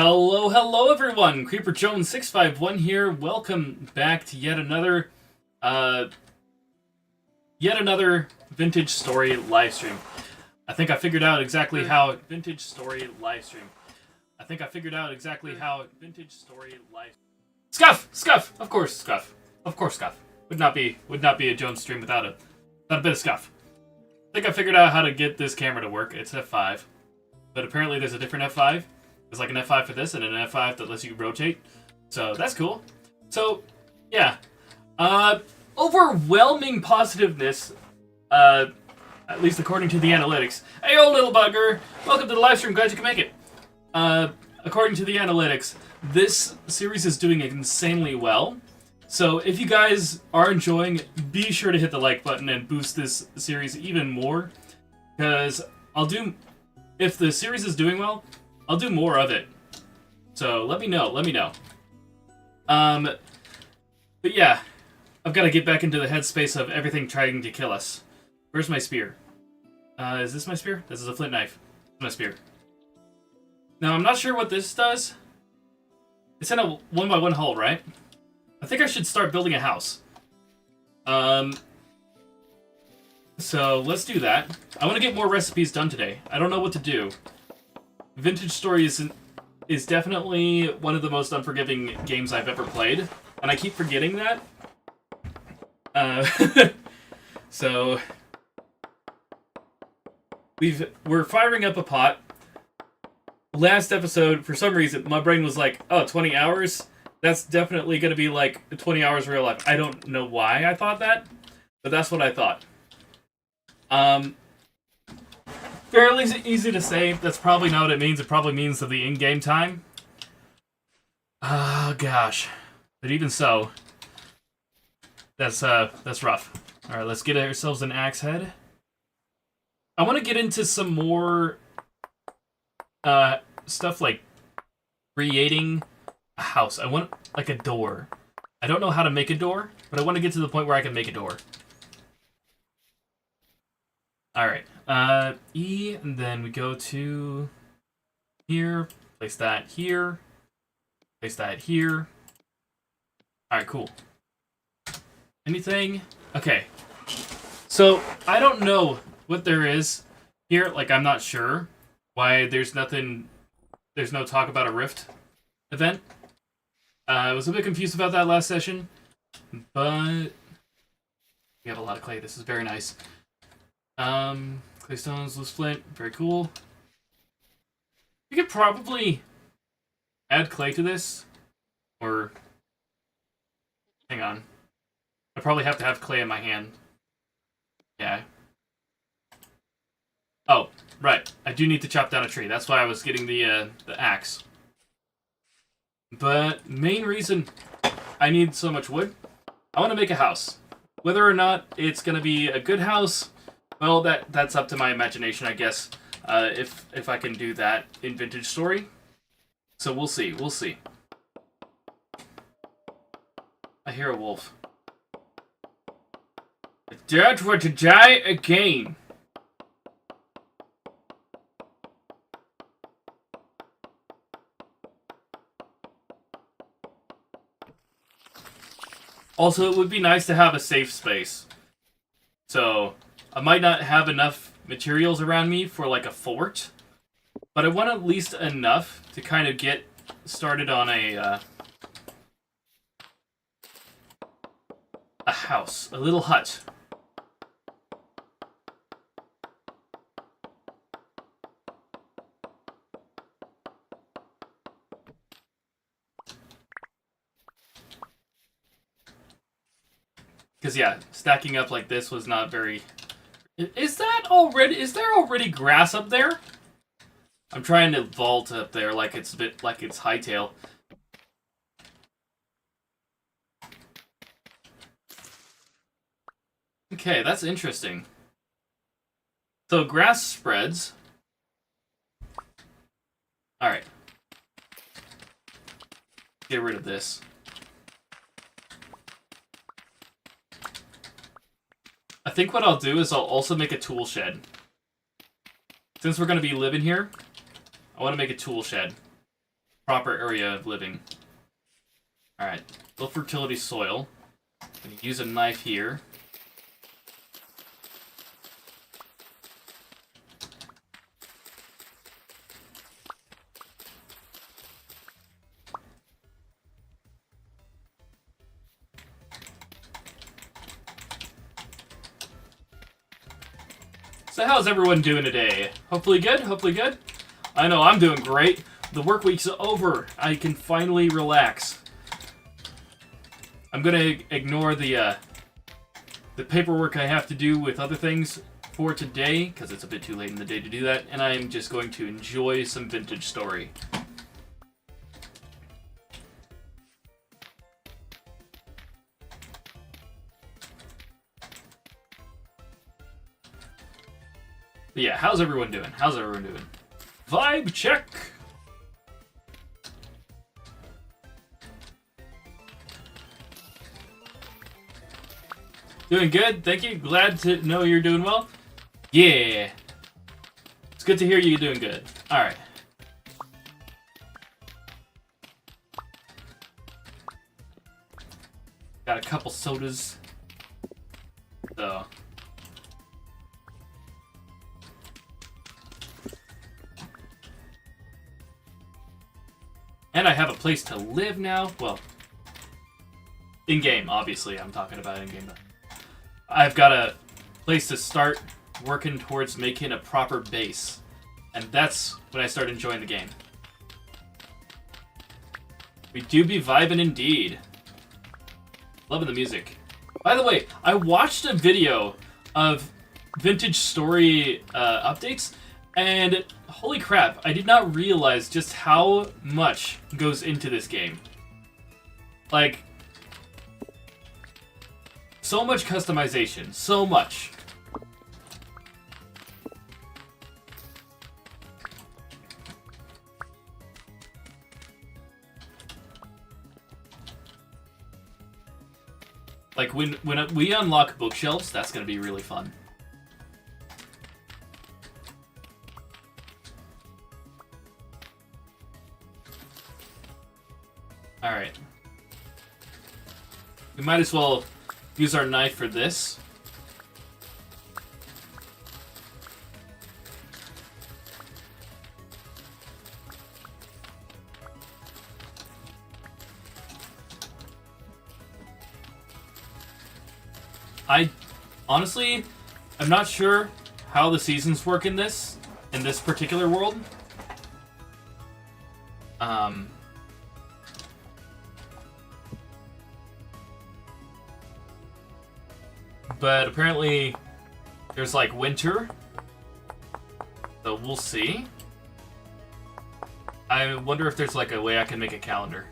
Hello, hello everyone! Creeper Jones 651 here. Welcome back to uh, yet another Vintage Story livestream. I think I figured out exactly how Vintage Story livestream. Scuff! Scuff! Of course, Scuff. Of course, Scuff. Would not be a Jones stream without a bit of Scuff. I think I figured out how to get this camera to work. It's F5. But apparently there's a different F5. There's like an F5 for this and an F5 that lets you rotate. So that's cool. So, yeah. Overwhelming positiveness, at least according to the analytics. Hey, old little bugger! Welcome to the live stream. Glad you can make it. According to the analytics, this series is doing insanely well. So if you guys are enjoying, be sure to hit the like button and boost this series even more. Because if the series is doing well, I'll do more of it. So let me know. But yeah, I've got to get back into the headspace of everything trying to kill us. Where's my spear? Is this my spear? This is a flint knife. My spear. Now I'm not sure what this does. It's in a 1x1 hull, right? I think I should start building a house. So let's do that. I want to get more recipes done today. I don't know what to do. Vintage Story is definitely one of the most unforgiving games I've ever played, and I keep forgetting that. So we're firing up a pot. Last episode, for some reason, my brain was like, oh, 20 hours? That's definitely going to be like 20 hours real life. I don't know why I thought that, but that's what I thought. Fairly easy to say. That's probably not what it means. It probably means the in-game time. Oh, gosh. But even so, that's rough. Alright, let's get ourselves an axe head. I want to get into some more stuff like creating a house. I want, like, a door. I don't know how to make a door, but I want to get to the point where I can make a door. Alright, E, and then we go to here, place that here, place that here. Alright, cool. Anything? Okay. So, I don't know what there is here, like, I'm not sure why there's no talk about a Rift event. I was a bit confused about that last session, but we have a lot of clay. This is very nice. Clay stones, loose flint, very cool. We could probably add clay to this, or hang on. I probably have to have clay in my hand. Yeah. Oh, right. I do need to chop down a tree. That's why I was getting the axe. But main reason I need so much wood, I want to make a house. Whether or not it's gonna be a good house, well, that's up to my imagination, I guess. If I can do that in Vintage Story. So we'll see. I hear a wolf. Dad were to die again. Also, it would be nice to have a safe space. So, I might not have enough materials around me for like a fort, but I want at least enough to kind of get started on a house, a little hut. Because yeah, stacking up like this was not very... Is there already grass up there? I'm trying to vault up there like it's hightail. Okay, that's interesting. So grass spreads. Alright. Get rid of this. I think what I'll do is I'll also make a tool shed. Since we're going to be living here, I want to make a tool shed. proper area of living. Alright, low fertility soil. I'm gonna use a knife here. So how's everyone doing today? Hopefully good? Hopefully good? I know I'm doing great. The work week's over. I can finally relax. I'm gonna ignore the paperwork I have to do with other things for today, because it's a bit too late in the day to do that, and I'm just going to enjoy some Vintage Story. But yeah, how's everyone doing? How's everyone doing? Vibe check! Doing good, thank you. Glad to know you're doing well. Yeah. It's good to hear you're doing good. Alright. Got a couple sodas. So. And I have a place to live now. Well, in-game, obviously. I'm talking about in-game. I've got a place to start working towards making a proper base. And that's when I start enjoying the game. We do be vibing indeed. Loving the music. By the way, I watched a video of Vintage Story updates, and holy crap, I did not realize just how much goes into this game. Like, so much customization, so much. Like, when we unlock bookshelves, that's gonna be really fun. Alright. We might as well use our knife for this. Honestly, I'm not sure how the seasons work in this particular world. But apparently there's like winter, so we'll see. I wonder if there's like a way I can make a calendar.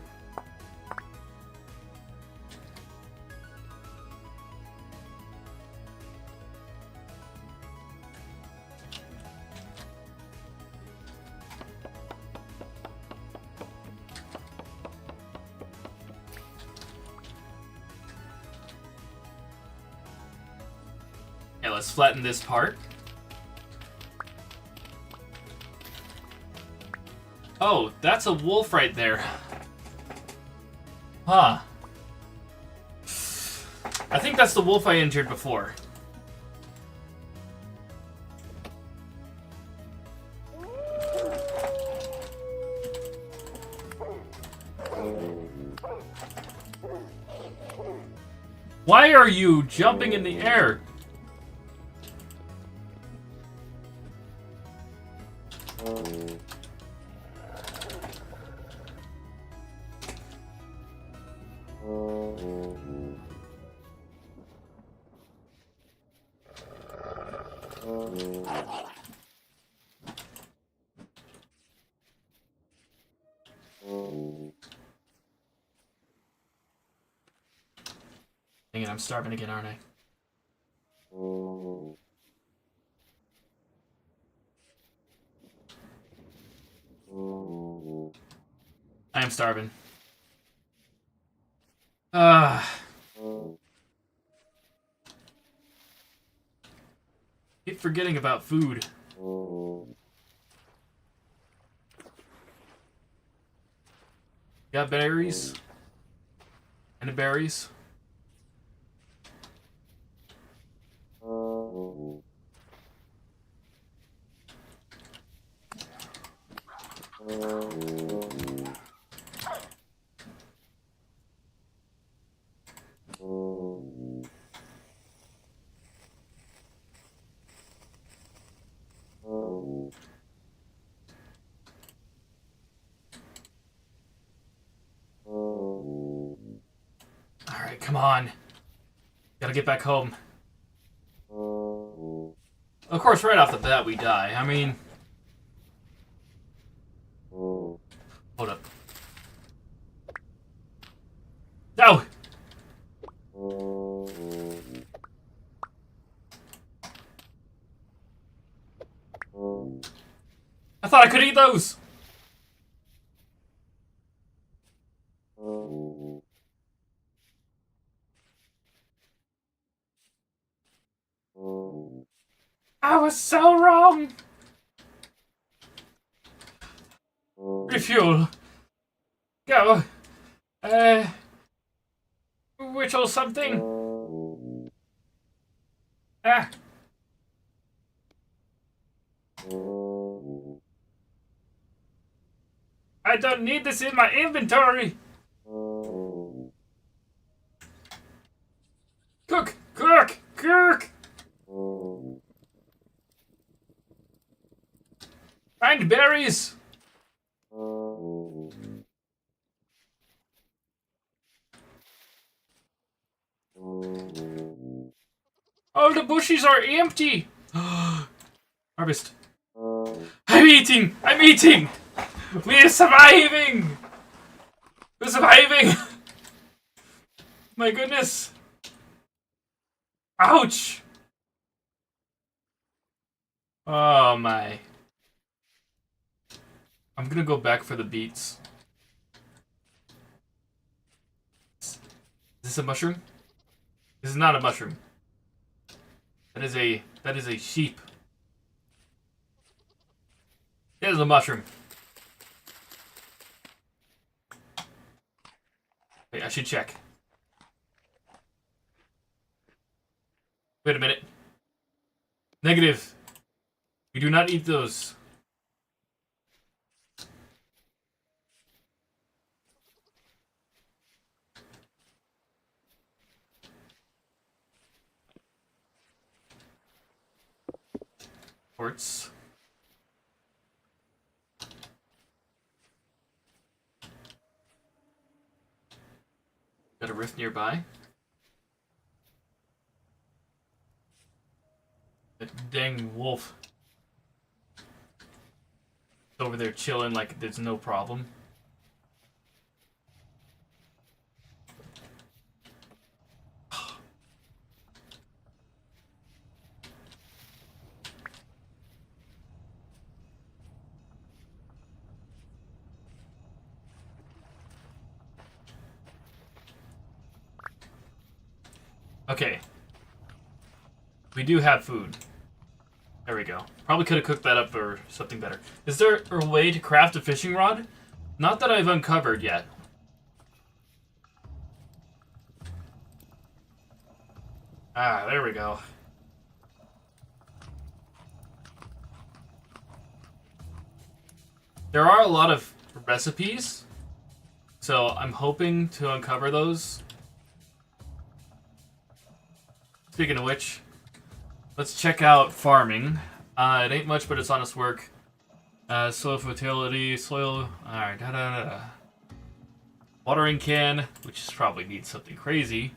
Let's flatten this part. Oh, that's a wolf right there. Huh. I think that's the wolf I injured before. Why are you jumping in the air? Dang it, I'm starving again, aren't I? I am starving. Keep forgetting about food. Got berries? Any berries? Alright, come on. Gotta get back home. Of course, right off the bat, we die. I mean... Hold up. No! I thought I could eat those! I was so wrong! Refuel. Go. Whittle something. Ah. I don't need this in my inventory. Cook! Cook! Cook! Find berries! All the bushes are empty! Harvest. I'm eating! I'm eating! We're surviving! We're surviving! My goodness! Ouch! Oh my. I'm gonna go back for the beets. Is this a mushroom? This is not a mushroom. That is a sheep. It is a mushroom. Wait, I should check. Wait a minute. Negative. We do not eat those. Quartz. Got a rift nearby. That dang wolf. Over there chilling like there's no problem. Okay. We do have food. There we go. Probably could have cooked that up for something better. Is there a way to craft a fishing rod? Not that I've uncovered yet. Ah, there we go. There are a lot of recipes, so I'm hoping to uncover those. Speaking of which, let's check out farming. It ain't much, but it's honest work. Soil fertility, soil... Alright, da-da-da-da. Watering can, which probably needs something crazy.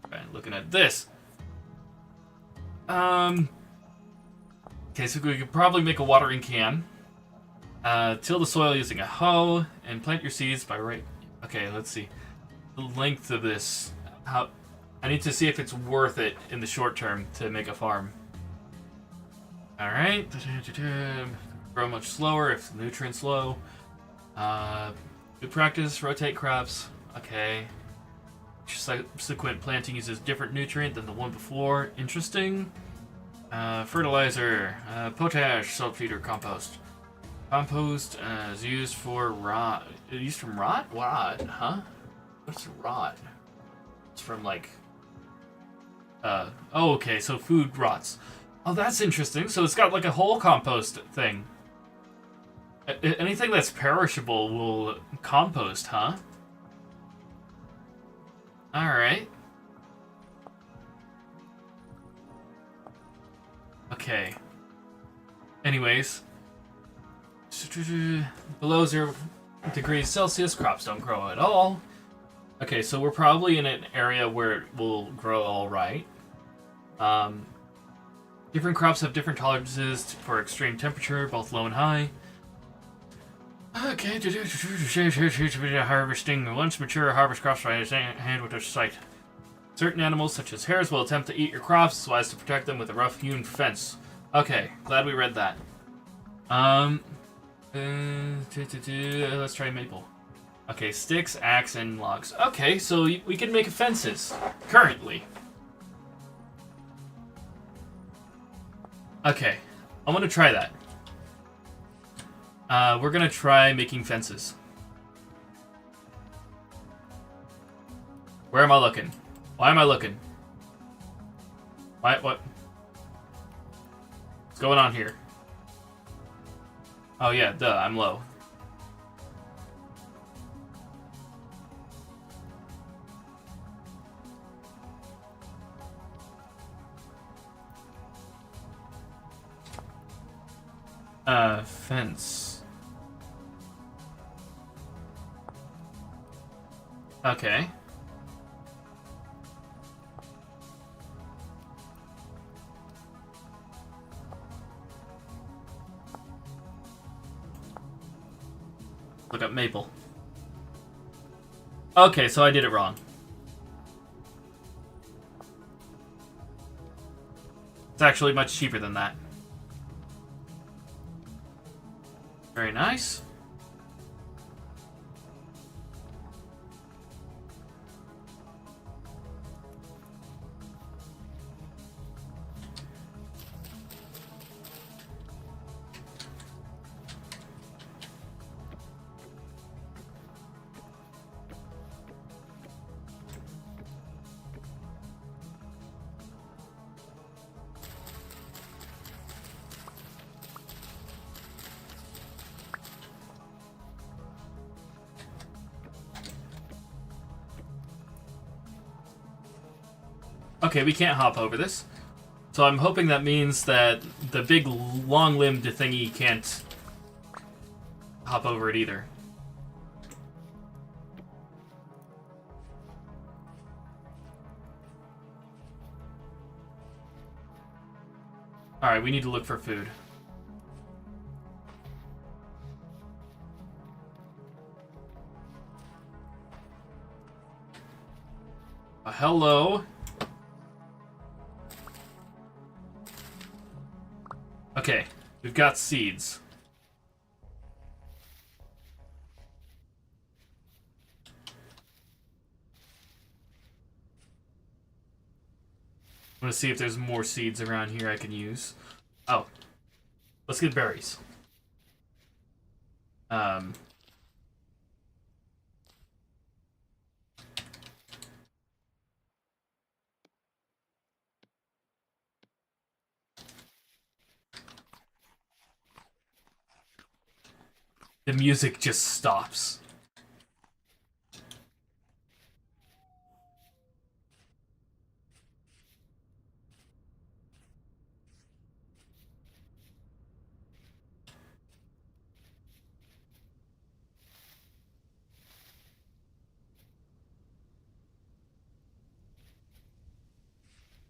Alright, looking at this. Okay, so we could probably make a watering can. Till the soil using a hoe, and plant your seeds by right... Okay, let's see. The length of this. How... I need to see if it's worth it in the short term to make a farm. Alright. Grow much slower if the nutrients low. Good practice, rotate crops. Okay. Subsequent planting uses different nutrient than the one before. Interesting. Fertilizer, potash, saltpeter, compost. Compost is used for rot. Used from rot? Rot, huh? What's rot? It's from like. Oh, okay. So food rots. Oh, that's interesting. So it's got like a whole compost thing. Anything that's perishable will compost, huh? All right. Okay. Anyways. Below 0 degrees Celsius, crops don't grow at all. Okay, so we're probably in an area where it will grow all right. Different crops have different tolerances for extreme temperature, both low and high. Okay, harvesting. Once mature, harvest crops by hand with a sight. Certain animals, such as hares, will attempt to eat your crops so as to protect them with a rough-hewn fence. Okay, glad we read that. Let's try maple. Okay, sticks, axe, and logs. Okay, so we can make fences. Currently. Okay, I want to try that. We're gonna try making fences. Where am I looking? Why am I looking? Why? What? What's going on here? Oh yeah, duh, I'm low. Fence. Okay. Look up maple. Okay, so I did it wrong. It's actually much cheaper than that. Very nice. Okay, we can't hop over this. So I'm hoping that means that the big long-limbed thingy can't hop over it either. Alright, we need to look for food. Hello? Okay, we've got seeds. I'm gonna see if there's more seeds around here I can use. Oh. Let's get berries. The music just stops.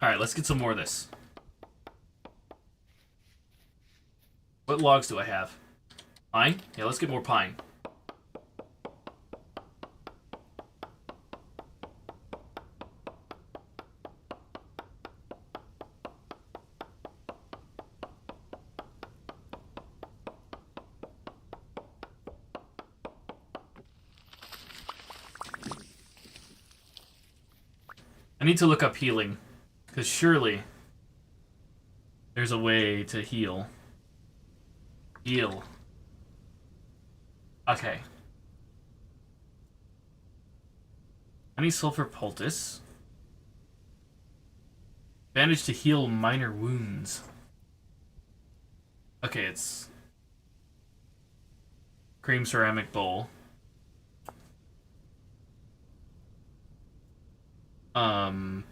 Alright, let's get some more of this. What logs do I have? Pine? Yeah, let's get more pine. I need to look up healing, because surely there's a way to heal. Heal. Okay. Honey sulfur poultice. Bandage to heal minor wounds. Okay, it's cream ceramic bowl. Um,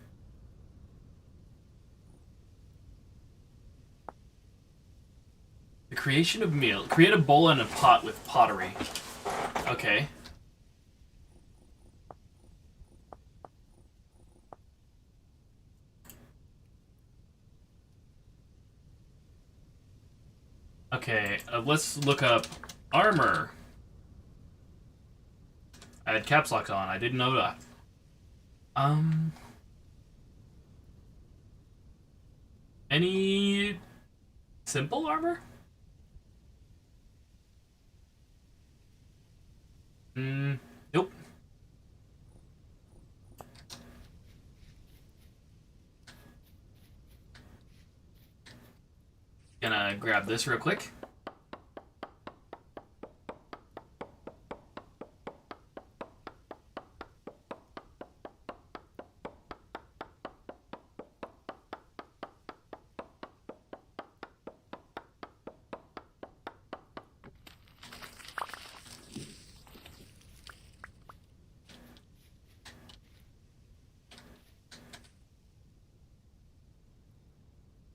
the creation of meal. Create a bowl and a pot with pottery. Okay. Okay, let's look up armor. I had caps lock on. I didn't know that. Um, any simple armor? Nope. Gonna grab this real quick.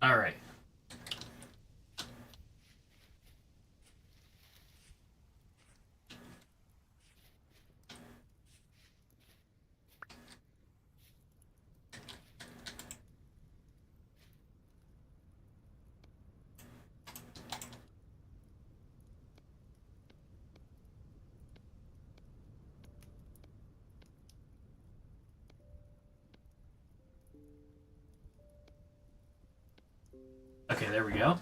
All right. Okay, there we go.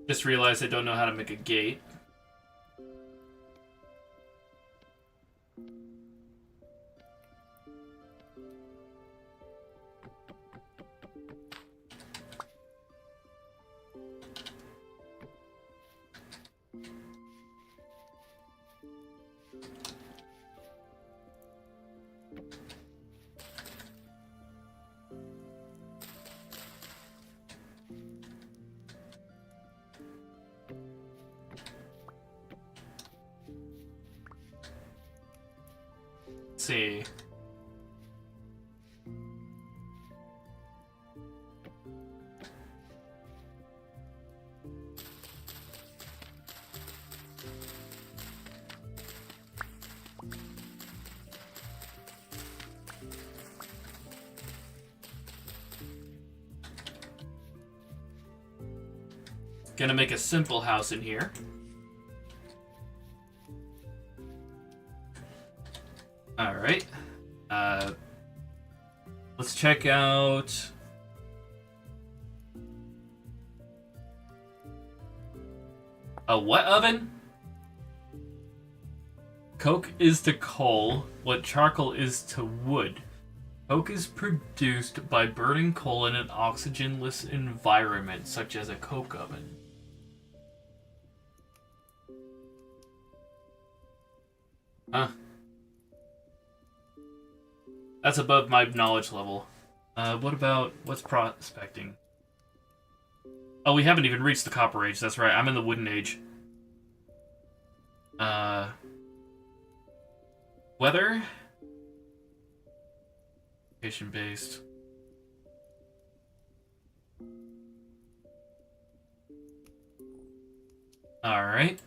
Just realized I don't know how to make a gate. Let's see. Gonna make a simple house in here. Alright. Let's check out... a what oven? Coke is to coal what charcoal is to wood. Coke is produced by burning coal in an oxygenless environment, such as a coke oven. Huh. That's above my knowledge level. What's prospecting? Oh, we haven't even reached the Copper Age, that's right, I'm in the Wooden Age. Weather? Location based. Alright.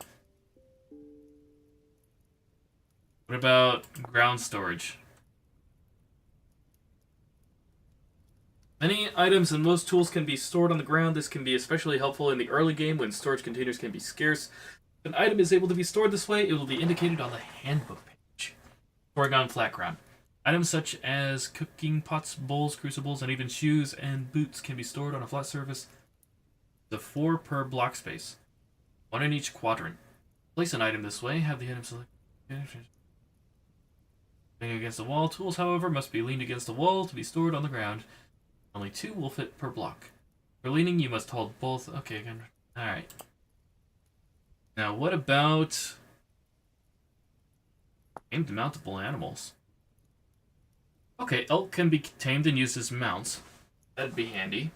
What about ground storage? Many items and most tools can be stored on the ground. This can be especially helpful in the early game when storage containers can be scarce. If an item is able to be stored this way, it will be indicated on the handbook page. Storing on flat ground. Items such as cooking pots, bowls, crucibles, and even shoes and boots can be stored on a flat surface. The 4 per block space. 1 in each quadrant. Place an item this way, have the item selected. Leaning against the wall. Tools, however, must be leaned against the wall to be stored on the ground. Only 2 will fit per block. For leaning, you must hold both. Okay, alright. Now, what about tamed mountable animals? Okay, elk can be tamed and used as mounts. That'd be handy.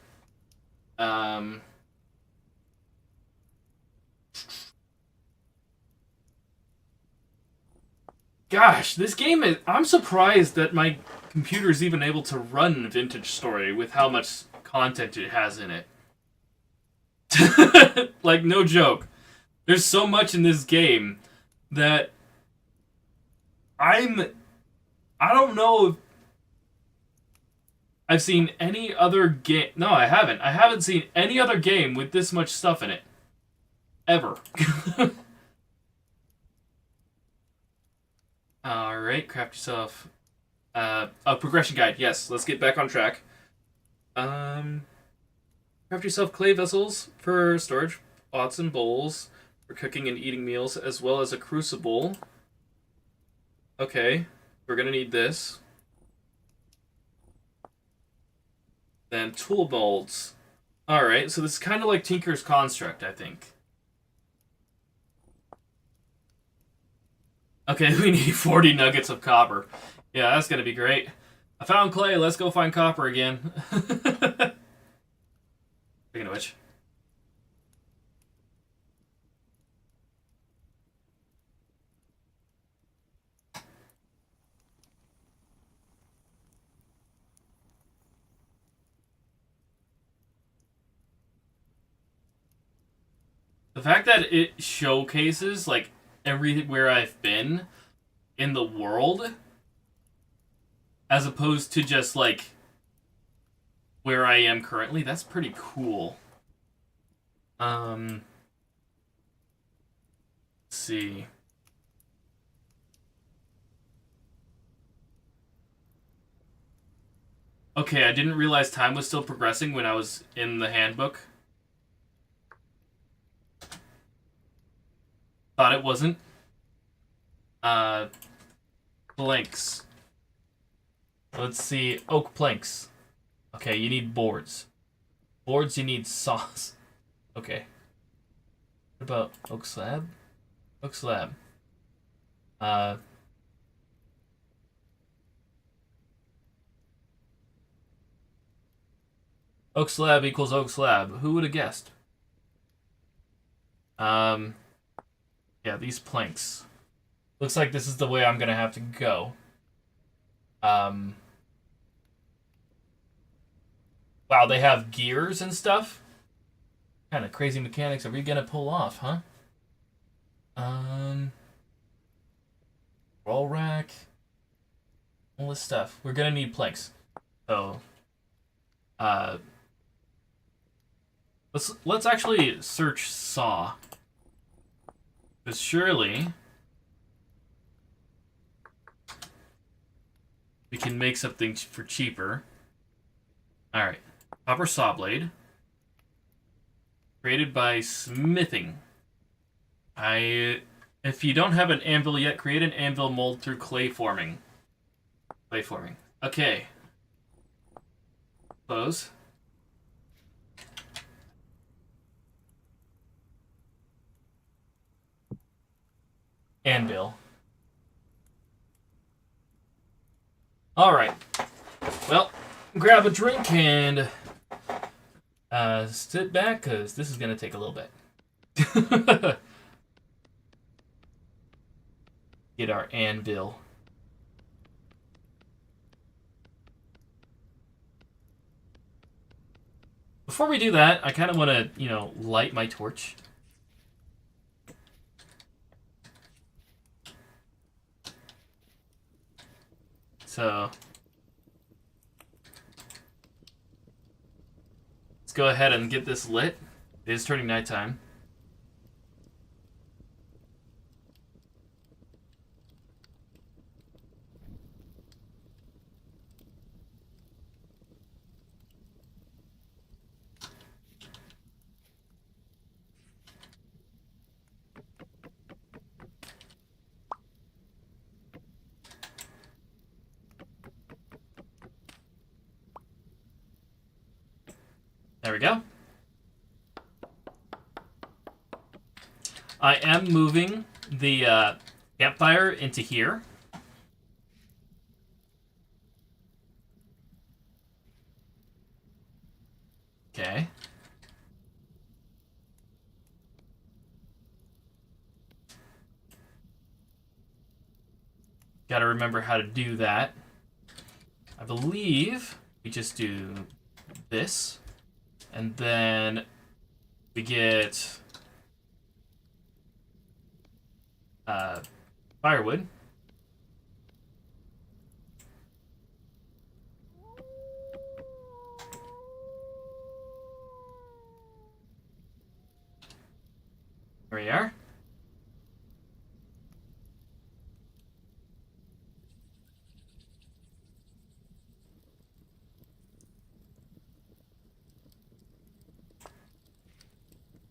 Gosh, this game is... I'm surprised that my computer is even able to run Vintage Story with how much content it has in it. Like, no joke. There's so much in this game that I don't know if I've seen any other game... No, I haven't. I haven't seen any other game with this much stuff in it. Ever. Alright, craft yourself a progression guide. Yes, let's get back on track. Craft yourself clay vessels for storage, pots and bowls for cooking and eating meals, as well as a crucible. Okay, we're gonna need this. Then tool molds. Alright, so this is kind of like Tinker's Construct, I think. Okay, we need 40 nuggets of copper. Yeah, that's gonna be great. I found clay, let's go find copper again. Speaking of which. The fact that it showcases, like, everywhere I've been in the world, as opposed to just, like, where I am currently, that's pretty cool. Let's see. Okay, I didn't realize time was still progressing when I was in the handbook. Thought it wasn't. Planks. Let's see. Oak planks. Okay, you need boards. Boards, you need saws. Okay. What about oak slab? Oak slab. Oak slab equals oak slab. Who would have guessed? Yeah, these planks. Looks like this is the way I'm gonna have to go. Wow, they have gears and stuff? What kind of crazy mechanics are we gonna pull off, huh? Roll rack. All this stuff. We're gonna need planks. So, let's actually search saw. Because surely we can make something for cheaper. Alright. Copper saw blade. Created by smithing. If you don't have an anvil yet, create an anvil mold through clay forming. Clay forming. Okay. Close. Anvil. Alright. Well, grab a drink and sit back, because this is going to take a little bit. Get our anvil. Before we do that, I kind of want to, light my torch. So, Let's go ahead and get this lit. It is turning nighttime. There we go. I am moving the campfire into here. Okay. Gotta remember how to do that. I believe we just do this. And then we get firewood. There we are.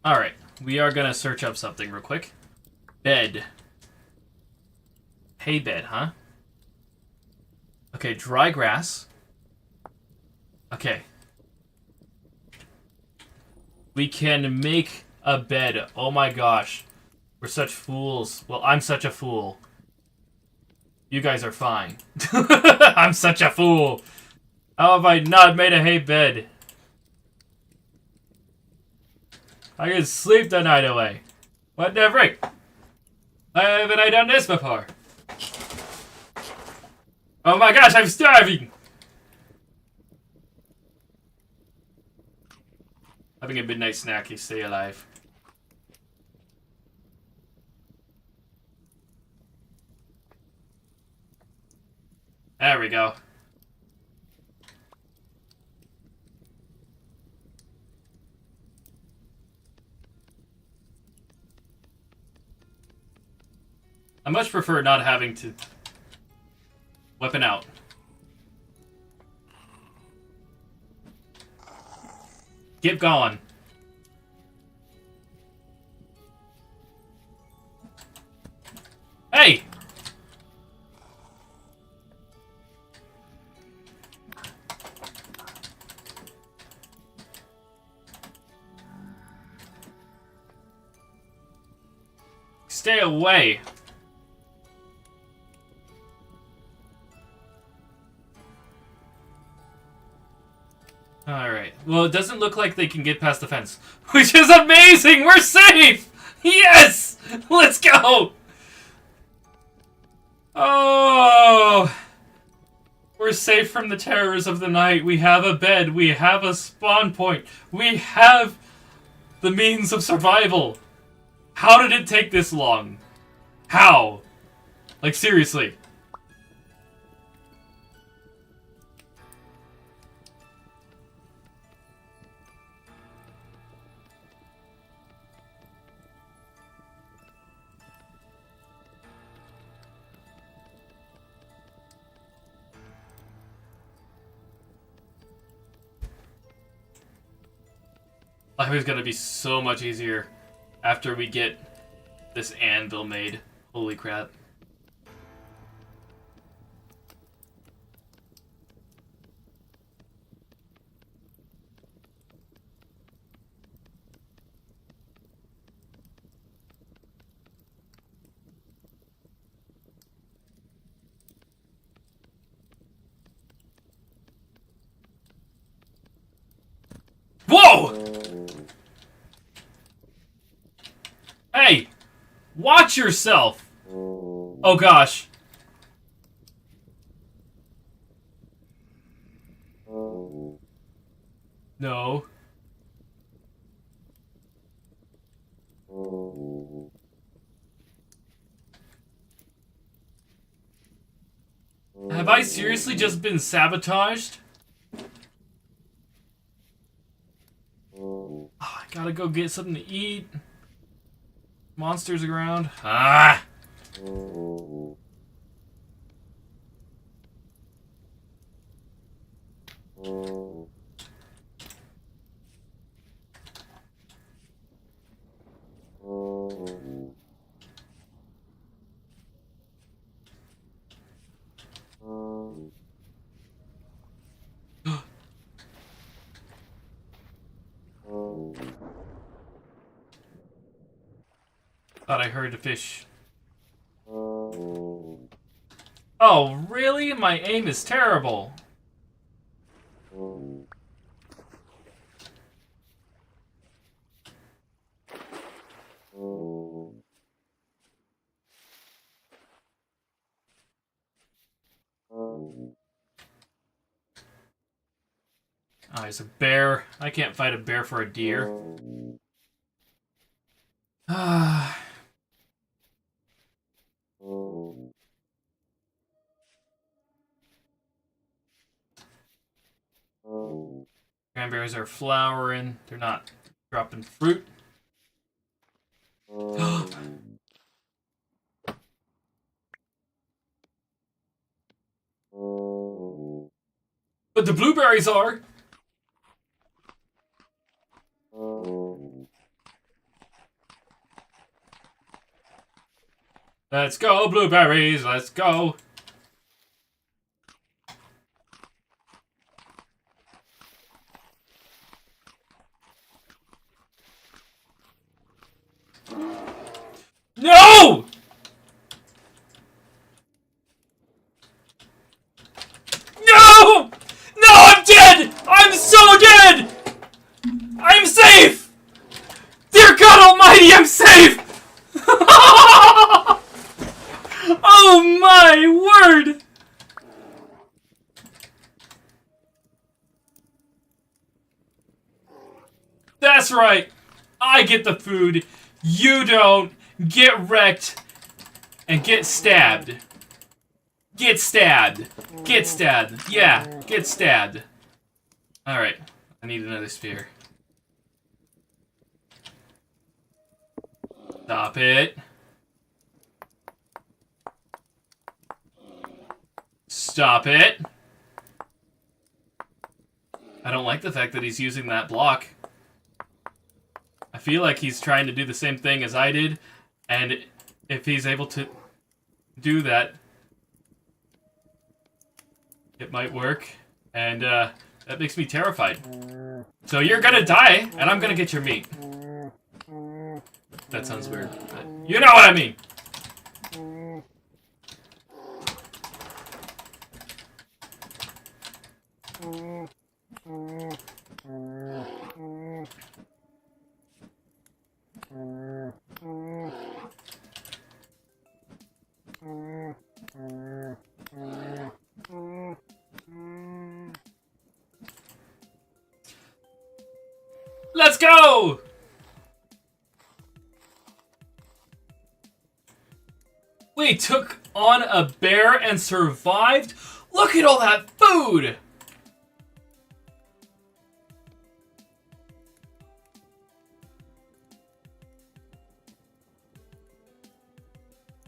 Alright, we are gonna search up something real quick. Bed. Hay bed, huh? Okay, dry grass. Okay. We can make a bed. Oh my gosh. We're such fools. Well, I'm such a fool. You guys are fine. I'm such a fool. How have I not made a hay bed? I can sleep the night away. What the frick? Haven't I done this before? Oh my gosh, I'm starving! Having a midnight snack to stay alive. There we go. I much prefer not having to weapon out. Keep going. Hey! Stay away. Alright. Well, it doesn't look like they can get past the fence. Which is amazing! We're safe! Yes! Let's go! Oh! We're safe from the terrors of the night. We have a bed. We have a spawn point. We have the means of survival. How did it take this long? How? Like, seriously. Life is gonna be so much easier after we get this anvil made. Holy crap. Whoa! Hey! Watch yourself! Oh gosh. No. Have I seriously just been sabotaged? Oh, I gotta go get something to eat. Monsters around. Ah! Thought I heard a fish. Oh, really? My aim is terrible. Oh, there's a bear. I can't fight a bear for a deer. Ah. Cranberries are flowering. They're not dropping fruit. But the blueberries are. Let's go, blueberries. Let's go. No! No! No, I'm dead! I'm so dead! I'm safe! Dear God Almighty, I'm safe! Oh my word! That's right. I get the food. You don't. Get wrecked. And get stabbed. Get stabbed. Get stabbed. Yeah, get stabbed. Alright. I need another spear. Stop it. Stop it. I don't like the fact that he's using that block. I feel like he's trying to do the same thing as I did, and if he's able to do that, it might work, and that makes me terrified. So you're gonna die, and I'm gonna get your meat. That sounds weird, but you know what I mean! Let's go! We took on a bear and survived? Look at all that food!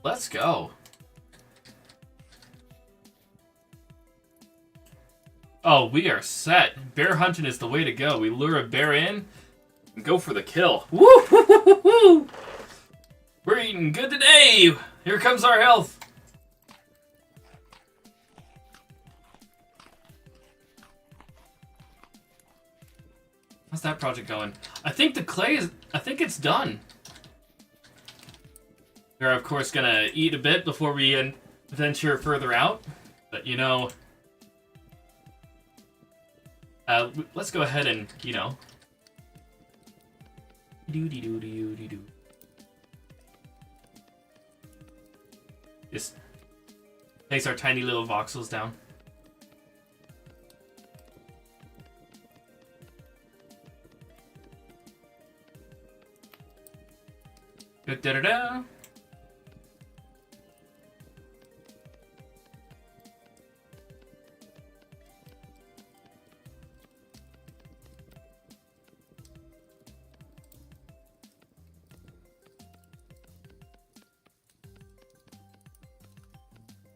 Let's go. Oh, we are set. Bear hunting is the way to go. We lure a bear in and go for the kill. Woo! Hoo, hoo, hoo, hoo. We're eating good today. Here comes our health. How's that project going? I think the clay is... I think it's done. We're, of course, gonna eat a bit before we venture further out. But, you know... let's go ahead and, you know... Doo-dee-doo-dee-doo-dee-doo. Just place our tiny little voxels down. Da-da-da.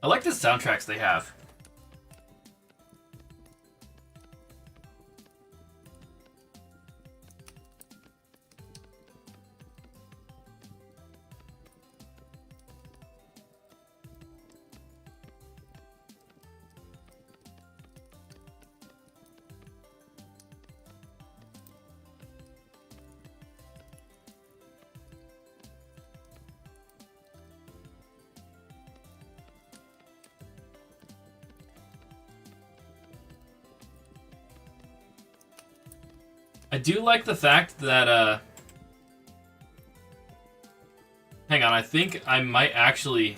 like the soundtracks they have. I do like the fact that, hang on, I think I might actually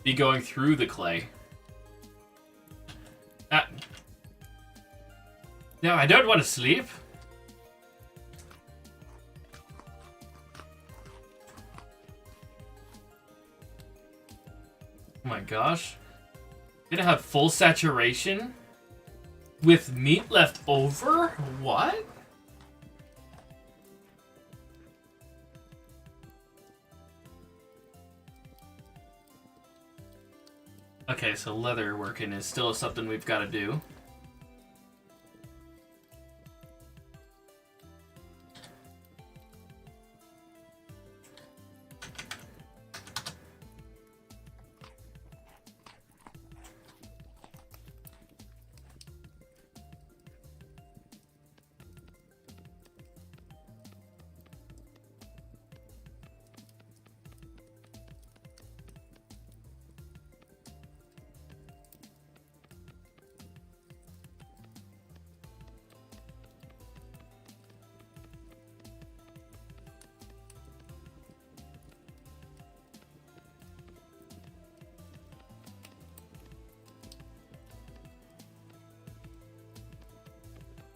be going through the clay. No, I don't want to sleep. Oh my gosh. Gonna have full saturation? With meat left over? What? Okay, so leather working is still something we've got to do.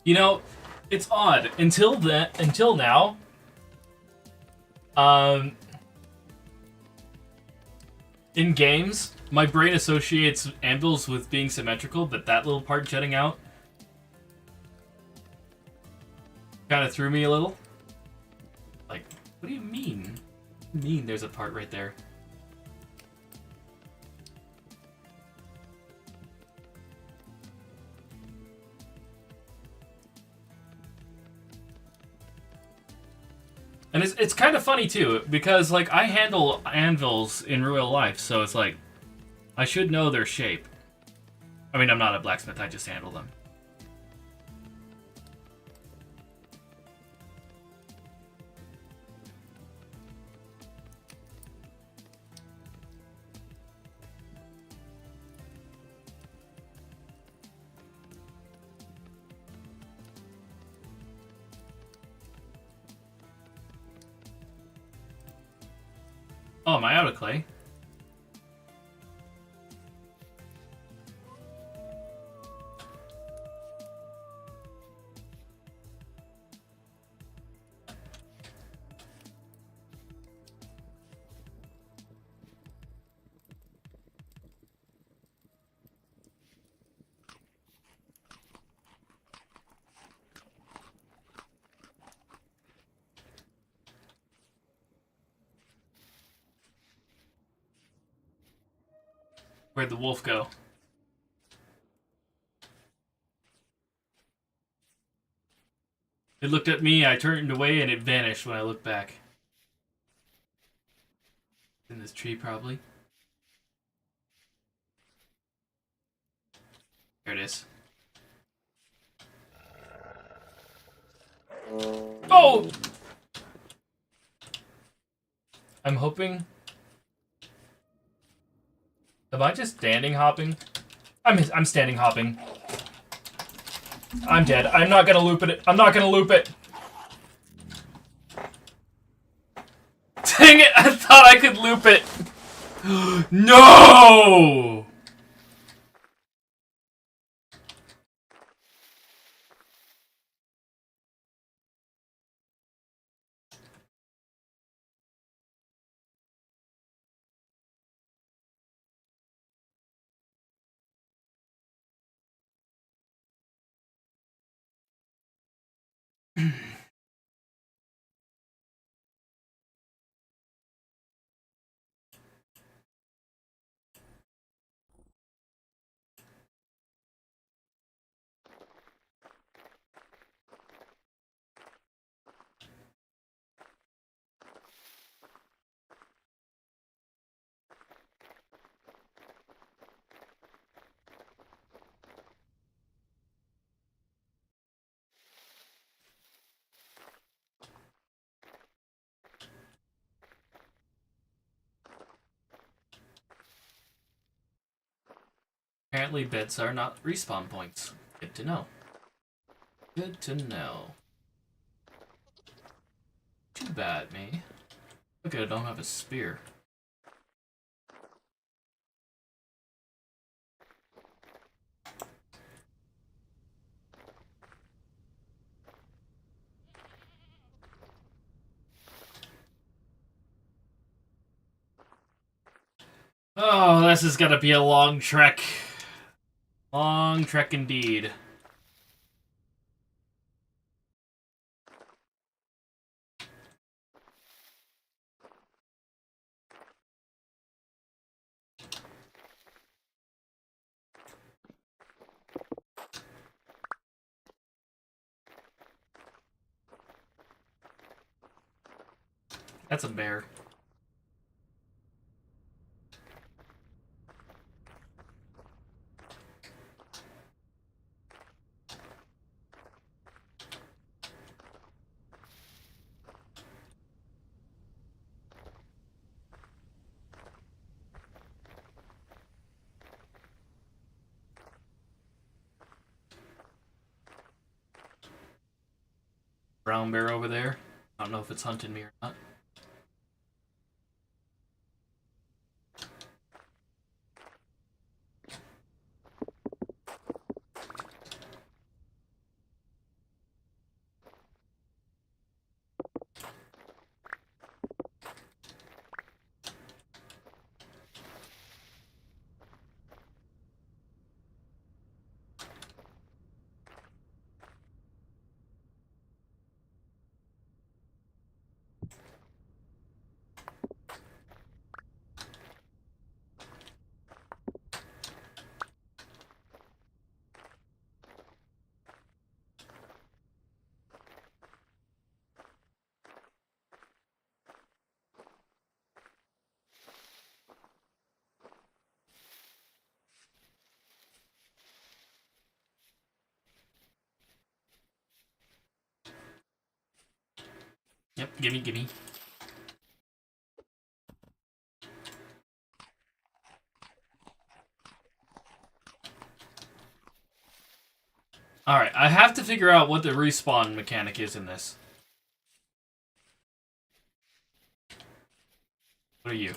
You know, it's odd. Until now, in games, my brain associates anvils with being symmetrical, but that little part jutting out kind of threw me a little. Like, what do you mean? What do you mean there's a part right there? And it's kind of funny too, because like I handle anvils in real life, so it's like I should know their shape. I mean, I'm not a blacksmith, I just handle them. Oh, am I out of clay? Where'd the wolf go? It looked at me, I turned away, and it vanished when I looked back. In this tree, probably. There it is. Oh! I'm hoping... Am I just standing hopping? I'm standing hopping. I'm dead. I'm not gonna loop it. I'm not gonna loop it. Dang it! I thought I could loop it. No! apparently beds are not respawn points. Good to know. Good to know. Too bad, me. Okay, I don't have a spear. Oh, this is gonna be a long trek. Long trek indeed. That's a bear. Brown bear over there. I don't know if it's hunting me or not. Yep, gimme, gimme. Alright, I have to figure out what the respawn mechanic is in this. What are you?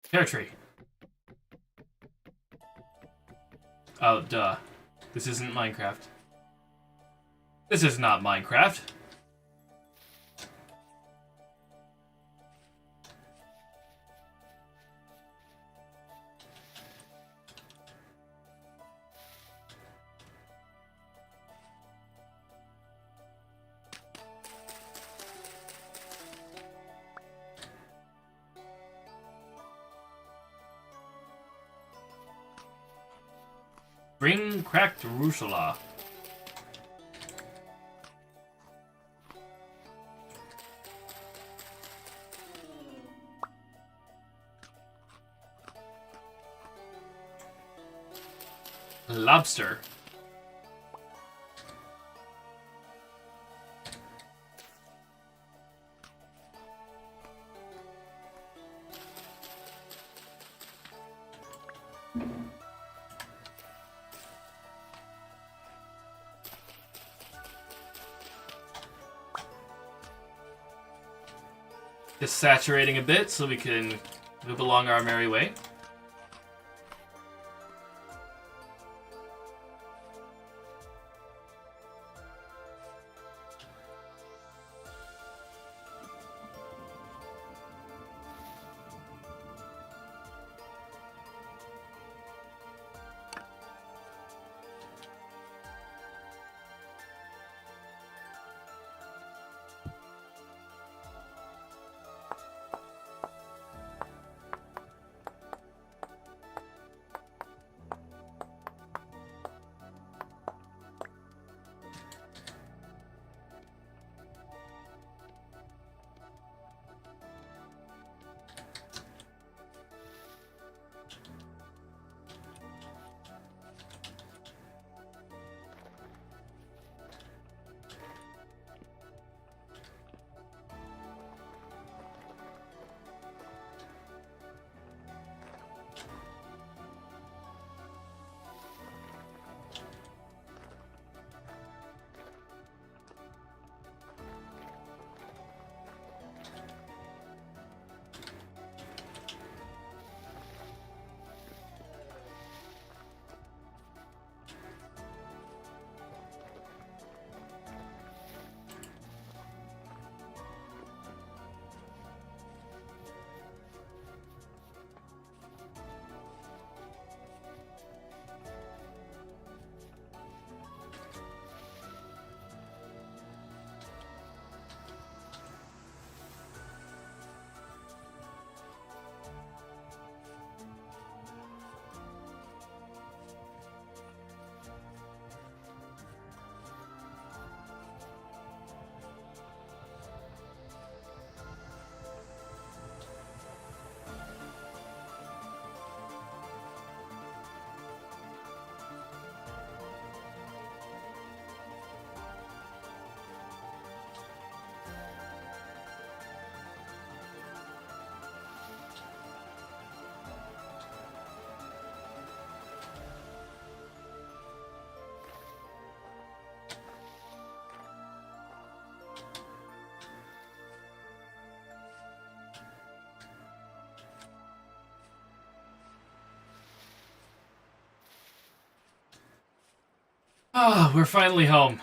Pear tree. Oh, duh. This isn't Minecraft. This is not Minecraft. Bring cracked Rusula. Lobster. Just saturating a bit so we can move along our merry way. Ah, we're finally home.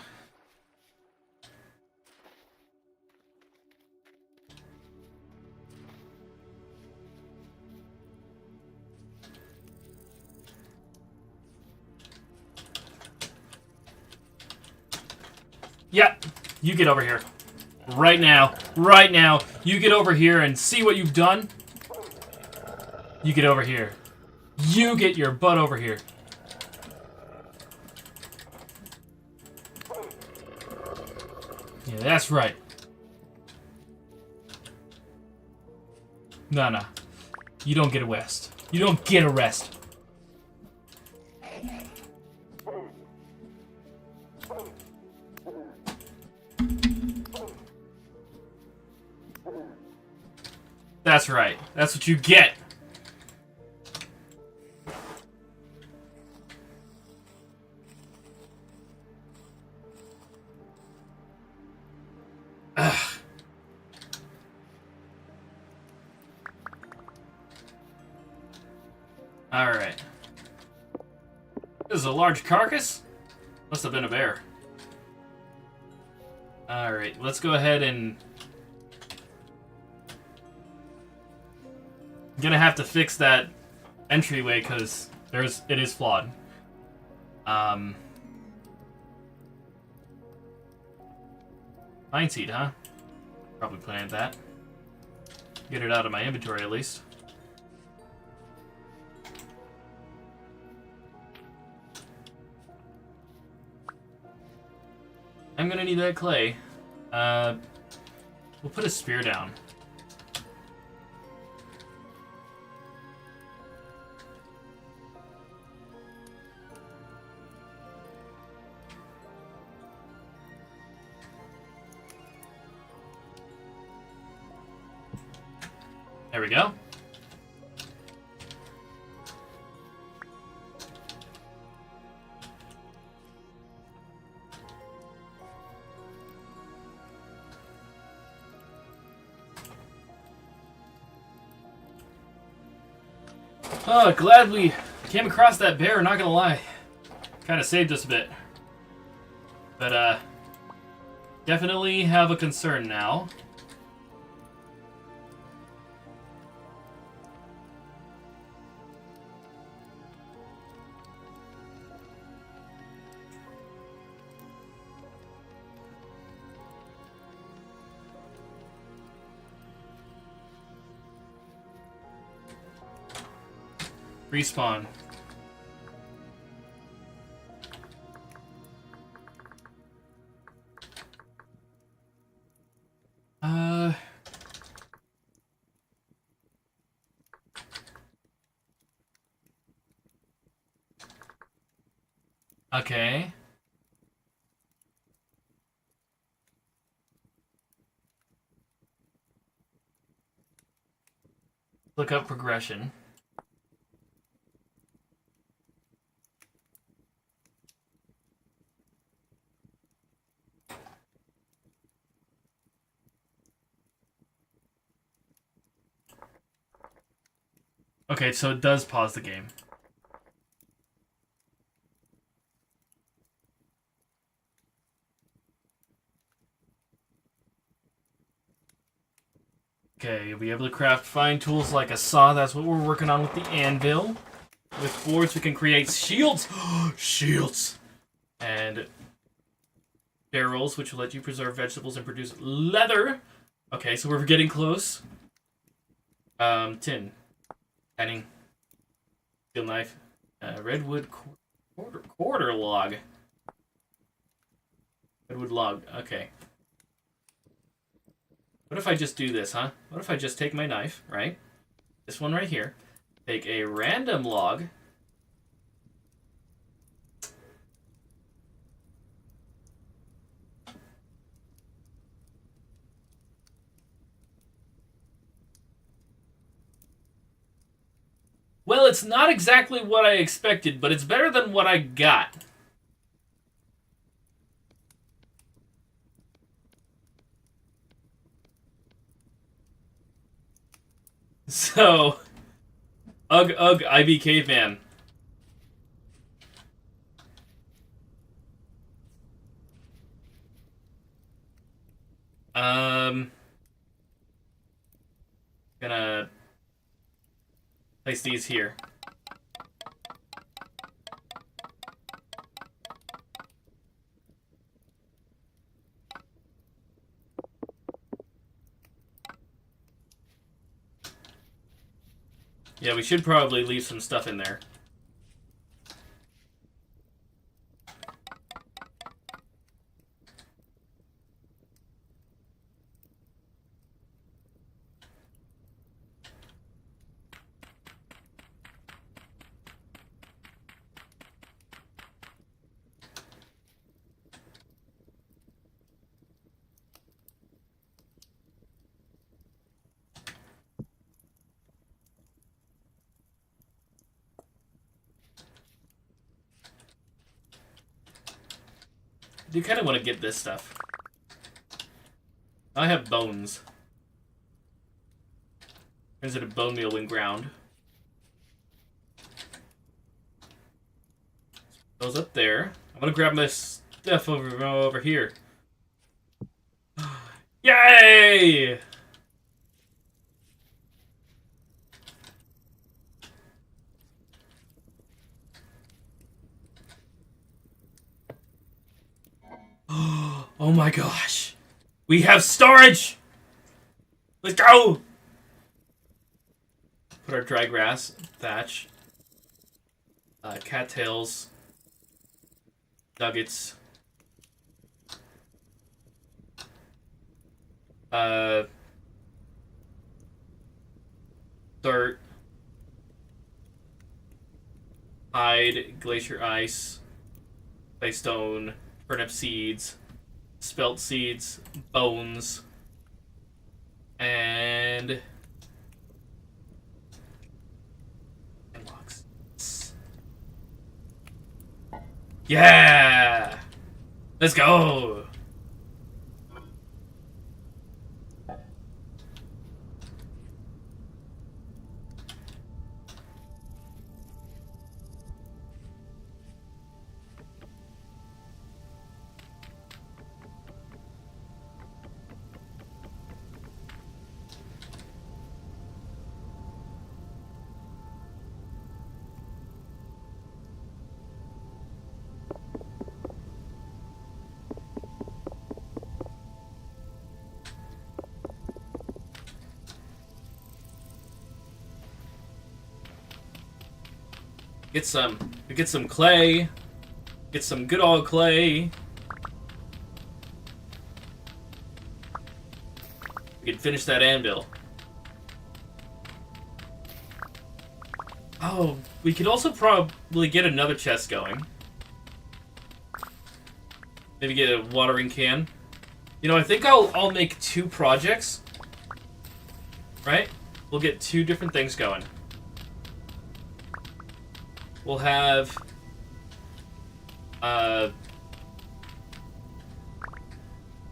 Yeah, you get over here. Right now. Right now. You get over here and see what you've done. You get over here. You get your butt over here. Yeah, that's right. No. You don't get a rest. You don't get a rest. That's right. That's what you get. Ugh. Alright. This is a large carcass? Must have been a bear. Alright, let's go ahead and... I'm gonna have to fix that entryway because it is flawed. Pine seed, huh? Probably planted that. Get it out of my inventory at least. I'm gonna need that clay. We'll put a spear down. There we go. Oh, glad we came across that bear, not gonna lie. Kind of saved us a bit. But, definitely have a concern now. Respawn. Okay. Look up progression. Okay, so it does pause the game. Okay, you'll be able to craft fine tools like a saw. That's what we're working on with the anvil. With boards, we can create shields. Shields! And barrels, which will let you preserve vegetables and produce leather. Okay, so we're getting close. Tin. Tanning. Steel knife. Redwood quarter log. Redwood log. Okay. What if I just do this, huh? What if I just take my knife, right? This one right here. Take a random log. Well, it's not exactly what I expected, but it's better than what I got. So, ugh, IB Caveman. Gonna place these here. Yeah, we should probably leave some stuff in there. I do kind of want to get this stuff. I have bones. Turns into bone meal when ground. Those up there. I'm gonna grab my stuff over here. Yay! Oh my gosh. We have storage! Let's go! Put our dry grass, thatch, cattails, nuggets, dirt, hide, glacier ice, claystone, turnip seeds, spelt seeds, bones, and logs. Yeah! Let's go! Get some clay. Get some good old clay. We can finish that anvil. Oh, we could also probably get another chest going. Maybe get a watering can. You know, I think I'll make 2 projects. Right? We'll get 2 different things going. We'll have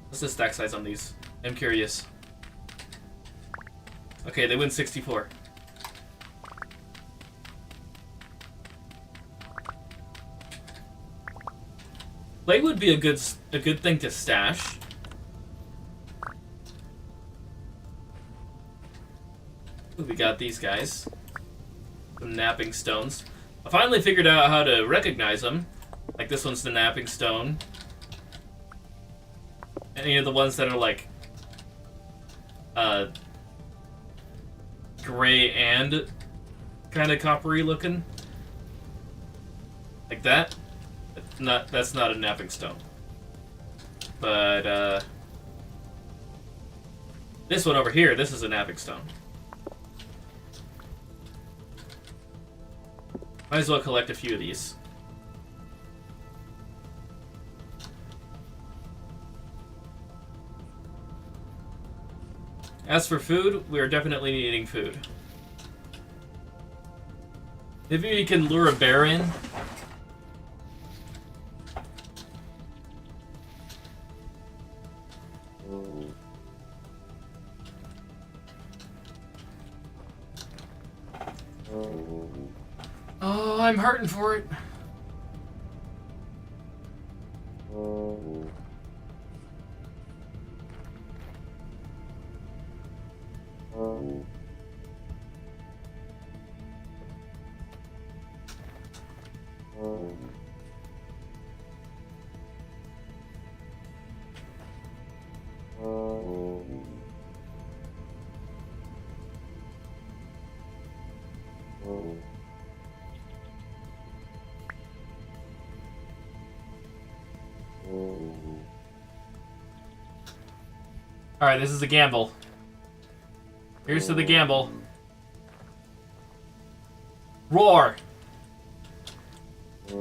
what's the stack size on these? I'm curious. Okay, they win 64. Clay would be a good thing to stash. Ooh, we got these guys. Some napping stones. I finally figured out how to recognize them. Like this one's the napping stone. Any of the ones that are like gray and kind of coppery looking. Like that. That's not a napping stone. But this one over here, this is a napping stone. Might as well collect a few of these. As for food, we are definitely needing food. Maybe we can lure a bear in. Oh, I'm hurting for it. Alright, this is a gamble. Here's to the gamble. Roar! Is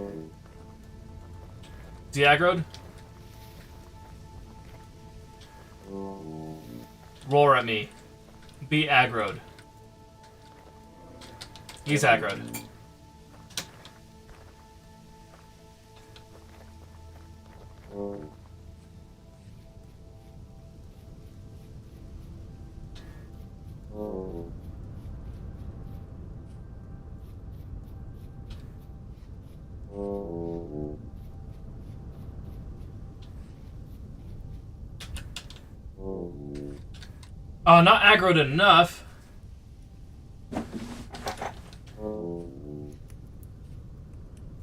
he aggroed? Roar at me. Be aggroed. He's aggroed. Oh, not aggroed enough.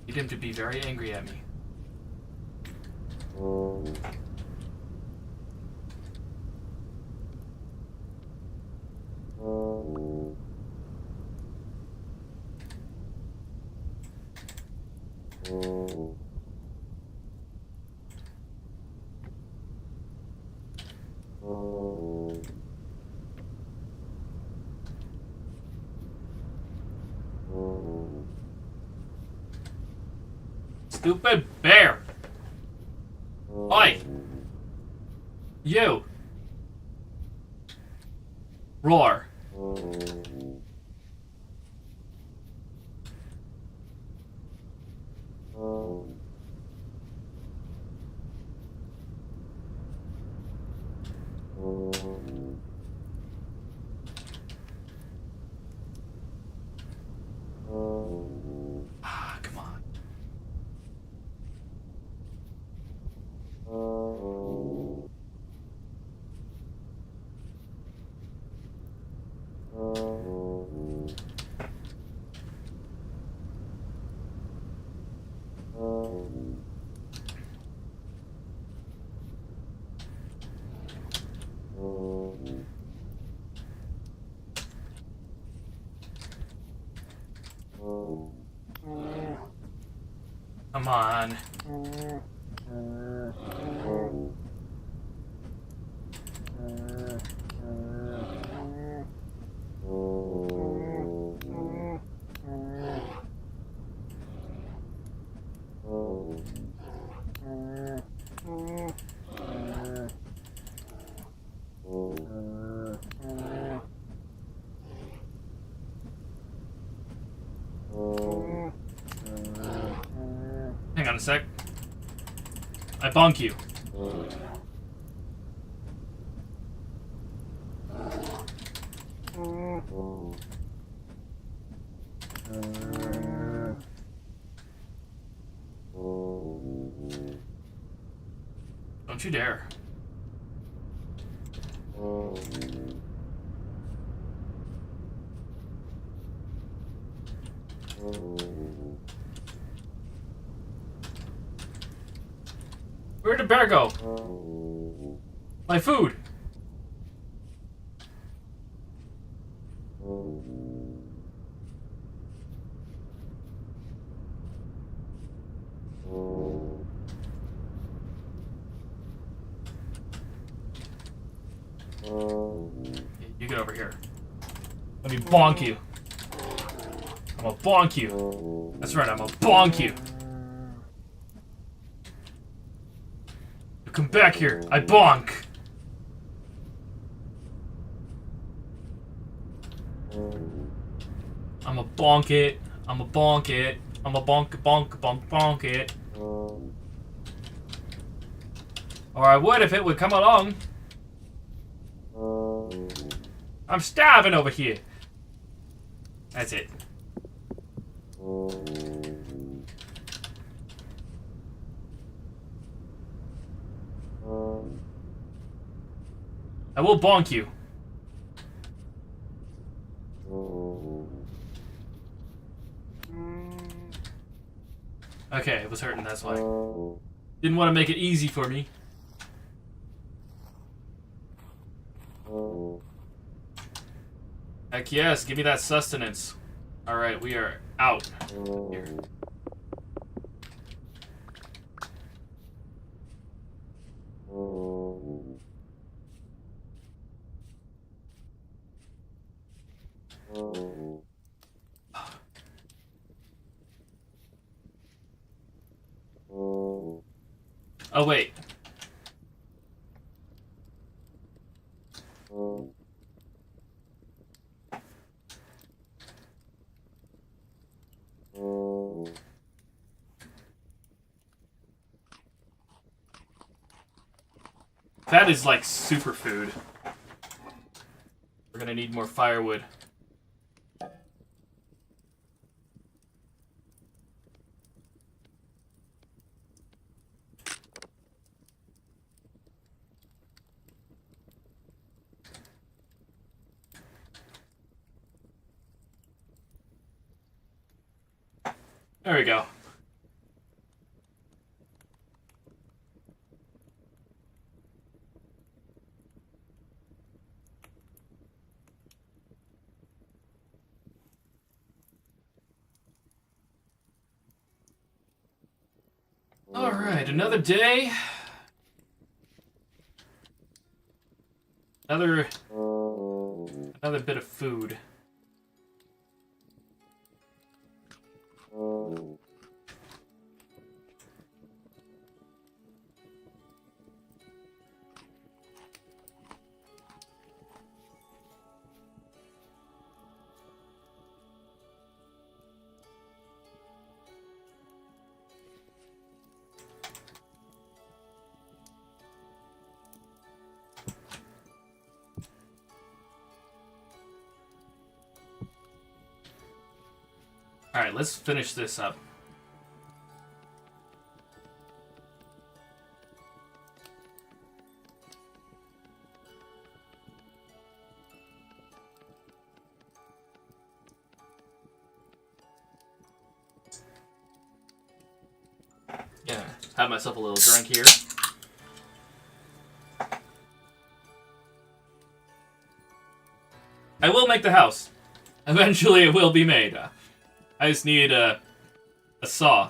Need him to be very angry at me. Stupid bear! Oi! You! Roar! Ah, come on. Come on. Hang on a sec. I bonk you. Don't you dare. Where'd the bear go? My food! You get over here. Let me bonk you. I'm gonna bonk you. That's right, I'm gonna bonk you. You come back here. I bonk. I'm a bonk it. I'm a bonk it. I'm a bonk bonk it. Or I would if it would come along. I'm starving over here. That's it. I will bonk you. Okay, it was hurting, that's why. Didn't want to make it easy for me. Heck yes, give me that sustenance. Alright, we are out here. Oh, wait. That is like superfood. We're gonna need more firewood. There we go. Alright, another day. Another bit of food. Alright, let's finish this up. Yeah, have myself a little drink here. I will make the house. Eventually it will be made. I just need a saw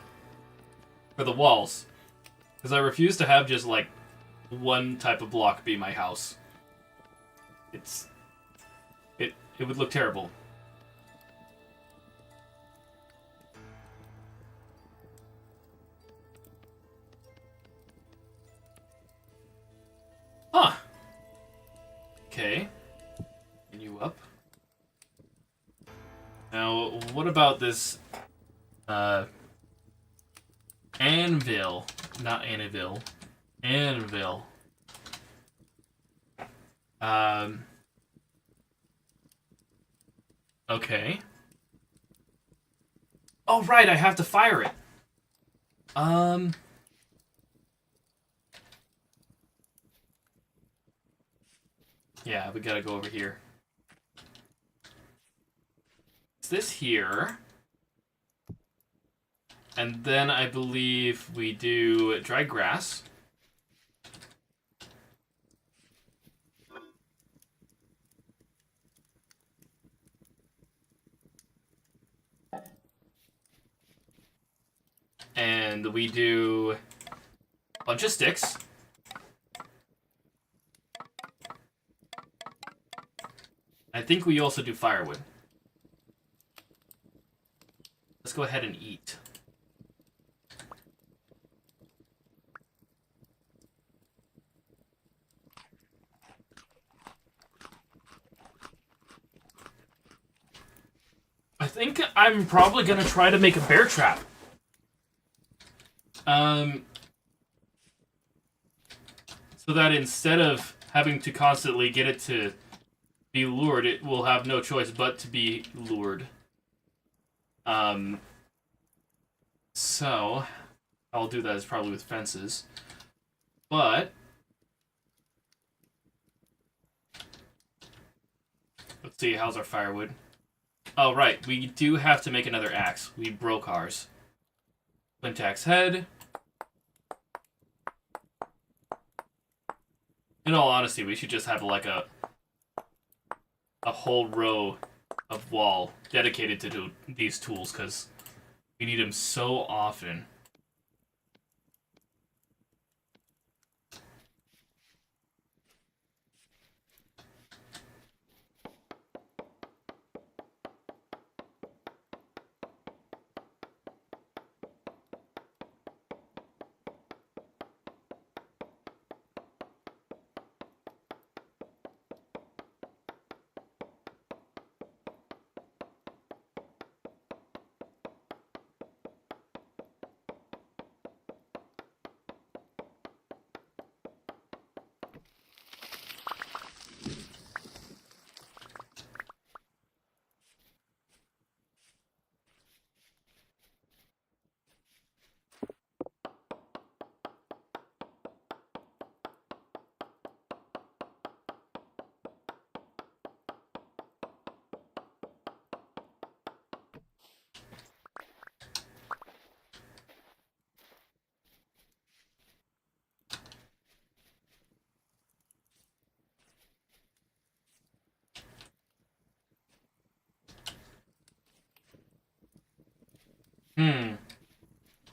for the walls. Because I refuse to have just, like, one type of block be my house. It would look terrible. Huh. Okay. And you up. Now, what about this, anvil? Not Annabelle. Anvil. Okay. Oh, right, I have to fire it. Yeah, we gotta go over here. It's this here. And then I believe we do dry grass. And we do a bunch of sticks. I think we also do firewood. Let's go ahead and eat. I think I'm probably gonna try to make a bear trap. So that instead of having to constantly get it to be lured, it will have no choice but to be lured. So I'll do that as probably with fences. But let's see, how's our firewood? Oh, right, we do have to make another axe. We broke ours. Quintax head. In all honesty, we should just have like a whole row of wall dedicated to these tools because we need them so often.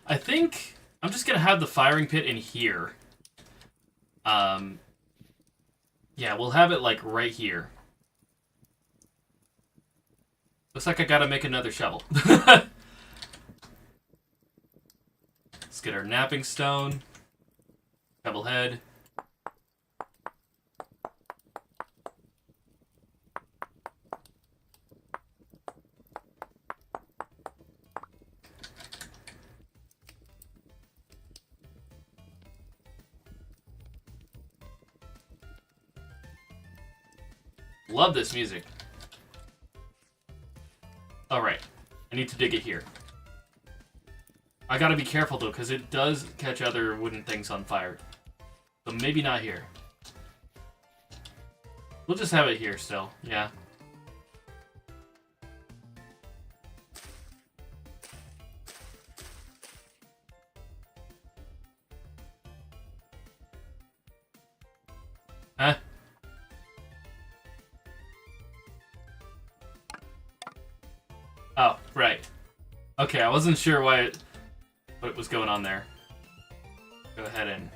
I think I'm just gonna have the firing pit in here. Yeah, we'll have it like right here. Looks like I gotta make another shovel. Let's get our napping stone. Shovel head. Love this music. Alright. I need to dig it here. I gotta be careful though, because it does catch other wooden things on fire. So maybe not here. We'll just have it here still, yeah. Huh? Oh, right. Okay, I wasn't sure what was going on there. Go ahead and...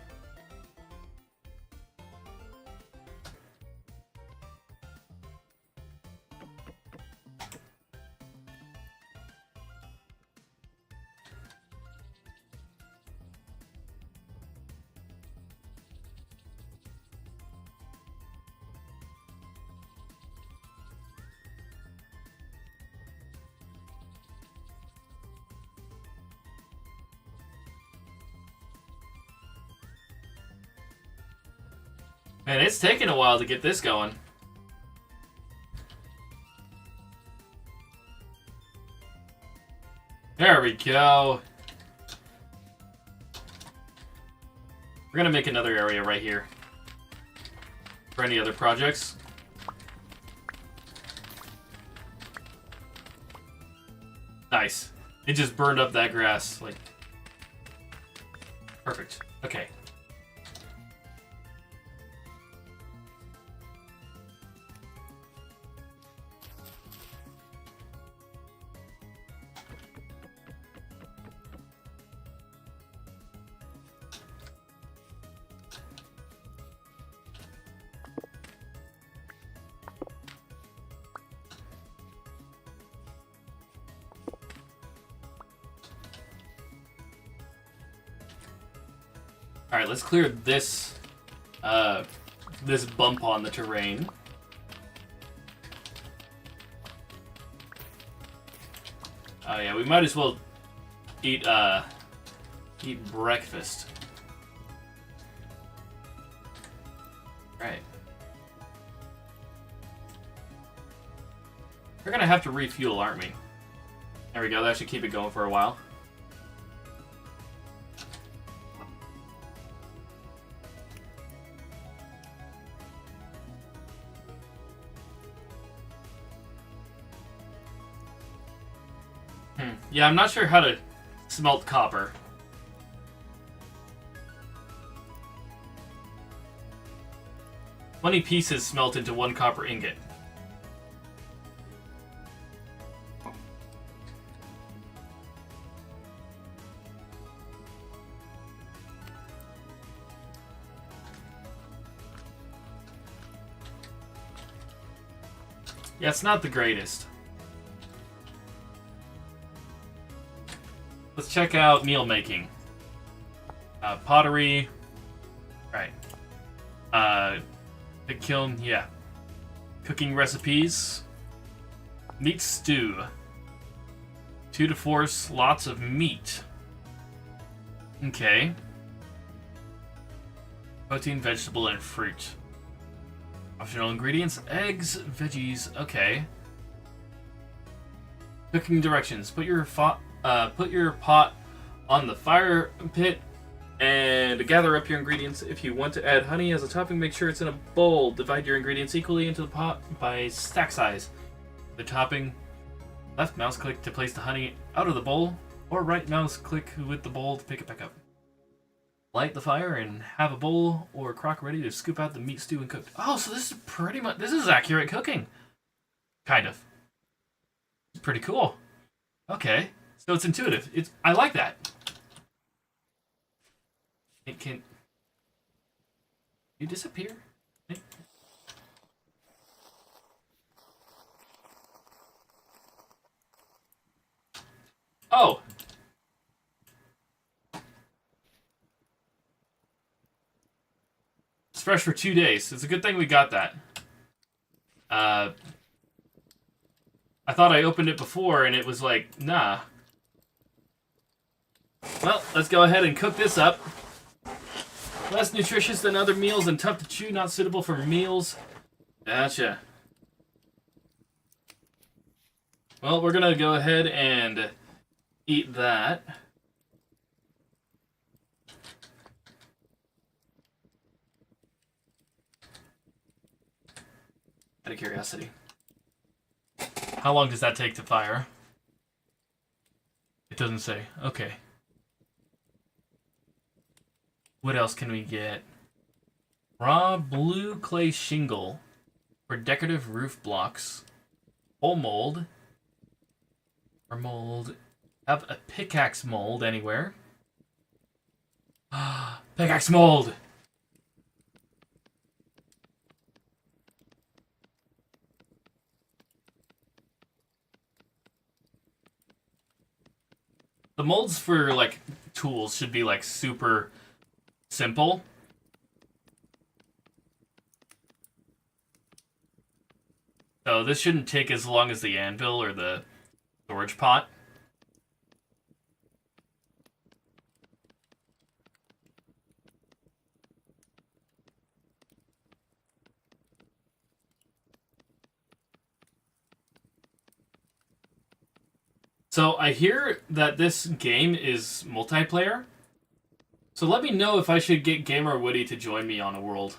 Man, it's taken a while to get this going. There we go. We're gonna make another area right here. For any other projects. Nice. It just burned up that grass. Like, perfect. Okay. Alright, let's clear this this bump on the terrain. Oh yeah, we might as well eat breakfast. Right. We're gonna have to refuel, aren't we? There we go, that should keep it going for a while. Yeah, I'm not sure how to smelt copper. 20 pieces smelt into 1 copper ingot. Yeah, it's not the greatest. Let's check out meal making. Pottery. Right. The kiln, yeah. Cooking recipes. Meat stew. 2 to 4 slots of meat. Okay. Protein, vegetable, and fruit. Optional ingredients, eggs, veggies, okay. Cooking directions. Put your pot on the fire pit and gather up your ingredients. If you want to add honey as a topping, make sure it's in a bowl. Divide your ingredients equally into the pot by stack size. The topping, left mouse click to place the honey out of the bowl, or right mouse click with the bowl to pick it back up. Light the fire and have a bowl or a crock ready to scoop out the meat stew and cook. Oh, so this is pretty much, this is accurate cooking. Kind of. It's pretty cool. Okay. So it's intuitive. I like that. It can... You disappear? Oh! It's fresh for 2 days. It's a good thing we got that. I thought I opened it before and it was like, nah. Well, let's go ahead and cook this up. Less nutritious than other meals and tough to chew, not suitable for meals. Gotcha. Well, we're gonna go ahead and eat that. Out of curiosity. How long does that take to fire? It doesn't say. Okay. What else can we get? Raw blue clay shingle for decorative roof blocks. Whole mold. Or mold. Have a pickaxe mold anywhere. Pickaxe mold! The molds for, like, tools should be, like, super simple. So this shouldn't take as long as the anvil or the storage pot. So I hear that this game is multiplayer. So let me know if I should get Gamer Woody to join me on a world.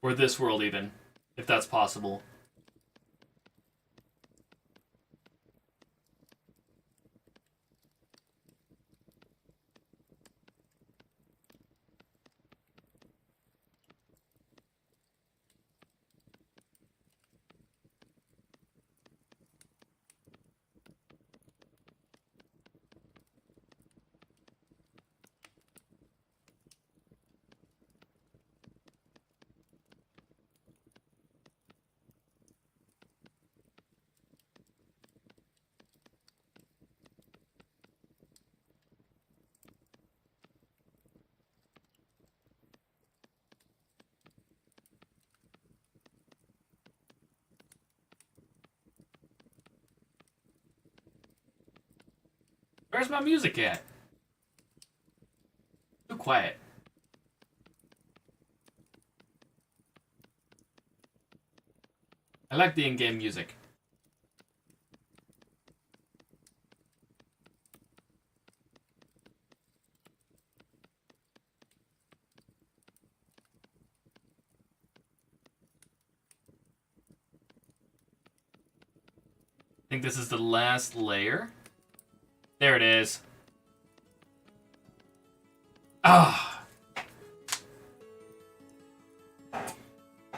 Or this world even, if that's possible. Where's my music at? Too quiet. I like the in-game music. I think this is the last layer. There it is. Ah.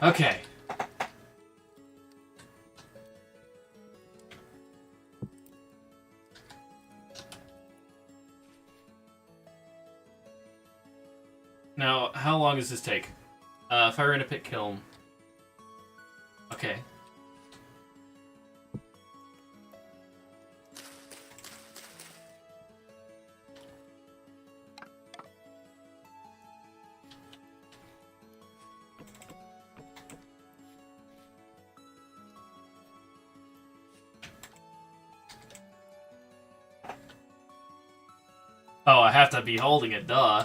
Okay. Now, how long does this take? Fire in a pit kiln. Okay. Oh, I have to be holding it, duh.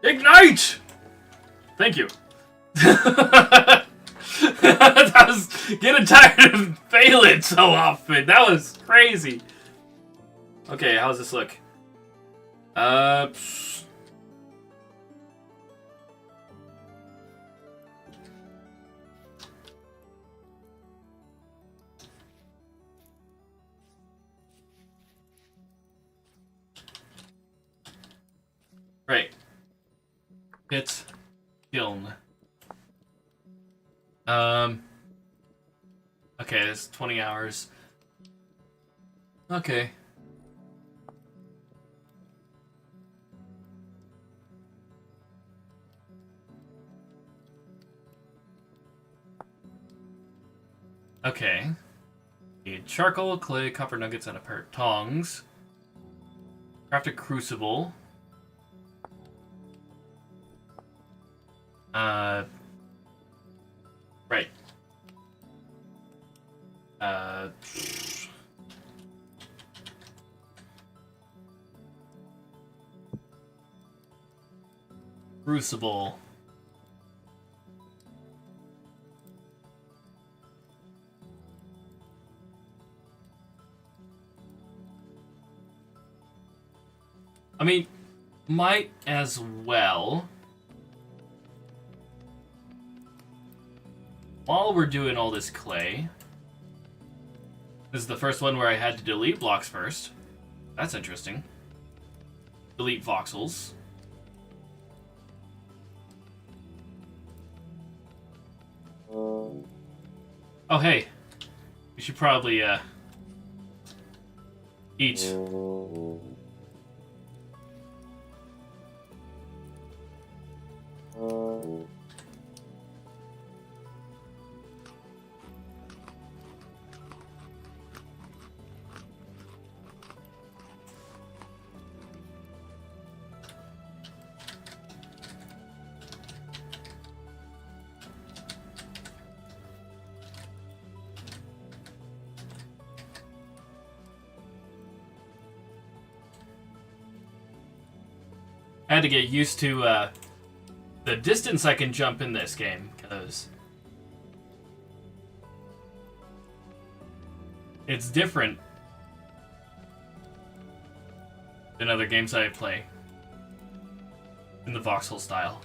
Ignite! Thank you. I was getting tired of failing so often. That was crazy. Okay, how's this look? Right. Pit kiln. Okay, it's 20 hours. Okay. Okay. Need charcoal, clay, copper nuggets, and a pair of tongs. Craft a crucible. Right. Crucible. I mean, might as well. While we're doing all this clay, this is the first one where I had to delete blocks first. That's interesting. Delete voxels. Oh, hey. We should probably, eat. I had to get used to the distance I can jump in this game, because it's different than other games I play in the voxel style.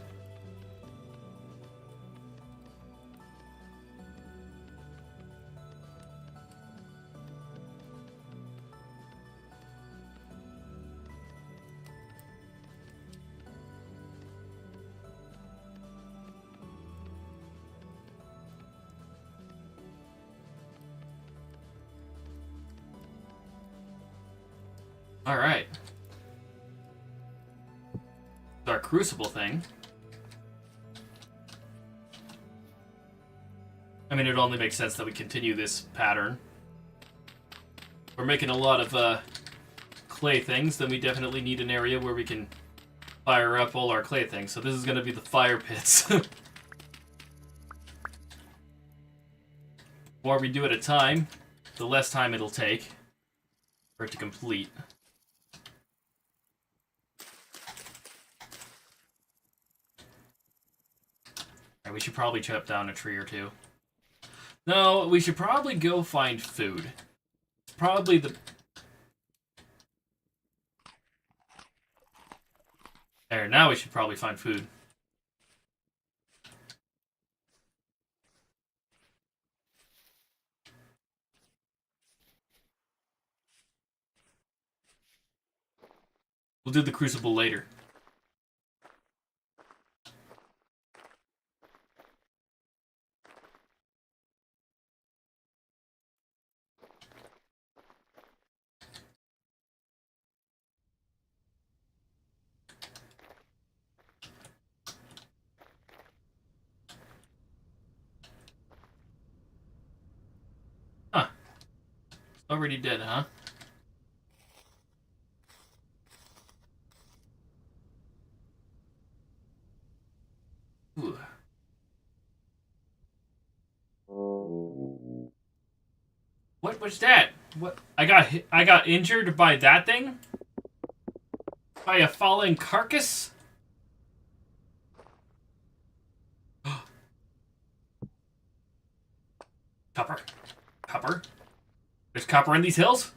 Alright. Our crucible thing. I mean, it only makes sense that we continue this pattern. We're making a lot of clay things, then we definitely need an area where we can fire up all our clay things. So this is going to be the fire pits. The more we do at a time, the less time it'll take for it to complete. Alright, we should probably chop down a tree or two. No, we should probably go find food. Probably the... There, now we should probably find food. We'll do the crucible later. Huh. Already dead, huh? Ooh. What was that? What? I got injured by that thing? By a falling carcass? Copper. Copper? There's copper in these hills?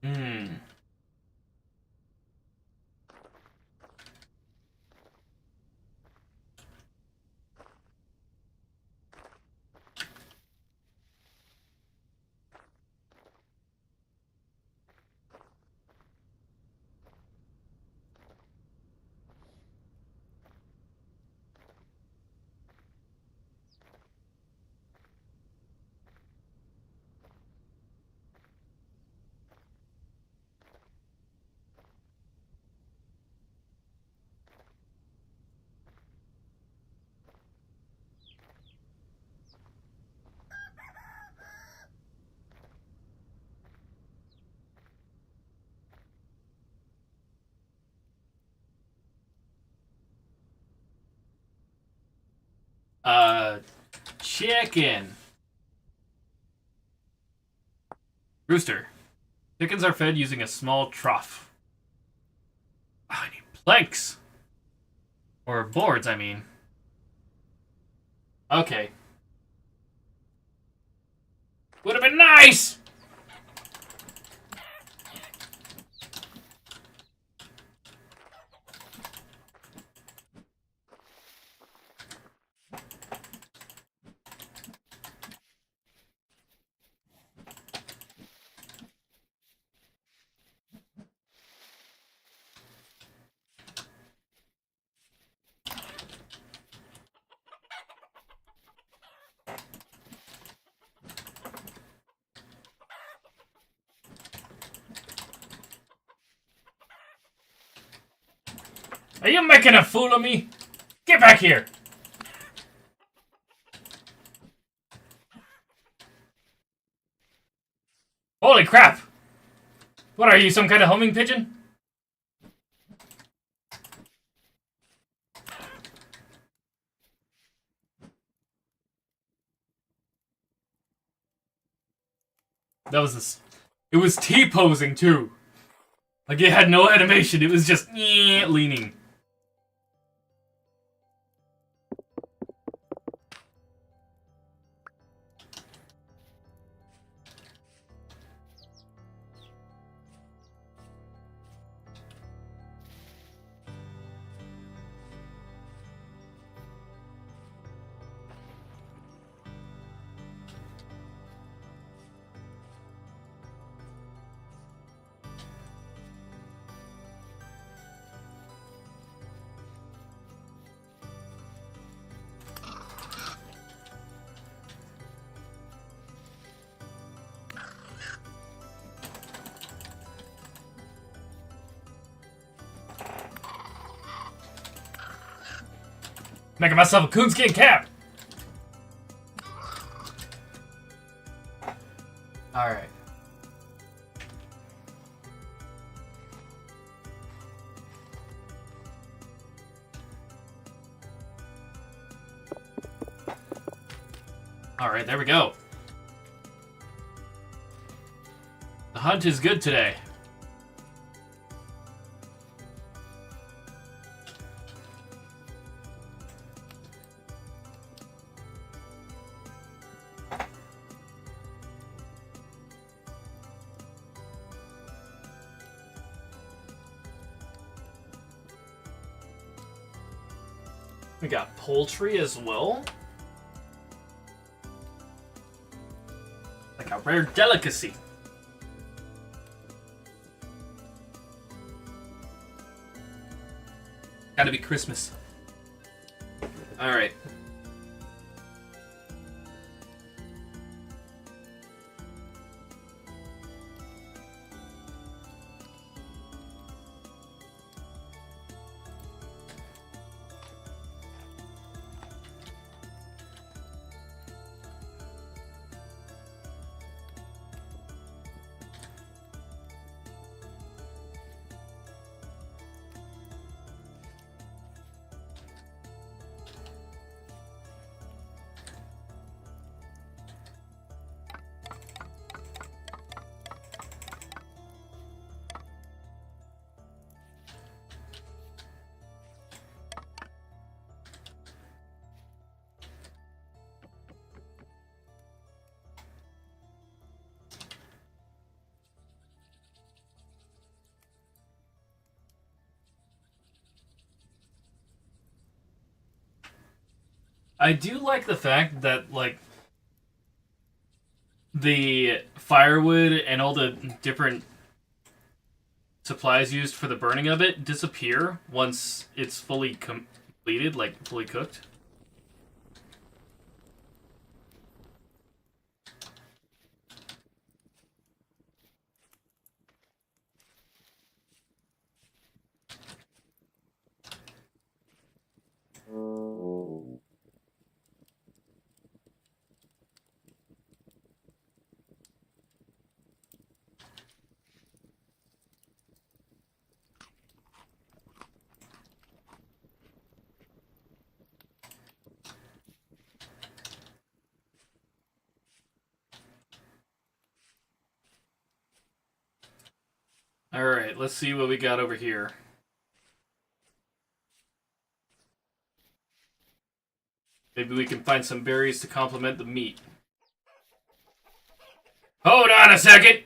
Hmm. Chicken. Rooster. Chickens are fed using a small trough. Oh, I need planks. Or boards, I mean. Okay. Would have been nice! Are you making a fool of me? Get back here! Holy crap! What are you, some kind of homing pigeon? That was this. It was T-posing too. Like it had no animation, it was just leaning. Making myself a coonskin cap! Alright. Alright, there we go. The hunt is good today. We got poultry as well. Like a rare delicacy. Gotta be Christmas. Alright. I do like the fact that, like, the firewood and all the different supplies used for the burning of it disappear once it's fully completed, like, fully cooked. Alright, let's see what we got over here. Maybe we can find some berries to complement the meat. Hold on a second!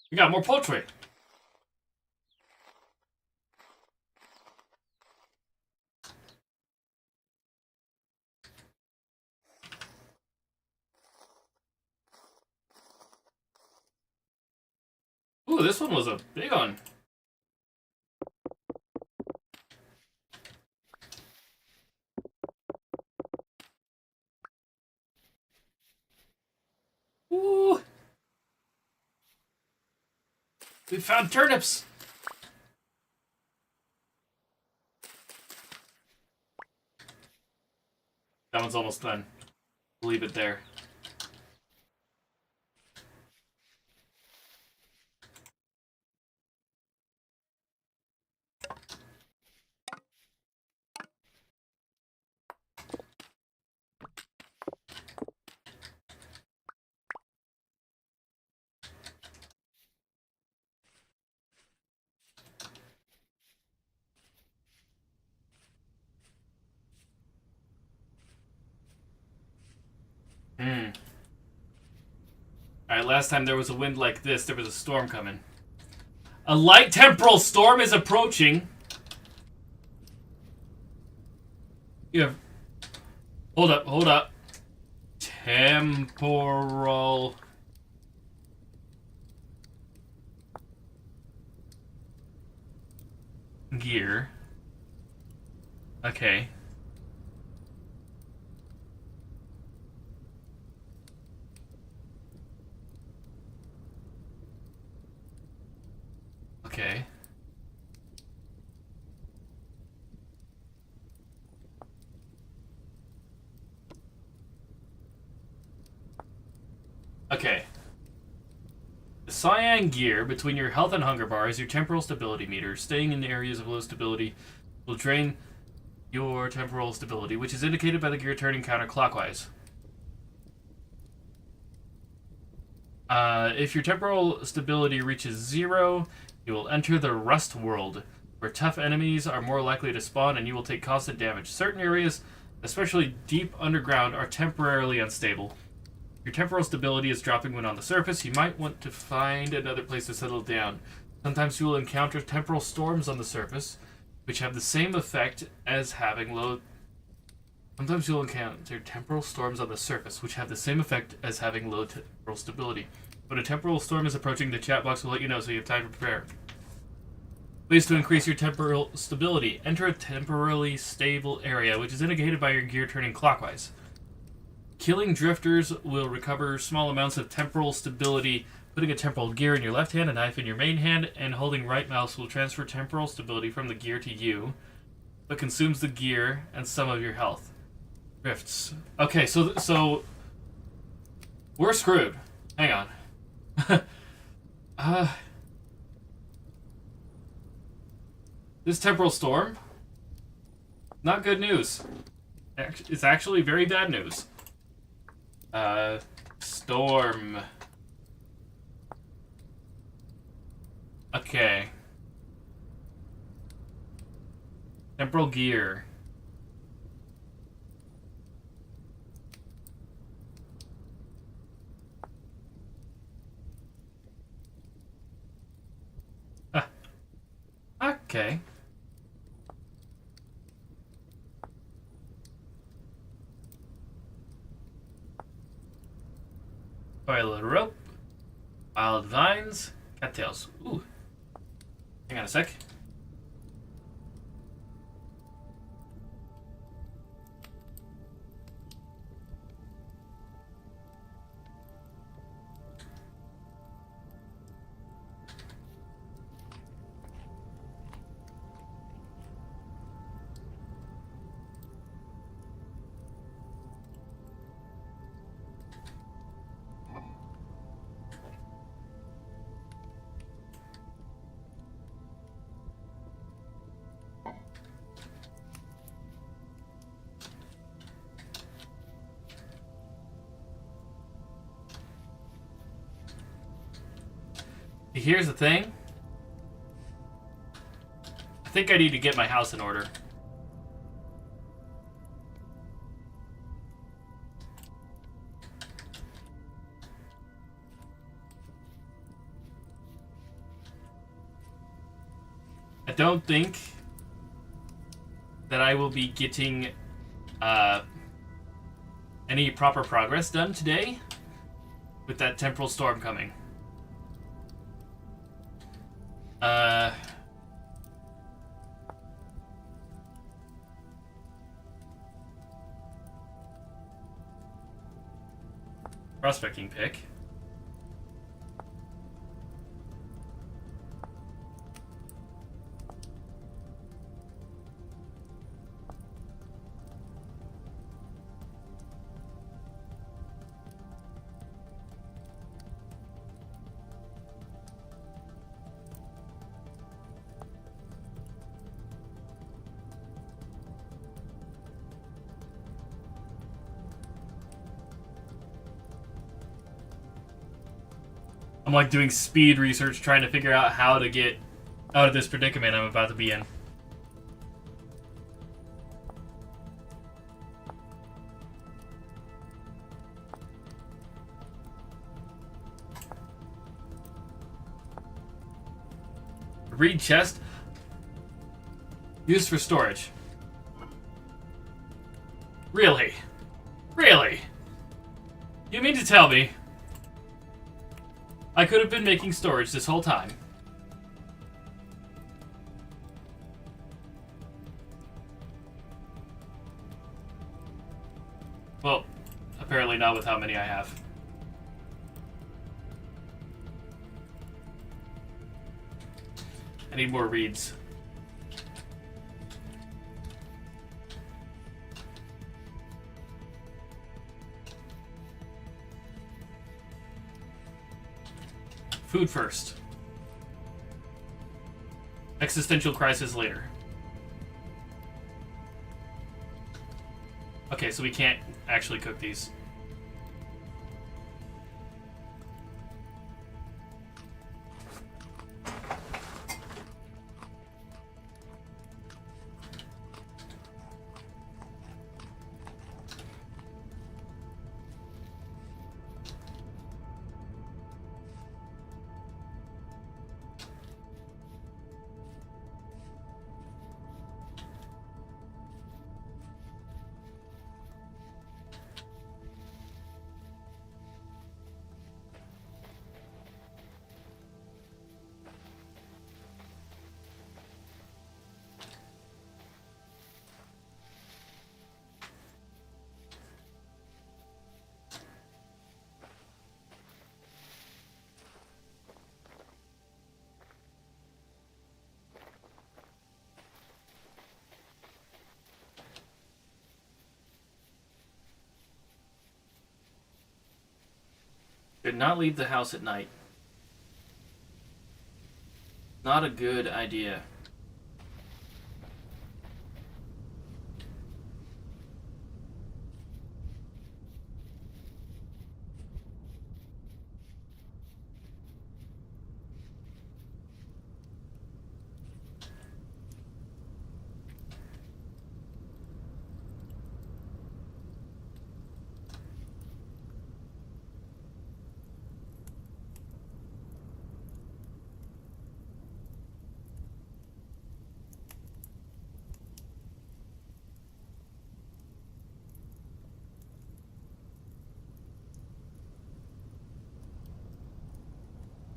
We got more poultry. Ooh, this one was a big one. Ooh. We found turnips. That one's almost done. Leave it there. Alright, last time there was a wind like this, there was a storm coming. A light temporal storm is approaching. You have... Hold up, hold up. Temporal... gear. Okay. Okay. Okay. The cyan gear between your health and hunger bar is your temporal stability meter. Staying in the areas of low stability will drain your temporal stability, which is indicated by the gear turning counterclockwise. If your temporal stability reaches 0, you will enter the Rust World, where tough enemies are more likely to spawn and you will take constant damage. Certain areas, especially deep underground, are temporarily unstable. Your temporal stability is dropping when on the surface. You might want to find another place to settle down. Sometimes you will encounter temporal storms on the surface, which have the same effect as having low... Sometimes you'll encounter temporal storms on the surface, which have the same effect as having low temporal stability. When a temporal storm is approaching, the chat box will let you know so you have time to prepare. Ways to increase your temporal stability. Enter a temporarily stable area, which is indicated by your gear turning clockwise. Killing drifters will recover small amounts of temporal stability. Putting a temporal gear in your left hand, a knife in your main hand, and holding right mouse will transfer temporal stability from the gear to you, but consumes the gear and some of your health. Drifts. Okay, so we're screwed. Hang on. This temporal storm, not good news. It's actually very bad news. Storm. Okay. Temporal gear. Okay. Coil rope. Wild vines. Cattails. Ooh. Hang on a sec. Here's the thing. I think I need to get my house in order. I don't think that I will be getting any proper progress done today with that temporal storm coming. Prospecting pick. I'm like doing speed research trying to figure out how to get out of this predicament I'm about to be in. Reed chest. Used for storage. Really? Really? You mean to tell me I could have been making storage this whole time? Definitely not with how many I have. I need more reeds. Food first. Existential crisis later. Okay, so we can't actually cook these. Did not leave the house at night. Not a good idea.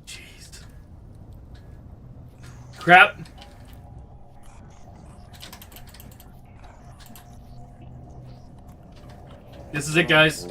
Jeez. Crap. This is it, guys.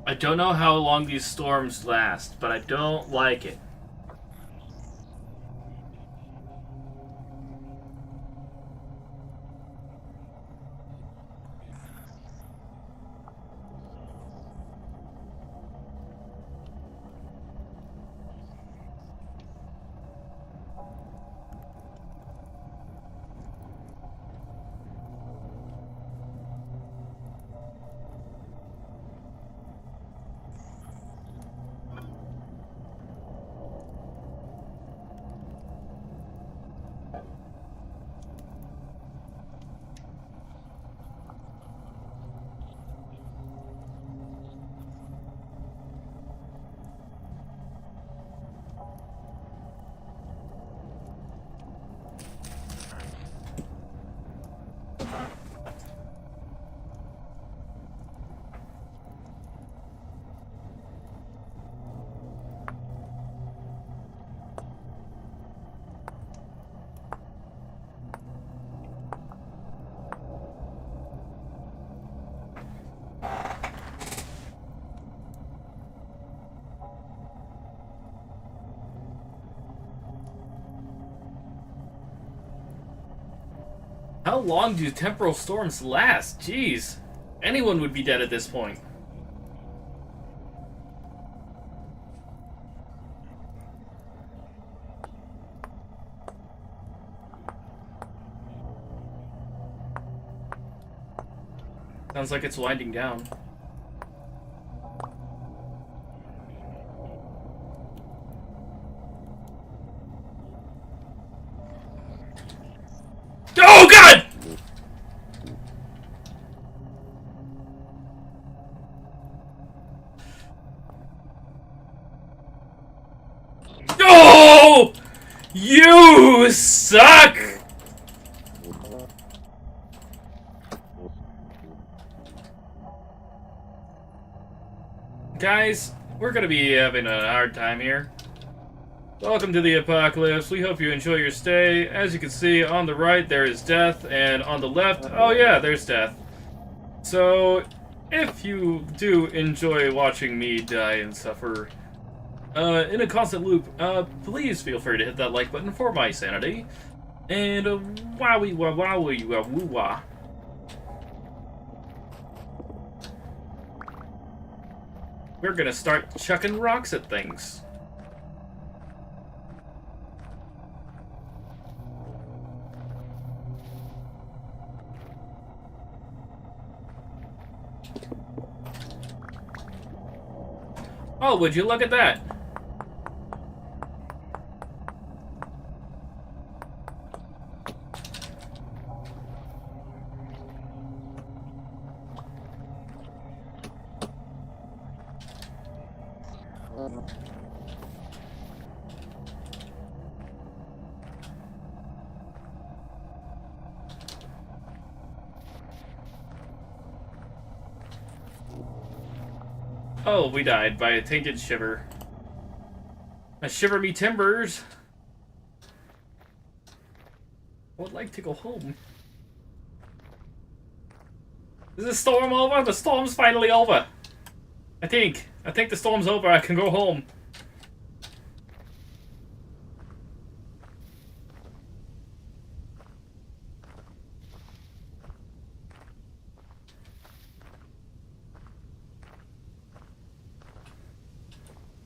I don't know how long these storms last, but I don't like it. How long do temporal storms last? Jeez. Anyone would be dead at this point. Sounds like it's winding down. Oh God! No! You suck! Guys, we're gonna be having a hard time here. Welcome to the apocalypse. We hope you enjoy your stay. As you can see, on the right there is death, and on the left, oh yeah, there's death. So, if you do enjoy watching me die and suffer in a constant loop, please feel free to hit that like button for my sanity. And wowie wah wowie wah woo wah. We're gonna start chucking rocks at things. Oh, would you look at that? Oh, we died by a tainted shiver. I shiver me timbers. I would like to go home. Is the storm over? The storm's finally over. I think the storm's over. I can go home.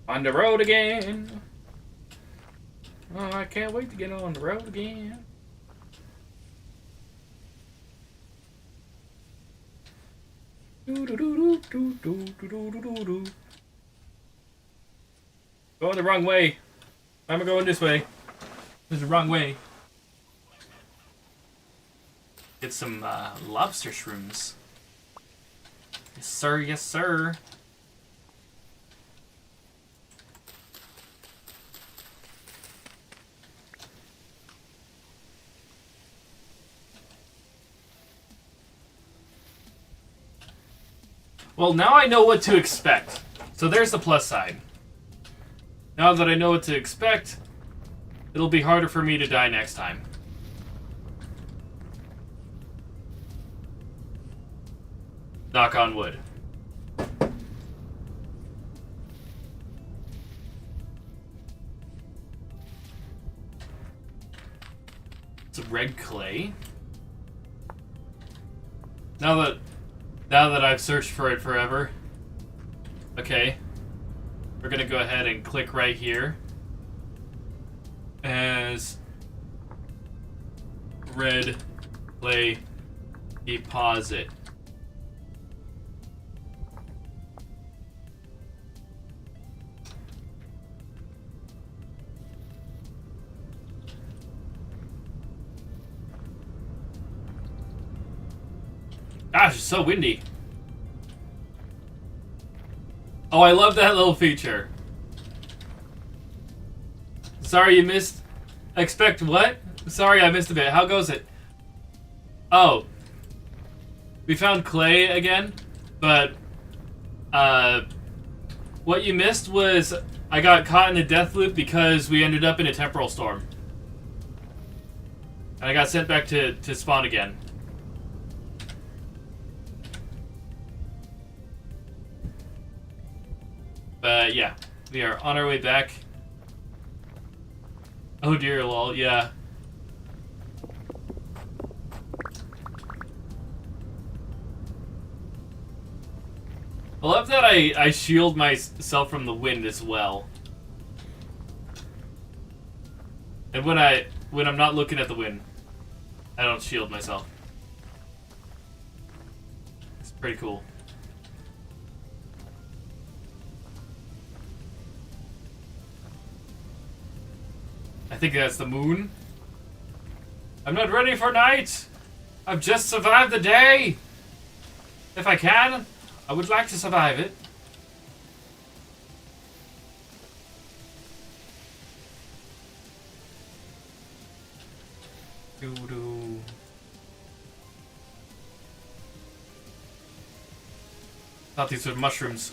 On the road again. Oh, I can't wait to get on the road again. Going the wrong way. I'm going this way. This is the wrong way. Get some lobster shrooms. Yes, sir. Yes, sir. Well, now I know what to expect. So there's the plus side. Now that I know what to expect, it'll be harder for me to die next time. Knock on wood. It's red clay. Now that I've searched for it forever. Okay. We're gonna go ahead and click right here as red clay deposit. Gosh, it's so windy. Oh, I love that little feature. Sorry you missed. Expect what? Sorry I missed a bit. How goes it? Oh. We found clay again, but what you missed was I got caught in a death loop because we ended up in a temporal storm. And I got sent back to spawn again. But yeah, we are on our way back. Oh dear, lol, yeah. I love that I shield myself from the wind as well. And when I'm not looking at the wind, I don't shield myself. It's pretty cool. I think that's the moon. I'm not ready for night. I've just survived the day. If I can, I would like to survive it. Doo-doo. Thought these were mushrooms.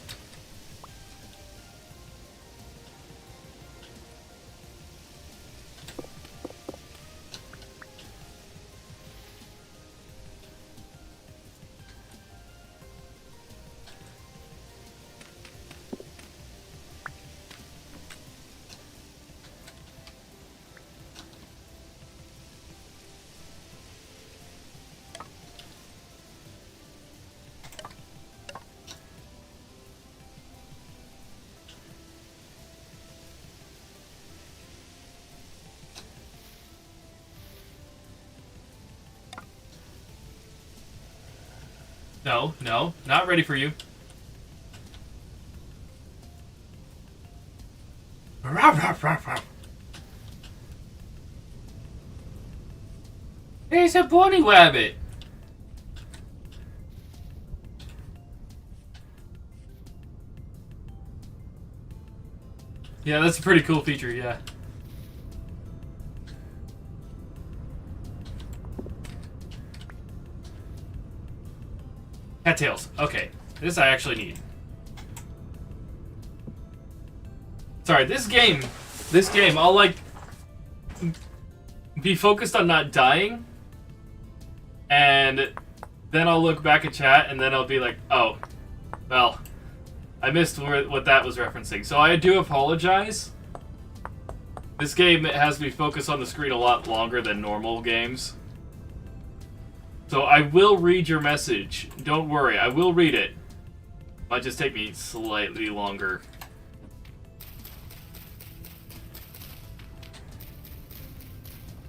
No, no, not ready for you. It's a bunny rabbit. Yeah, that's a pretty cool feature, yeah. Cattails. Okay. This I actually need. Sorry, this game, I'll like be focused on not dying, and then I'll look back at chat, and then I'll be like, oh, well, I missed what that was referencing. So I do apologize. This game has me focus on the screen a lot longer than normal games. So I will read your message. Don't worry, I will read it. Might just take me slightly longer.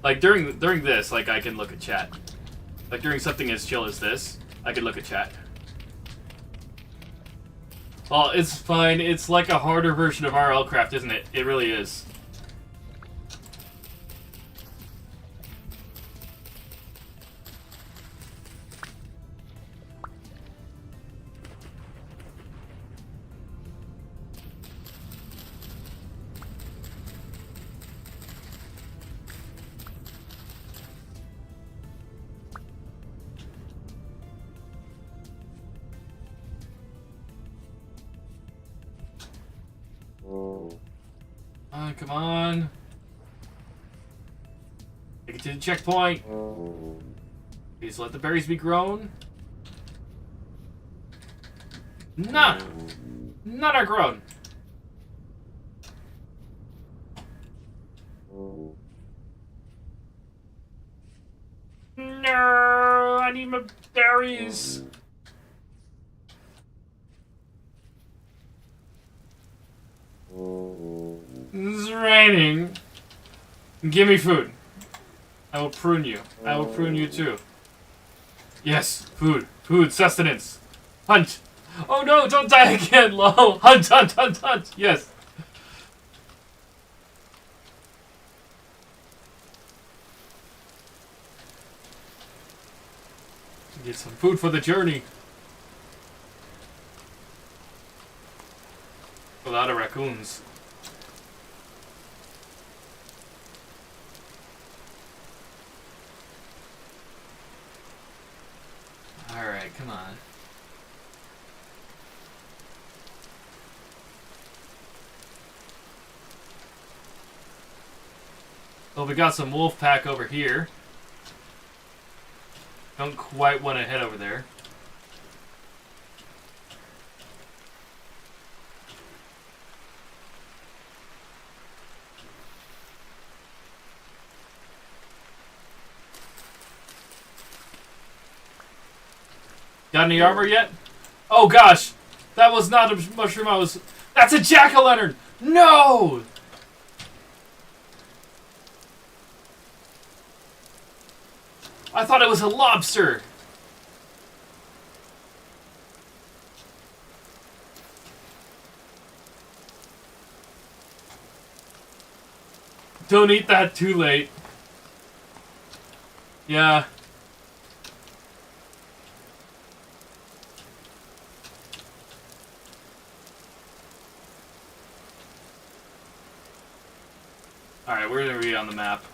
Like during this, like I can look at chat. Like during something as chill as this, I can look at chat. Well, it's fine. It's like a harder version of RLCraft, isn't it? It really is. Come on. Take it to the checkpoint. Please let the berries be grown. None. None are grown. No, I need my berries. It's raining. Give me food. I will prune you. I will prune you too. Yes, food. Food, sustenance. Hunt. Oh no, don't die again, lol. Hunt, hunt, hunt, hunt. Yes. Get some food for the journey. A lot of raccoons. Alright, come on. Oh, we got some wolf pack over here. Don't quite want to head over there. Got any armor yet? Oh gosh! That was not a mushroom. That's a jack-o'-lantern. No. I thought it was a lobster. Don't eat that too late. Yeah. Alright, where are we on the map?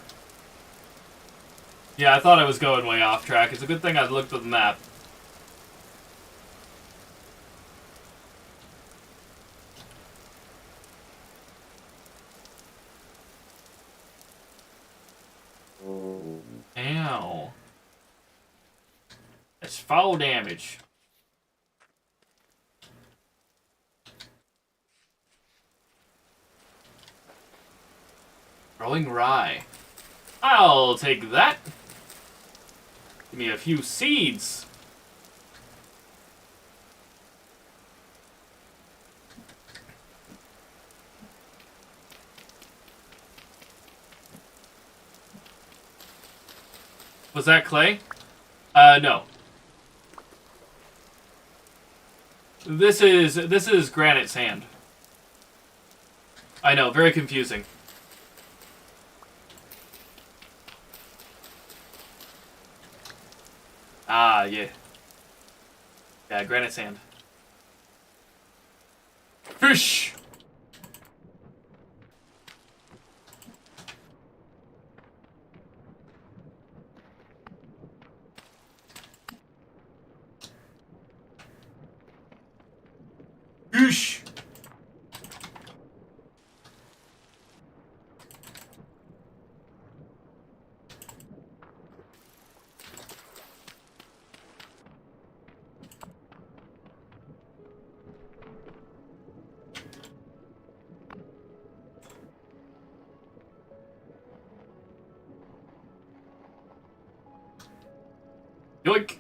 Yeah, I thought I was going way off track. It's a good thing I looked at the map. Ow. That's fall damage. Growing rye. I'll take that. Give me a few seeds. Was that clay? No. This is granite sand. I know, very confusing. Ah, yeah. Yeah, granite sand. Fish! Fish! Yoink!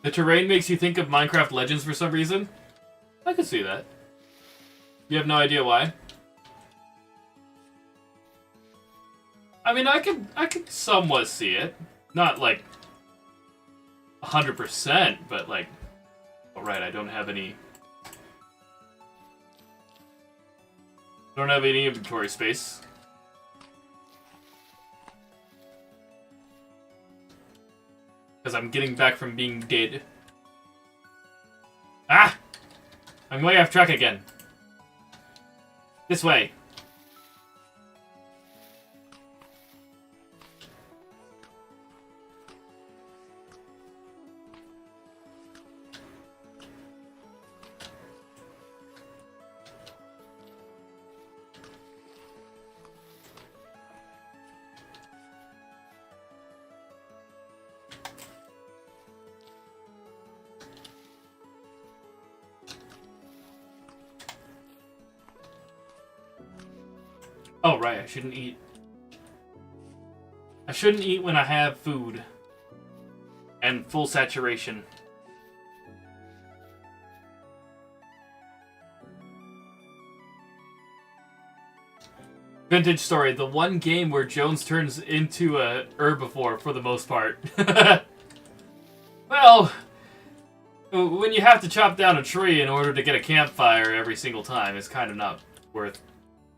The terrain makes you think of Minecraft Legends for some reason. I could see that. You have no idea why? I mean, I could somewhat see it. Not like 100%, but like, oh right, I don't have any inventory space. Because I'm getting back from being dead. Ah! I'm way off track again. This way. Oh, right, I shouldn't eat. I shouldn't eat when I have food. And full saturation. Vintage Story, the one game where Jones turns into a herbivore for the most part. Well, when you have to chop down a tree in order to get a campfire every single time, it's kind of not worth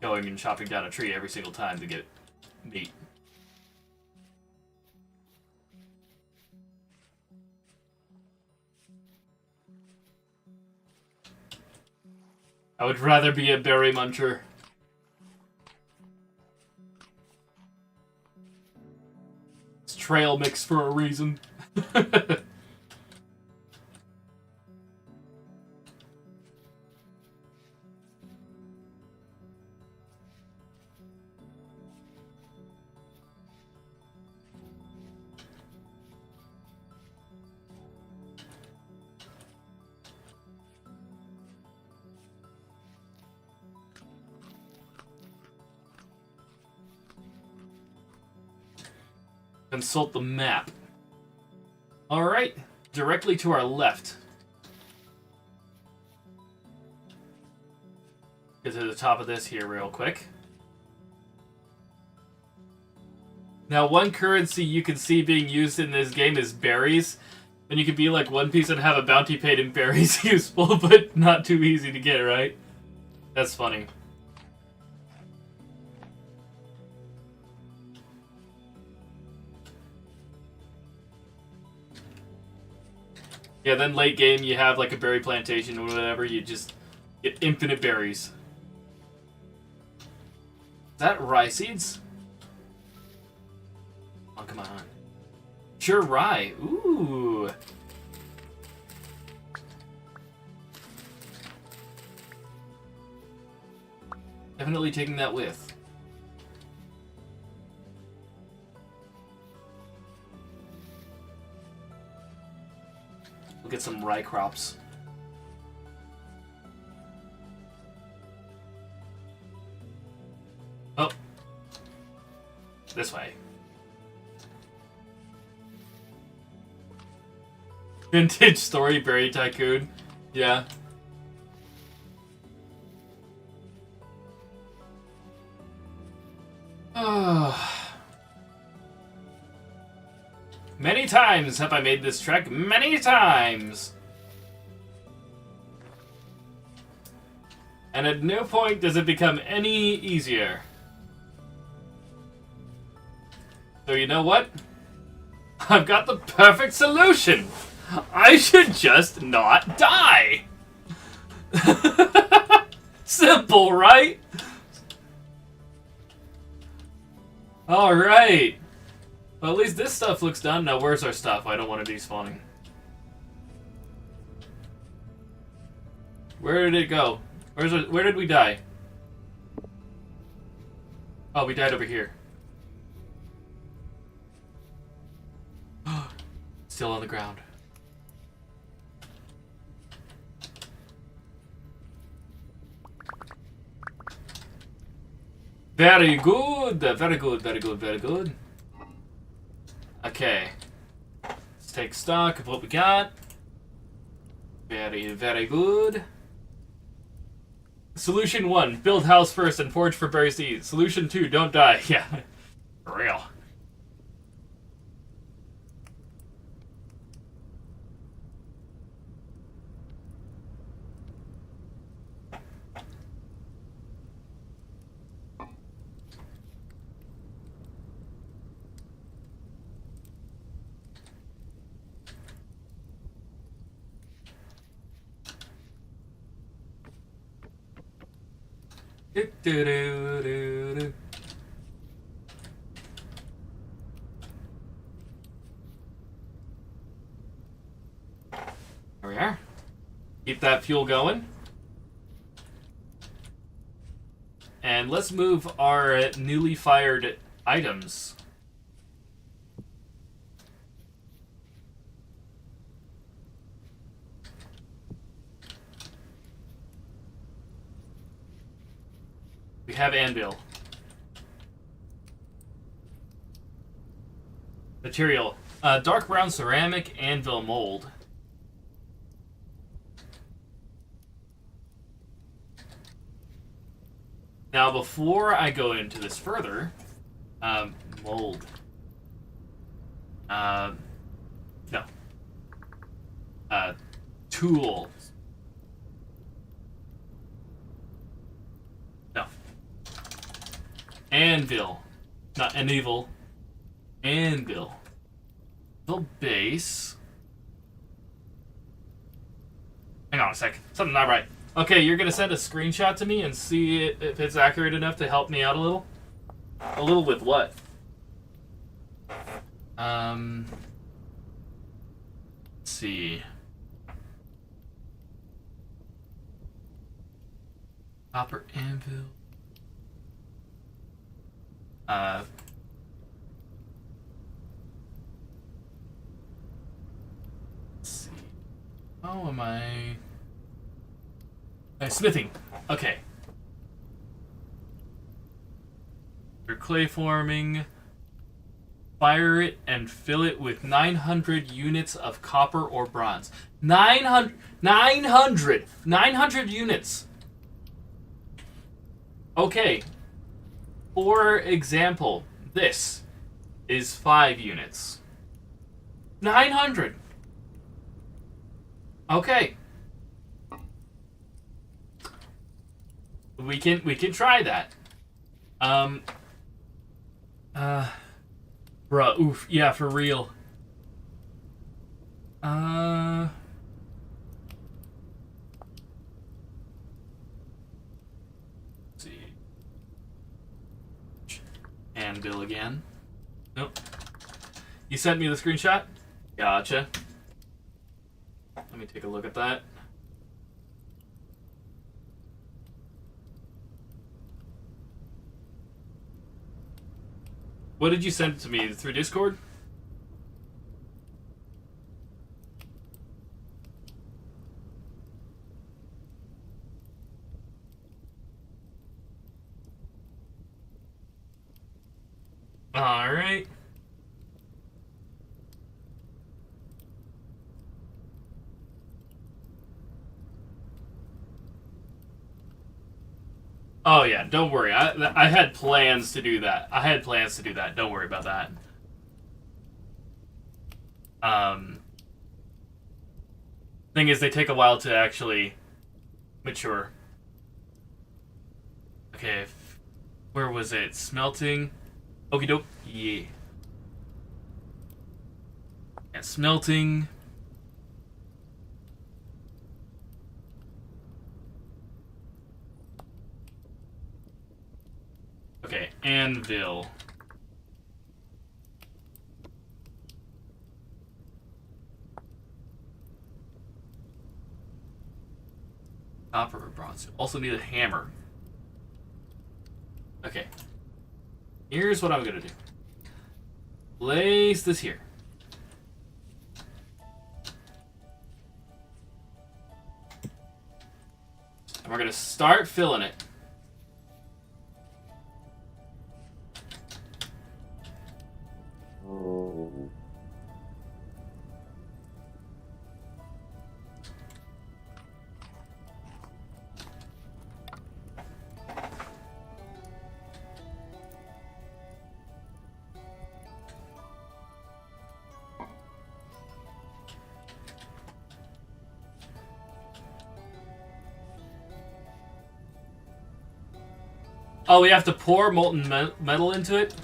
going and chopping down a tree every single time to get meat. I would rather be a berry muncher. It's trail mix for a reason. Consult the map. Alright, directly to our left. Get to the top of this here real quick. Now, one currency you can see being used in this game is berries. And you can be like One Piece and have a bounty paid in berries useful, but not too easy to get, right? That's funny. Yeah, then late game you have like a berry plantation or whatever, you just get infinite berries. Is that rye seeds? Oh, come on. Sure, rye. Ooh. Definitely taking that with. We'll get some rye crops. Oh. This way. Vintage Story Berry Tycoon. Yeah. Many times have I made this trek. Many times. And at no point does it become any easier. So you know what? I've got the perfect solution. I should just not die. Simple, right? Alright. Well, at least this stuff looks done. Now, where's our stuff? I don't want to despawn. Where did it go? Where did we die? Oh, we died over here. Still on the ground. Very good, very good, very good, very good. Okay. Let's take stock of what we got. Very, very good. Solution 1, build house first and forage for berries to eat. Solution 2, don't die. Yeah, for real. There we are. Keep that fuel going. And let's move our newly fired items. We have anvil. Material. Dark brown ceramic anvil mold. Now, before I go into this further, mold. No. Tool. No. Anvil. Not an evil. Anvil. Anvil base. Hang on a sec. Something not right. Okay, you're gonna send a screenshot to me and see if it's accurate enough to help me out a little? A little with what? Let's see. Copper anvil. Let's see. How am I? Smithing. Okay. For clay forming. fire it, and fill it with 900 units of copper or bronze. 900 units! Okay. For example, this is 5 units. 900! Okay. We can try that. Bruh, oof, yeah, for real. Let's see. Anvil again. Nope. You sent me the screenshot? Gotcha. Let me take a look at that. What did you send it to me? Through Discord? Alright. Oh yeah, don't worry. I had plans to do that. Don't worry about that. Thing is, they take a while to actually mature. Okay, where was it? Smelting. Okie doke. Yeah. Yeah, smelting. Okay, anvil. Copper or bronze. Also need a hammer. Okay. Here's what I'm gonna do. Place this here. And we're gonna start filling it. Oh, we have to pour molten metal into it?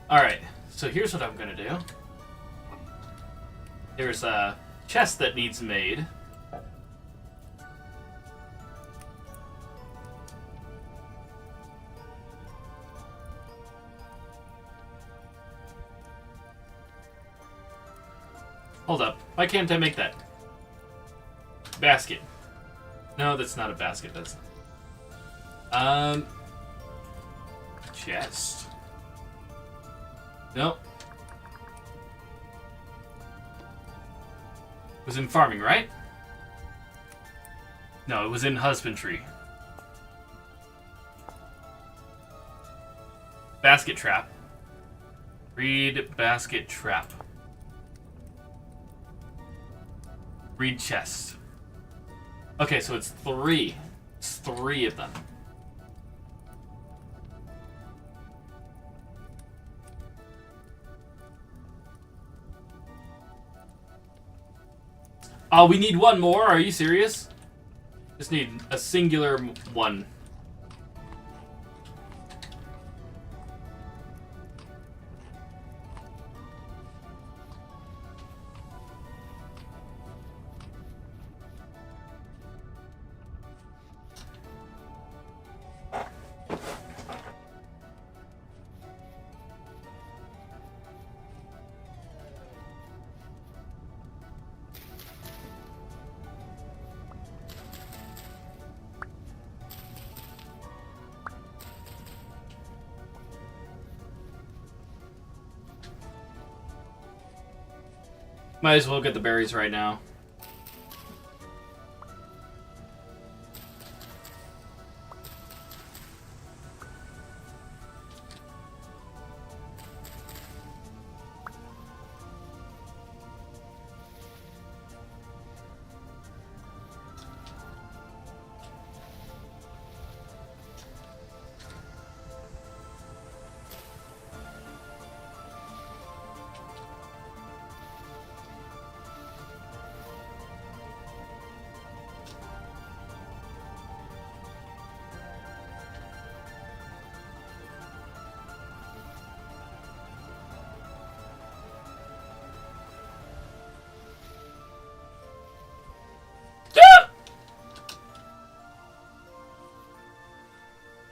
Alright, so here's what I'm gonna do. There's a chest that needs made. Hold up. Why can't I make that? Basket. No, that's not a basket. That's... Chest. Nope. It was in farming, right? No, it was in husbandry. Basket trap. Read basket trap. Read chest. Okay, so it's 3. It's 3 of them. Oh, we need one more? Are you serious? Just need a singular one. Might as well get the berries right now.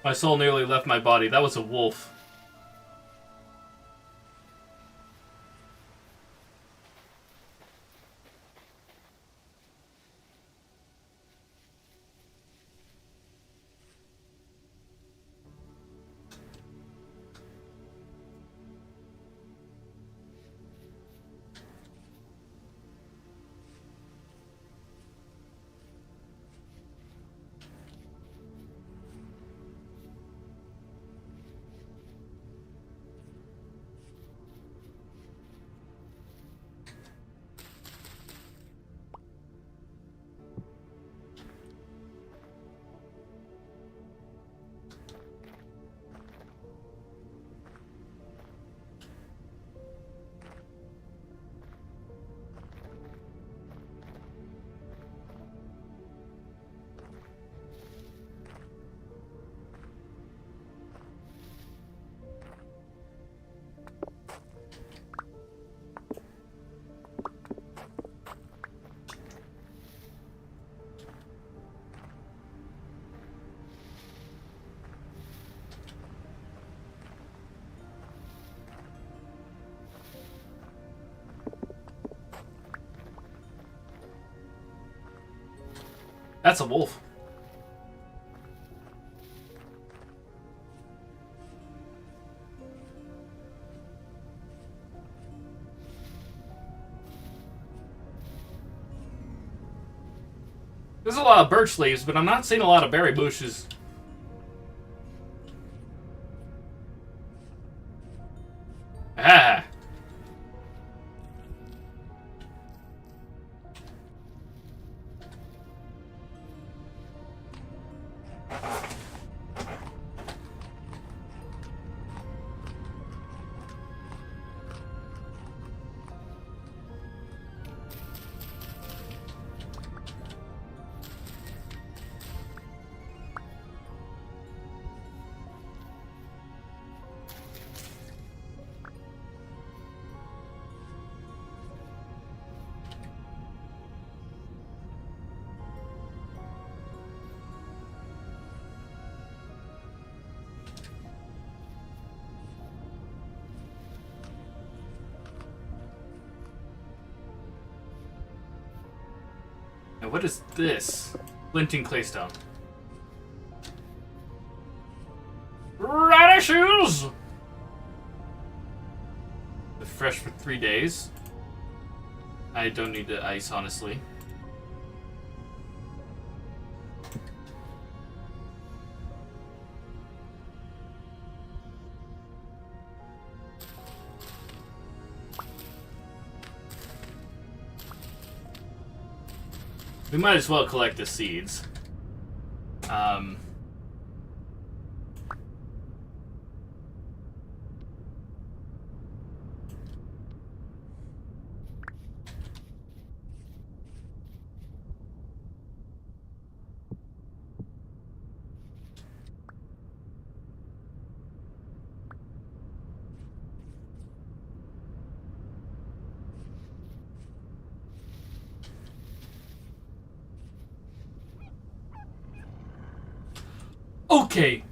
My soul nearly left my body. That was a wolf. That's a wolf. There's a lot of birch leaves, but I'm not seeing a lot of berry bushes. Ah. Now what is this? Glinting claystone. Radishes! Fresh for 3 days. I don't need the ice, honestly. We might as well collect the seeds. Okay.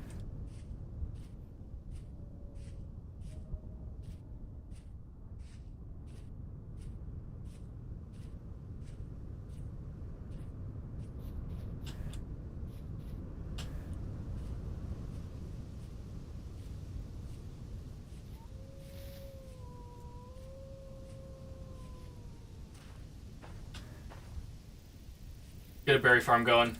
Get a berry farm going.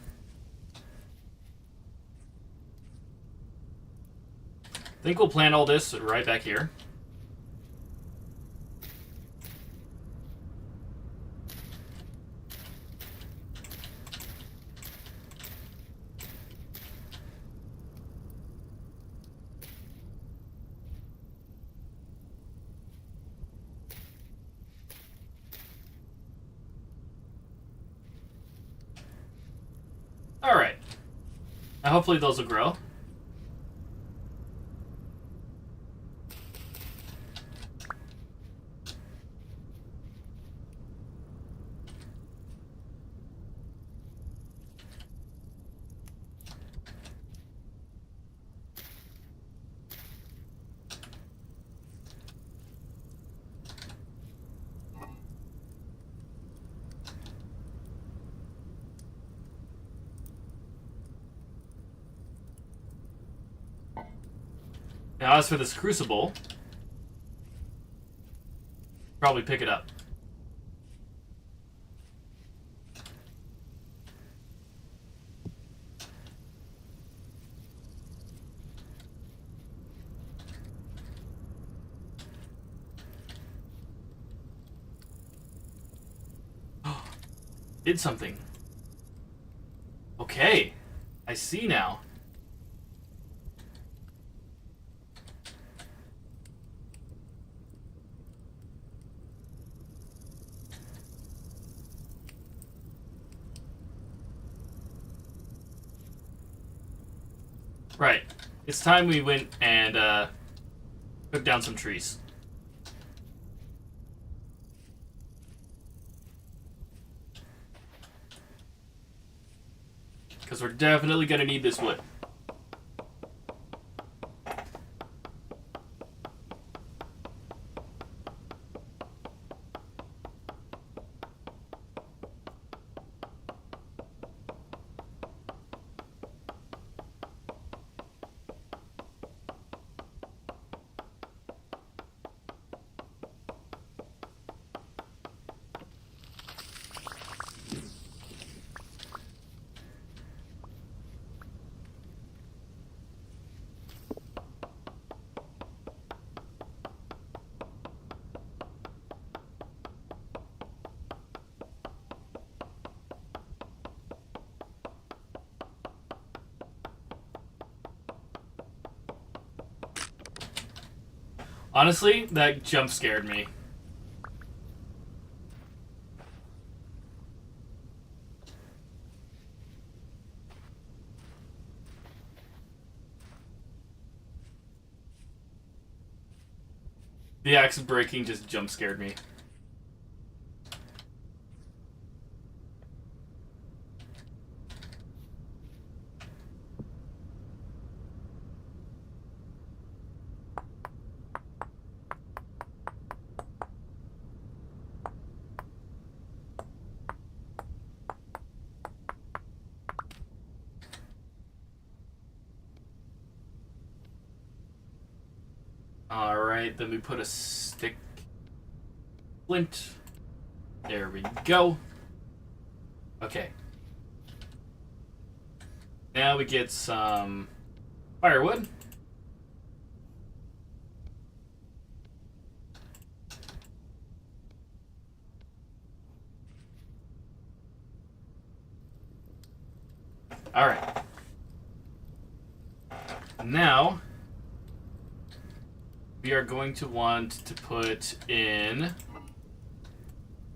I think we'll plant all this right back here. Alright. Now hopefully those will grow. Now, as for this crucible, probably pick it up. Did something. Okay, I see now. Right. It's time we went and took down some trees. Because we're definitely going to need this wood. Honestly, that jump scared me. The axe breaking just jump scared me. Alright, then we put a stick. Flint. There we go. Okay. Now we get some firewood. Alright. Now we are going to want to put in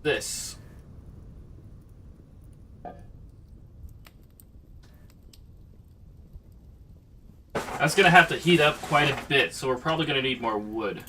this. That's going to have to heat up quite a bit, so we're probably going to need more wood.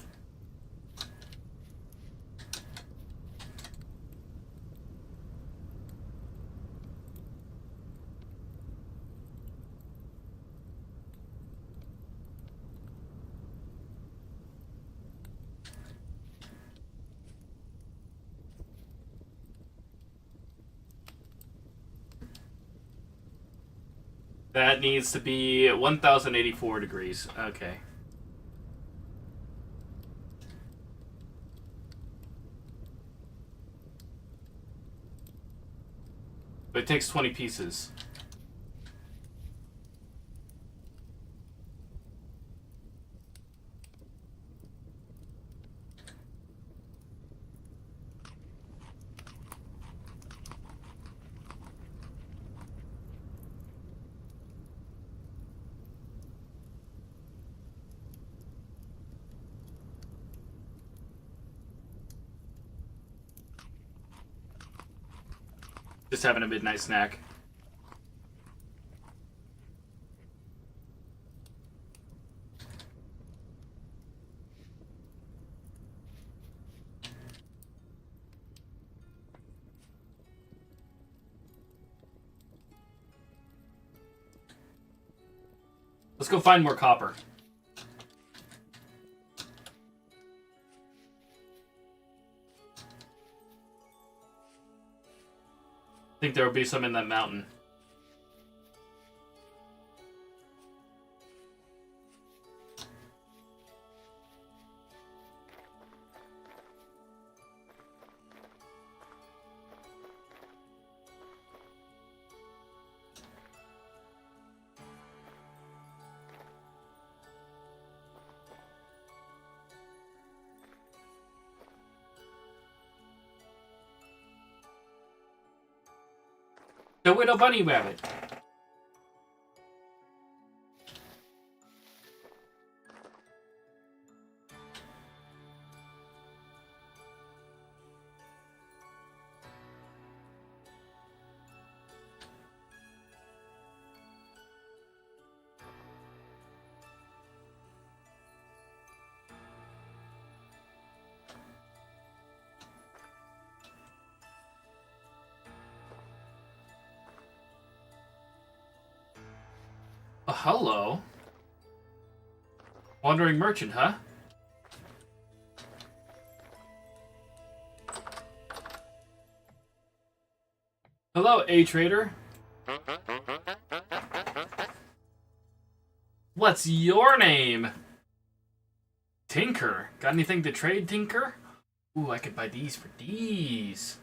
That needs to be 1084 degrees. Okay. But it takes 20 pieces. Just having a midnight snack. Let's go find more copper. I think there will be some in that mountain. The Widow Bunny Rabbit. Oh, hello. Wandering merchant, huh? Hello, A-Trader. What's your name? Tinker. Got anything to trade, Tinker? Ooh, I could buy these for these.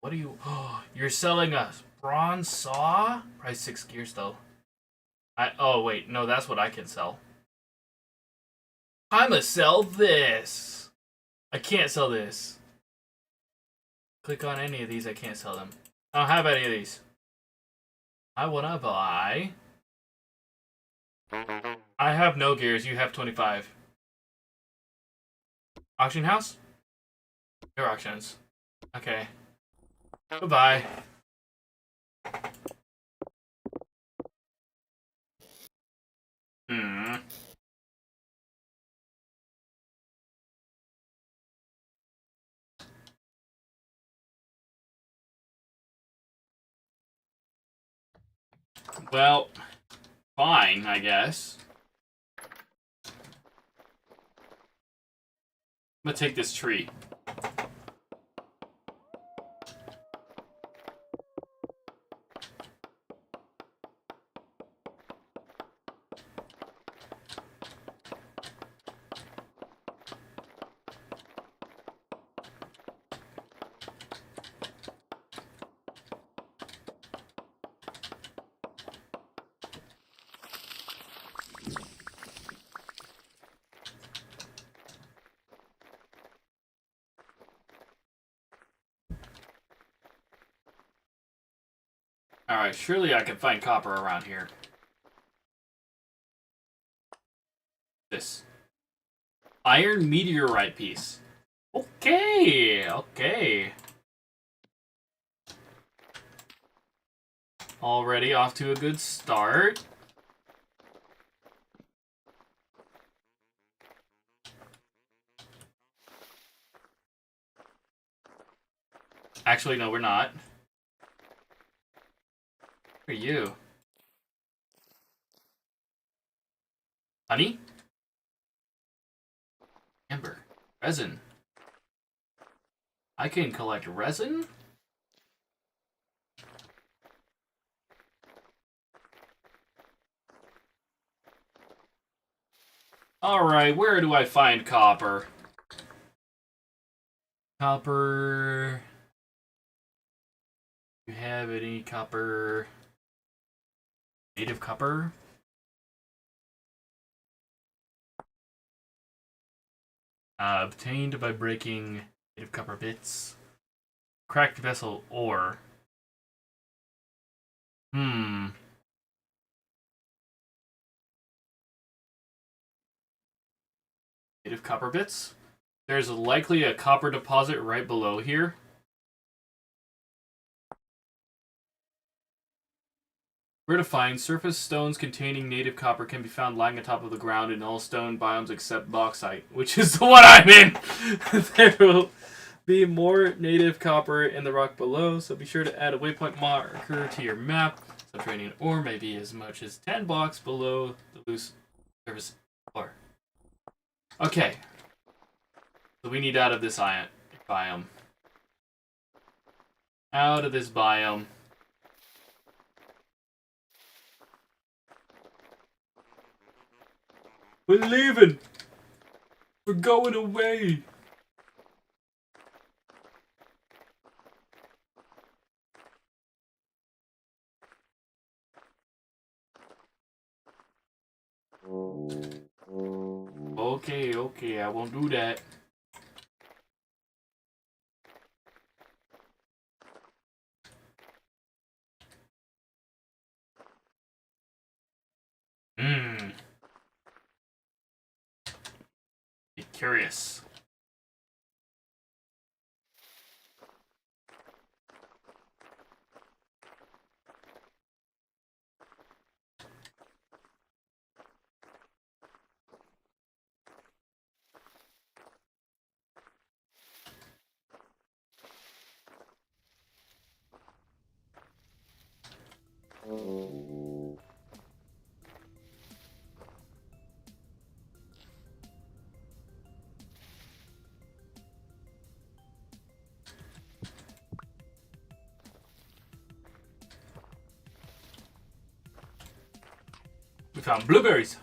What are you... Oh, you're selling a bronze saw? Price 6 gears, though. Oh, wait. No, that's what I can sell. I'ma sell this. I can't sell this. Click on any of these. I can't sell them. I don't have any of these. I wanna buy... I have no gears. You have 25. Auction house? Your auctions. Okay. Goodbye. Hmm. Well, fine, I guess. I'm gonna take this tree. Alright, surely I can find copper around here. This. Iron meteorite piece. Okay, okay. Already off to a good start. Actually, no, we're not. Who are you? Honey? Amber. Resin. I can collect resin? Alright, where do I find copper? Copper... have any copper? Native copper? Obtained by breaking native copper bits. Cracked vessel ore. Native copper bits? There's likely a copper deposit right below here. Where to find surface stones containing native copper can be found lying atop of the ground in all stone biomes except bauxite, which is the one I'm in. There will be more native copper in the rock below, so be sure to add a waypoint marker to your map. Subterranean ore may be as much as 10 blocks below the loose surface ore. Okay. So we need out of this biome. Out of this biome. We're leaving! We're going away! Okay, I won't do that. Be curious. We found blueberries.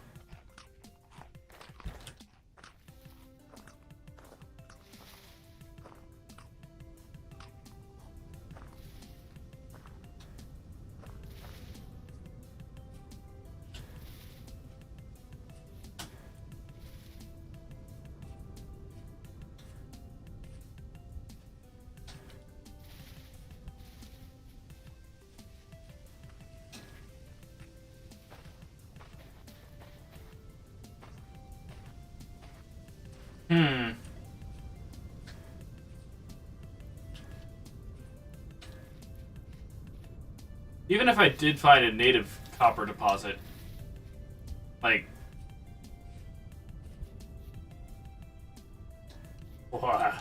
Even if I did find a native copper deposit, like... Wow.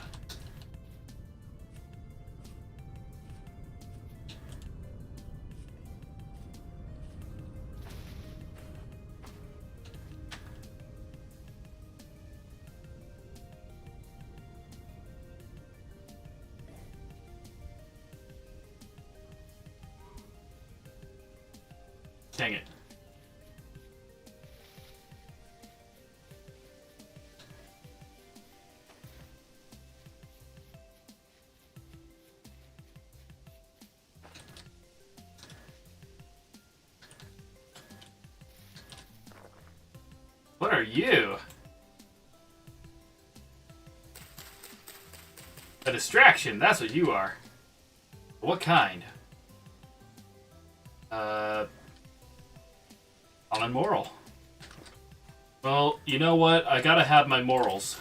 Dang it. What are you? A distraction, that's what you are. What kind? Common moral. Well, you know what? I gotta have my morals.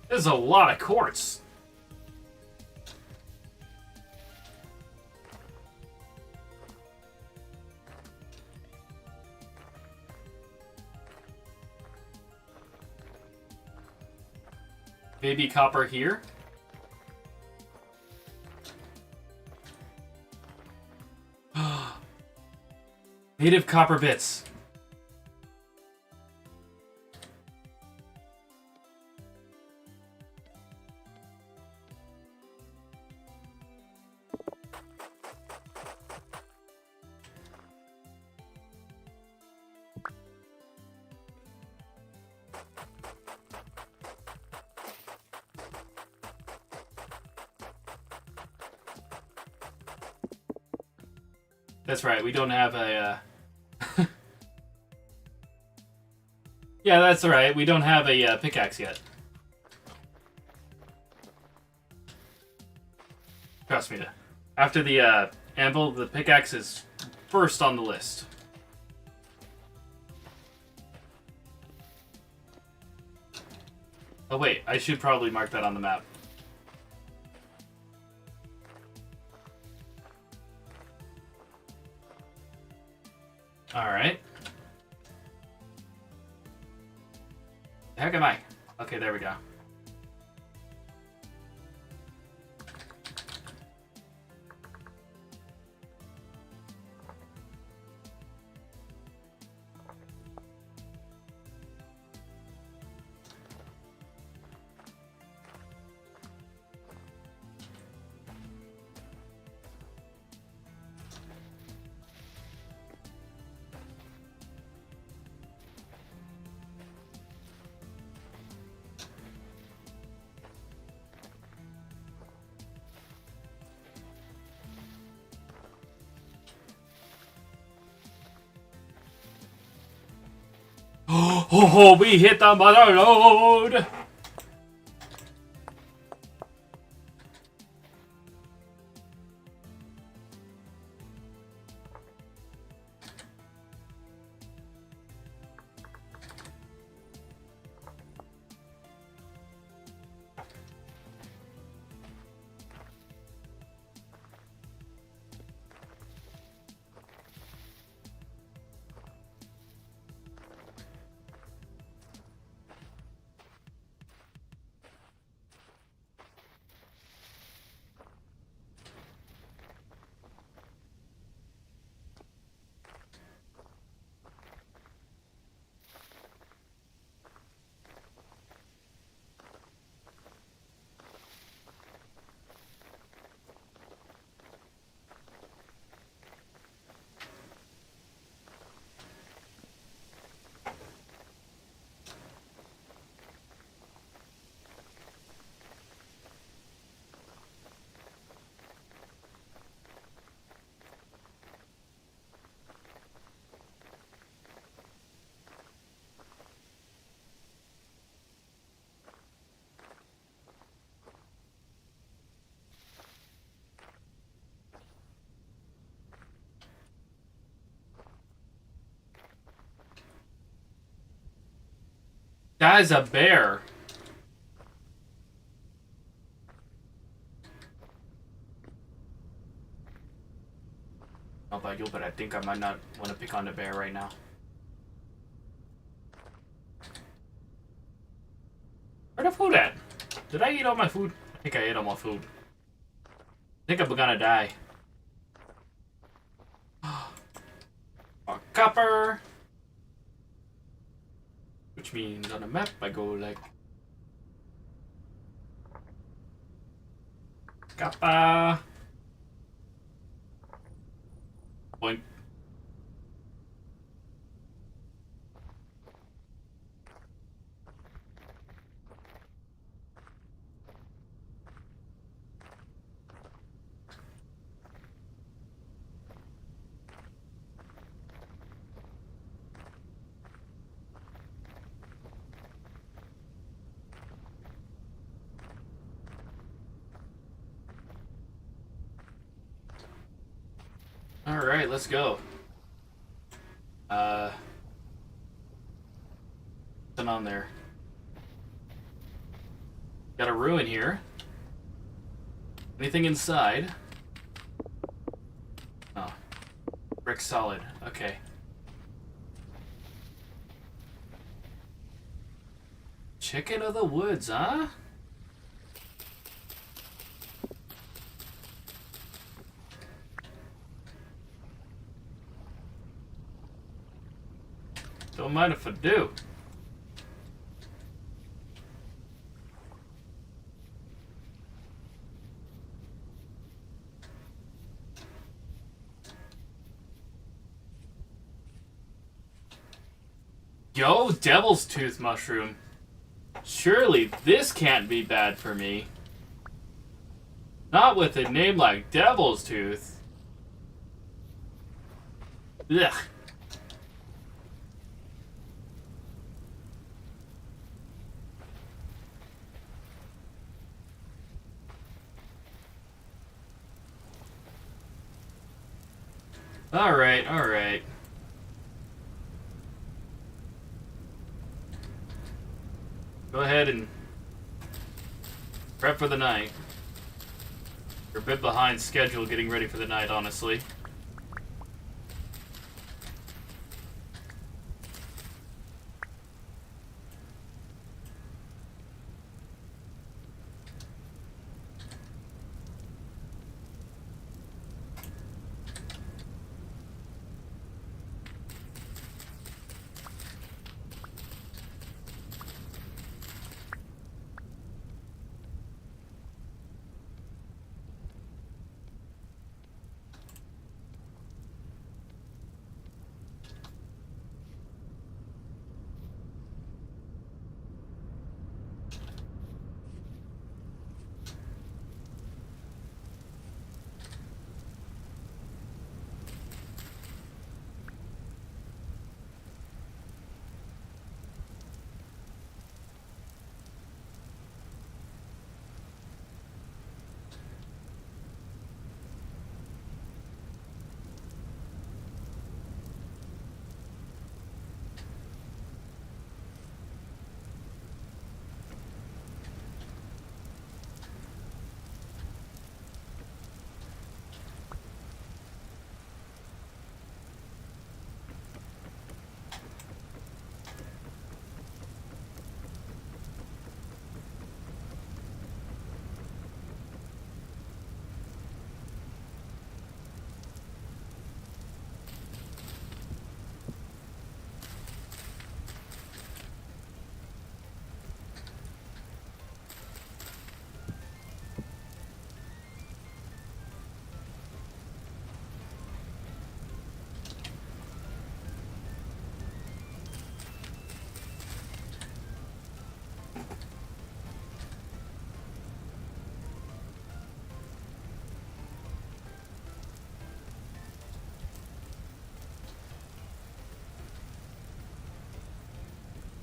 There's a lot of quartz. Maybe copper here? Native copper bits. That's right. We don't have a. Yeah, that's alright. We don't have a pickaxe yet. Trust me. After the anvil, the pickaxe is first on the list. Oh wait, I should probably mark that on the map. Alright. The heck am I? Okay, there we go. Oh, we hit the mother load! That is a bear. I don't know about you, but I think I might not want to pick on the bear right now. Where the food at? Did I eat all my food? I think I ate all my food. I think I'm gonna die. A copper. Which means on the map I go like Kappa. Point. Alright, let's go. Nothing on there. Got a ruin here. Anything inside? Oh. Brick solid. Okay. Chicken of the woods, huh? Don't mind if I do. Yo, Devil's Tooth mushroom. Surely this can't be bad for me. Not with a name like Devil's Tooth. Ugh. Alright, alright. Go ahead and prep for the night. We're a bit behind schedule getting ready for the night, honestly.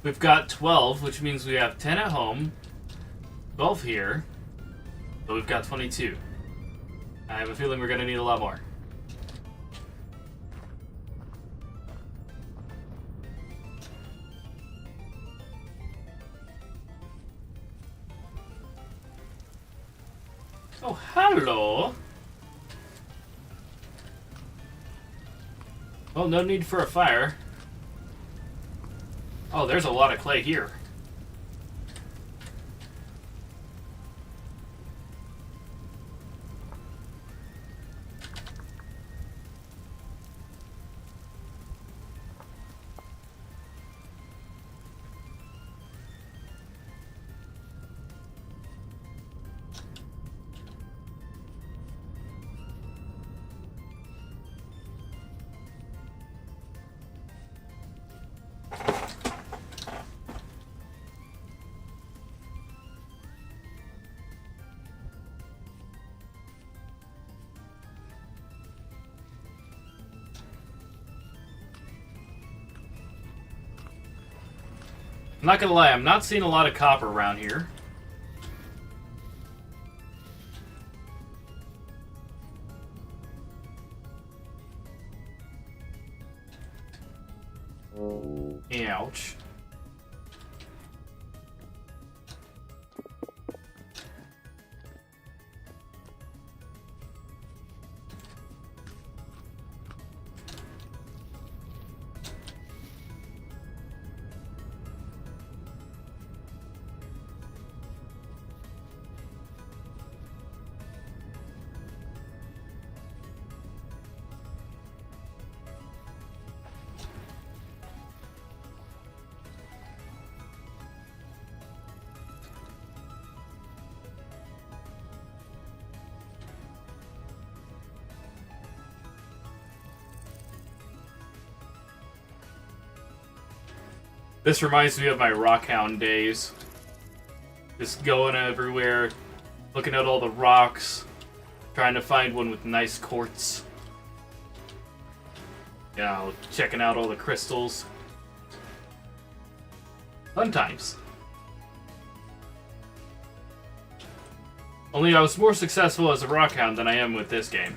We've got 12, which means we have 10 at home, 12 here, but we've got 22. I have a feeling we're going to need a lot more. Oh, hello! Well, no need for a fire. Oh, there's a lot of clay here. I'm not gonna lie, I'm not seeing a lot of copper around here. Ouch. This reminds me of my Rockhound days. Just going everywhere, looking at all the rocks, trying to find one with nice quartz. Yeah, checking out all the crystals. Fun times. Only I was more successful as a Rockhound than I am with this game.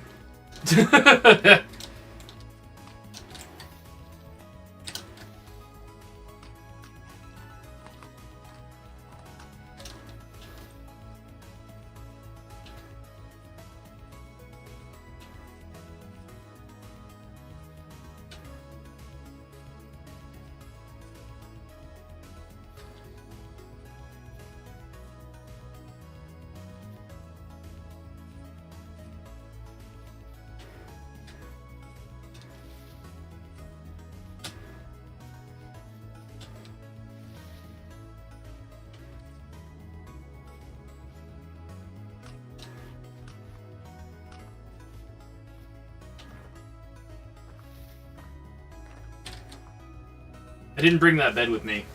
I didn't bring that bed with me.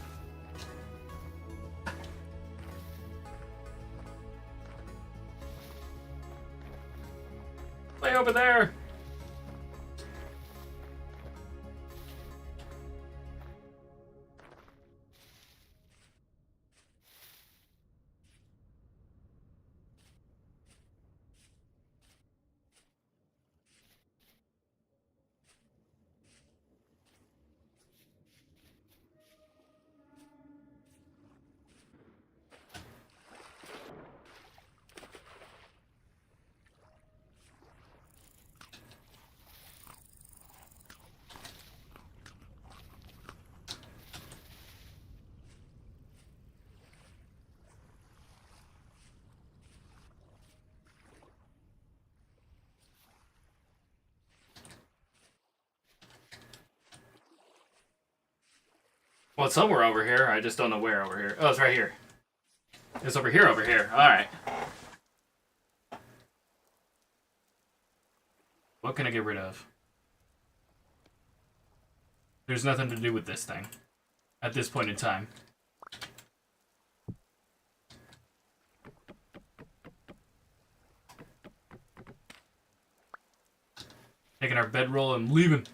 Way over there! Well, it's somewhere over here. I just don't know where over here. Oh, it's right here. It's over here, over here. Alright. What can I get rid of? There's nothing to do with this thing. At this point in time. Taking our bedroll and leaving.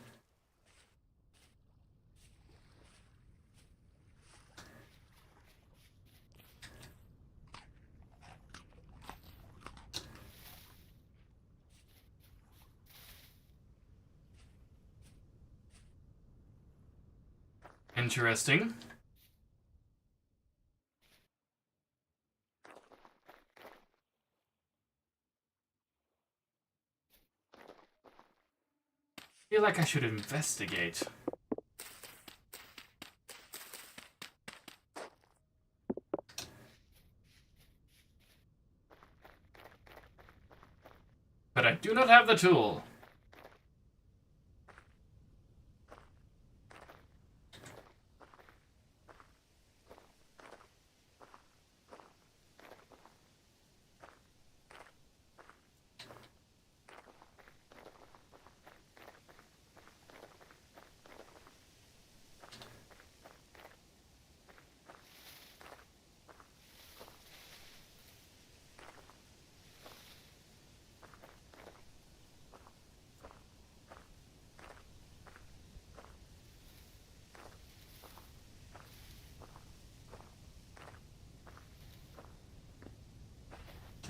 Interesting. I feel like I should investigate. But I do not have the tool.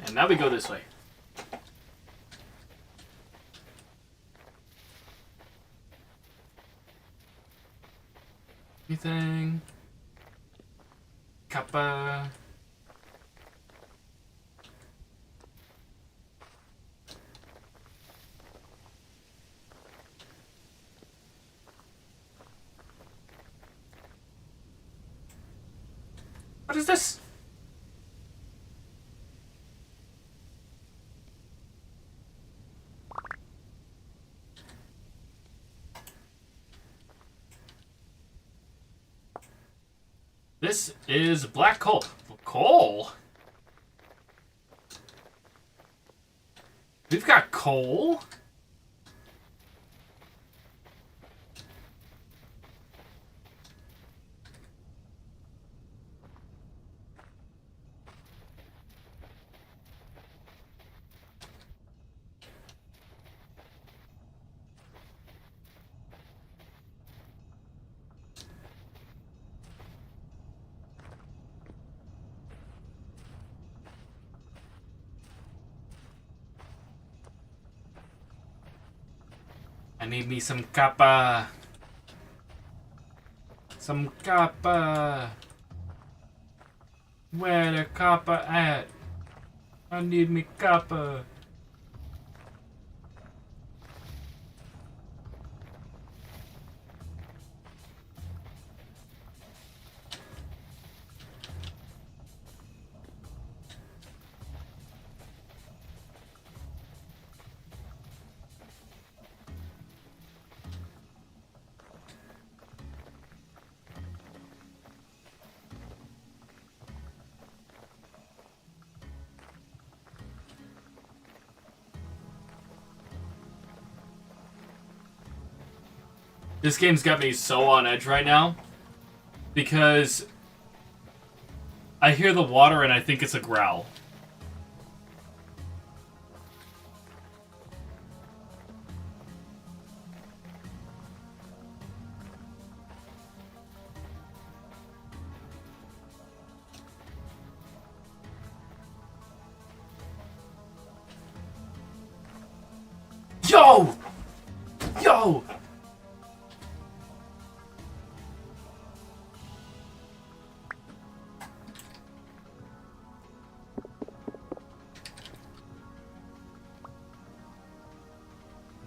And now we go this way. Anything? Kappa. What is this? This is black coal. Coal? We've got coal? I need me some copper. Some copper. Where the copper at? I need me copper. This game's got me so on edge right now because I hear the water and I think it's a growl. Yo! Yo!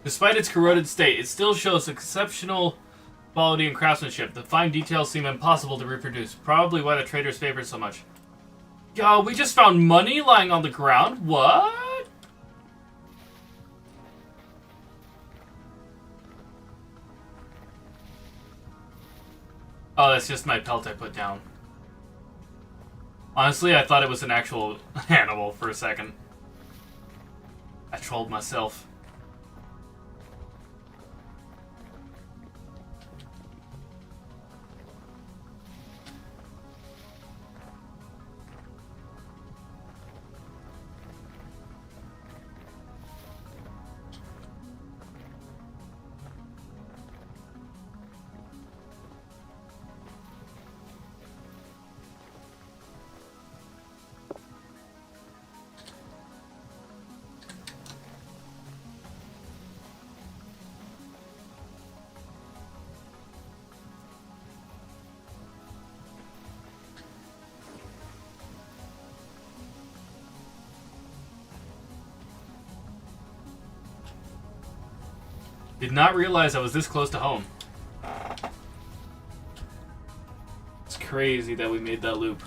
Despite its corroded state, it still shows exceptional quality and craftsmanship. The fine details seem impossible to reproduce, probably why the traders favor it so much. Yo, we just found money lying on the ground? What? Oh, that's just my pelt I put down. Honestly, I thought it was an actual animal for a second. I trolled myself. Did not realize I was this close to home. It's crazy that we made that loop.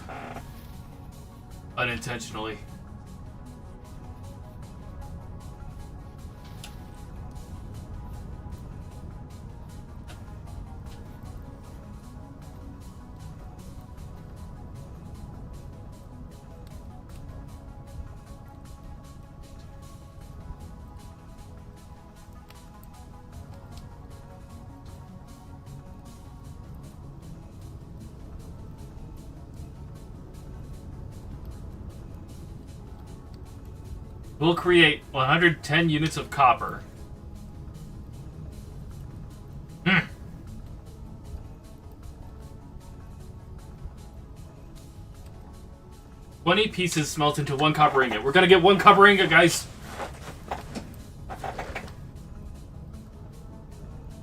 Unintentionally. We'll create 110 units of copper. 20 pieces smelt into 1 copper ingot. We're gonna get 1 copper ingot, guys!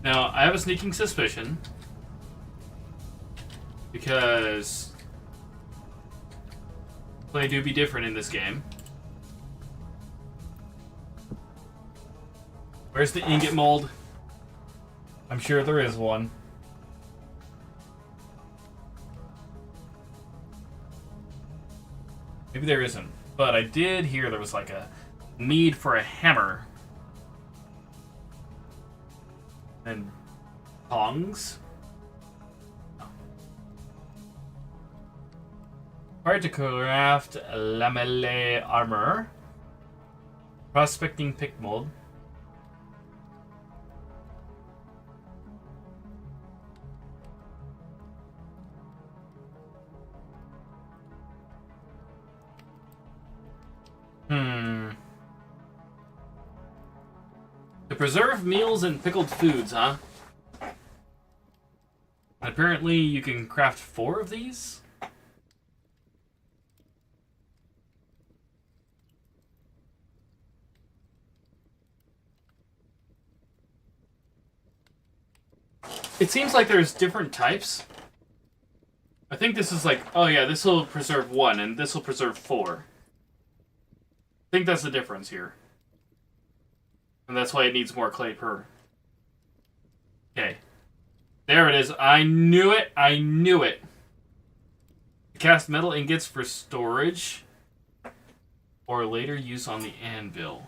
Now, I have a sneaking suspicion. Because play do be different in this game. Where's the ingot mold? I'm sure there is one. Maybe there isn't. But I did hear there was like a need for a hammer. And tongs? No. Required to craft lamelle armor. Prospecting pick mold. To preserve meals and pickled foods, huh? Apparently you can craft 4 of these? It seems like there's different types. I think this is like, oh yeah, this will preserve 1 and this will preserve 4. I think that's the difference here. And that's why it needs more clay per. Okay. There it is. I knew it. I knew it. Cast metal ingots for storage or later use on the anvil.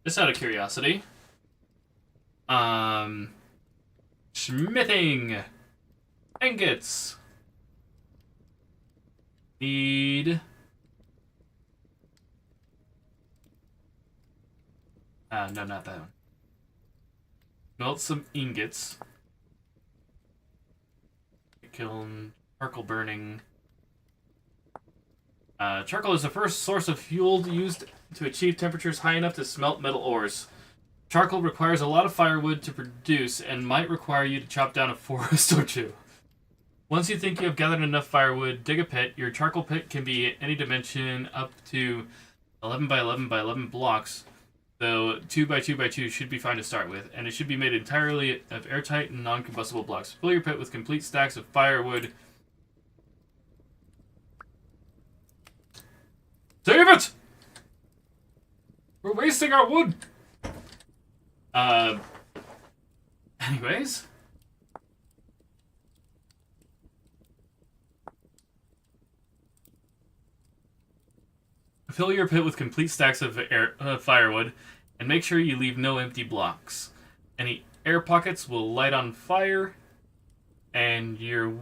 Just out of curiosity. Smithing. Ingots. Need... no, not that one. Melt some ingots. Kiln. Charcoal burning. Charcoal is the first source of fuel used to achieve temperatures high enough to smelt metal ores. Charcoal requires a lot of firewood to produce and might require you to chop down a forest or two. Once you think you have gathered enough firewood, dig a pit. Your charcoal pit can be any dimension up to 11 by 11 by 11 blocks, though 2 by 2 by 2 should be fine to start with, and it should be made entirely of airtight and non-combustible blocks. Fill your pit with complete stacks of firewood. Save it! We're wasting our wood! Anyways. Fill your pit with complete stacks of firewood, and make sure you leave no empty blocks. Any air pockets will light on fire, and your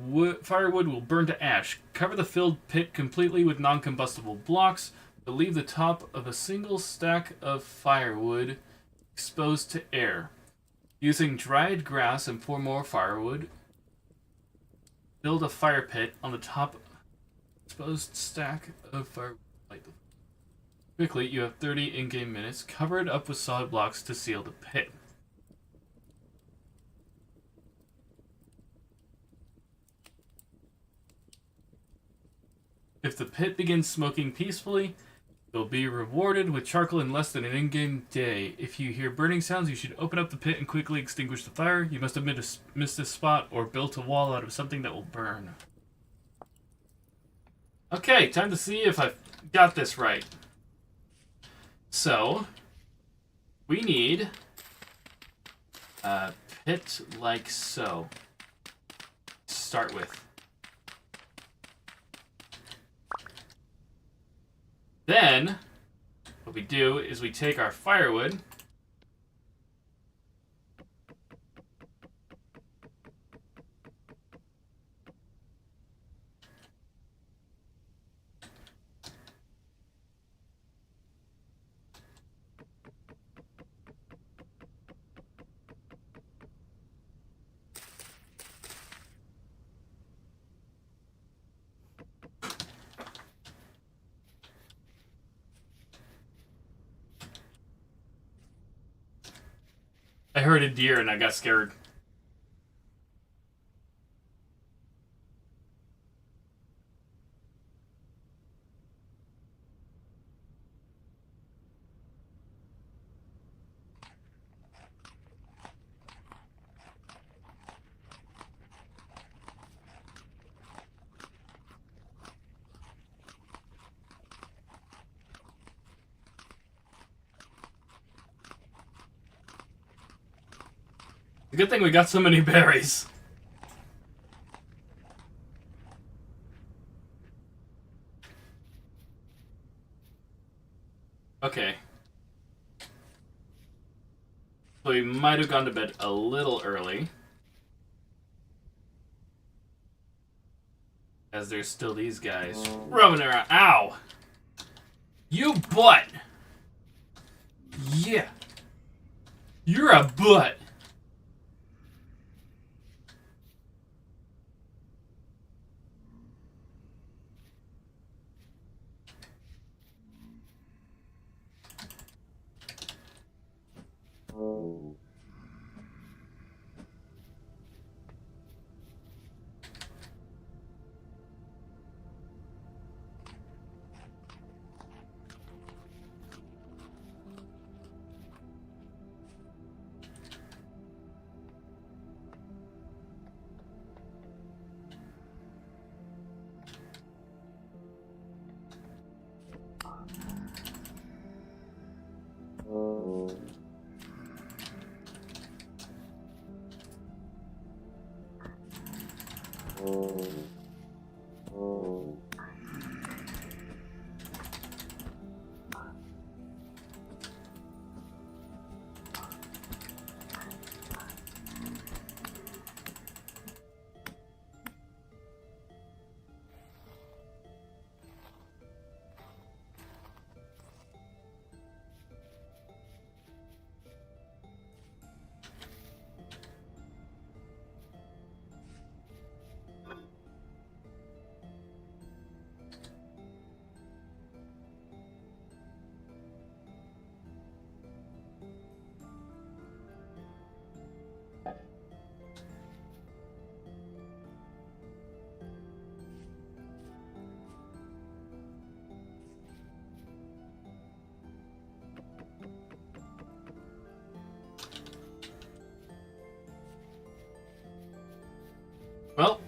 firewood will burn to ash. Cover the filled pit completely with non-combustible blocks, but leave the top of a single stack of firewood exposed to air. Using dried grass and 4 more firewood, build a fire pit on the top exposed stack of firewood. Quickly, you have 30 in-game minutes. Cover it up with solid blocks to seal the pit. If the pit begins smoking peacefully, you'll be rewarded with charcoal in less than an in-game day. If you hear burning sounds, you should open up the pit and quickly extinguish the fire. You must have missed a spot or built a wall out of something that will burn. Okay, time to see if I've got this right. So, we need a pit like so to start with. Then, what we do is we take our firewood, I heard a deer and I got scared. Good thing we got so many berries. Okay. So we might have gone to bed a little early. As there's still these guys roaming around. Ow! You butt! Yeah. You're a butt! Well,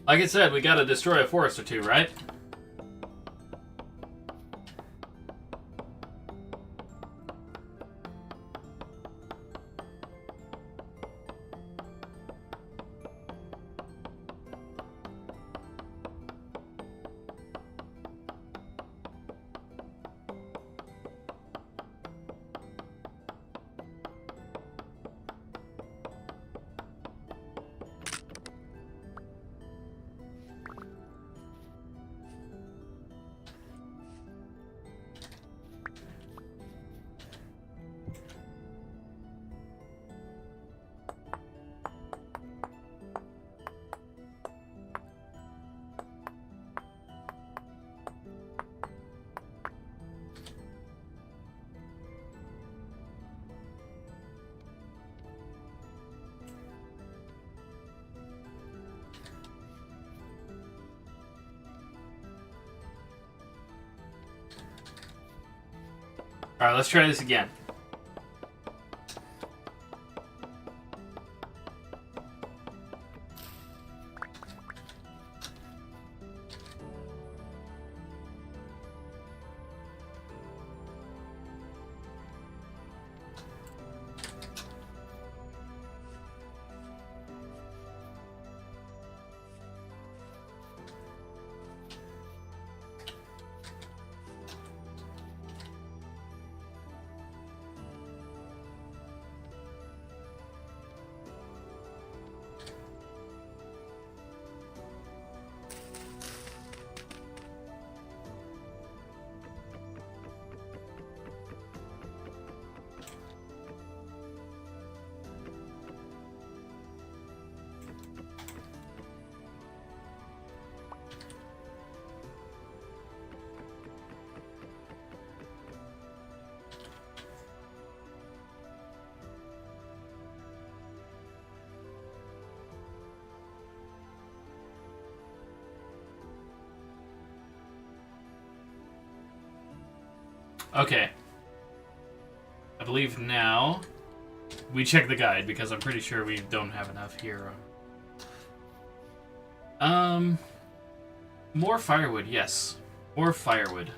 like I said, we gotta destroy a forest or two, right? Alright, let's try this again. Okay. I believe now we check the guide because I'm pretty sure we don't have enough here. More firewood, yes. More firewood.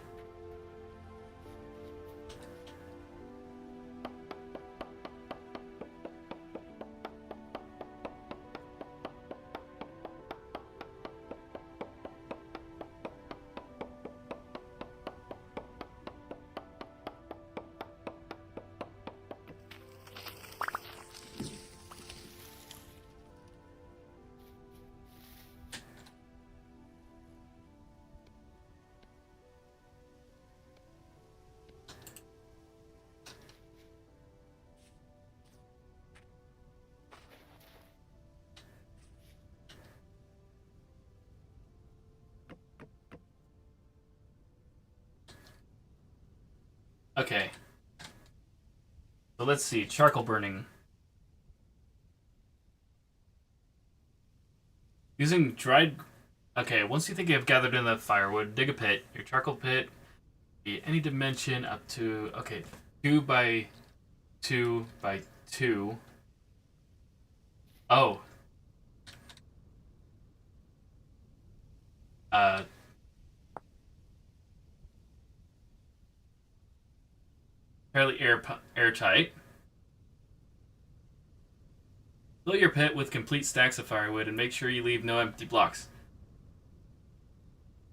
Okay. So let's see. Charcoal burning. Using dried... Okay, once you think you have gathered enough firewood, dig a pit. Your charcoal pit be any dimension up to... Okay, 2 by 2 by 2. Oh. Uh... fairly airtight. Fill your pit with complete stacks of firewood and make sure you leave no empty blocks.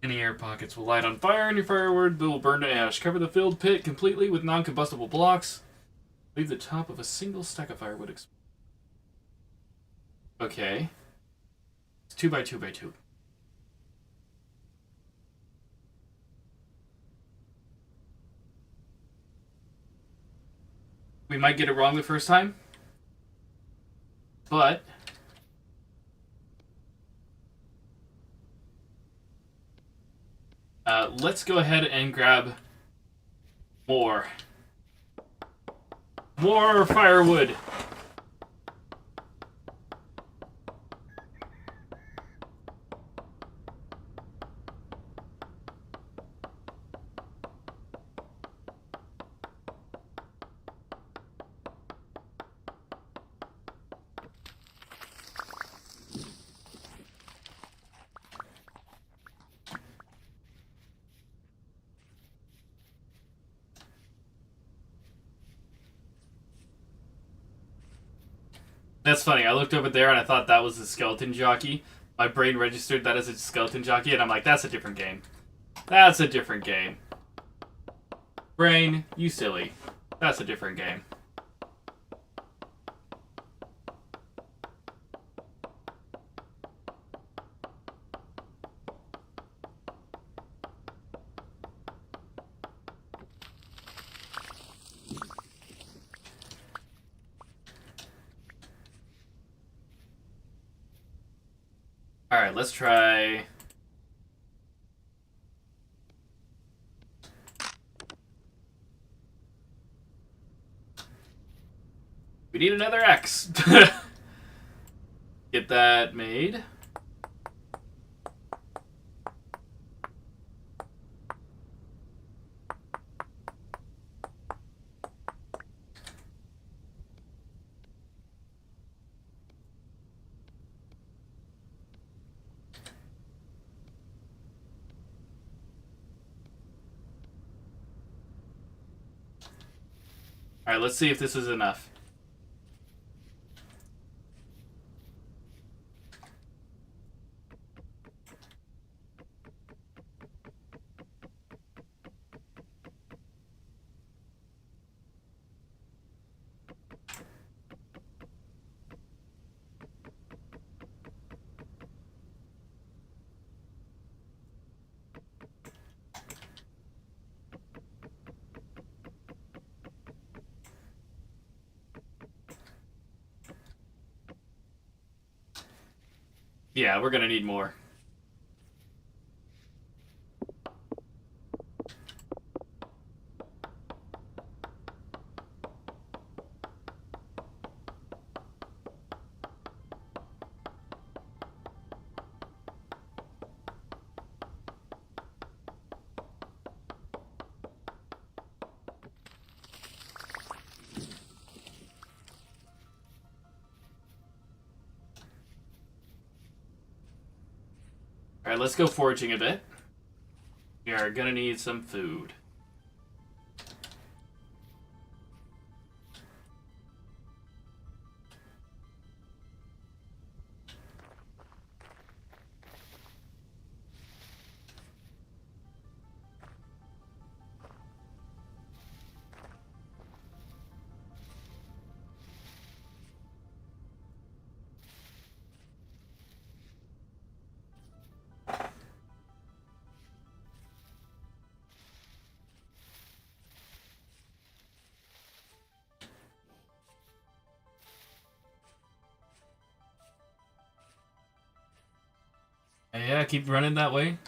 Any air pockets will light on fire, and your firewood will burn to ash. Cover the filled pit completely with non-combustible blocks. Leave the top of a single stack of firewood exposed. Okay. It's 2 by 2 by 2. We might get it wrong the first time, but let's go ahead and grab more firewood. That's funny. I looked over there and I thought that was a skeleton jockey. My brain registered that as a skeleton jockey, and I'm like, that's a different game. That's a different game. Brain, you silly. That's a different game. Alright, let's try... We need another X. Get that made. Alright, let's see if this is enough. Yeah, we're gonna need more. Alright, let's go foraging a bit. We are gonna need some food. Yeah, keep running that way.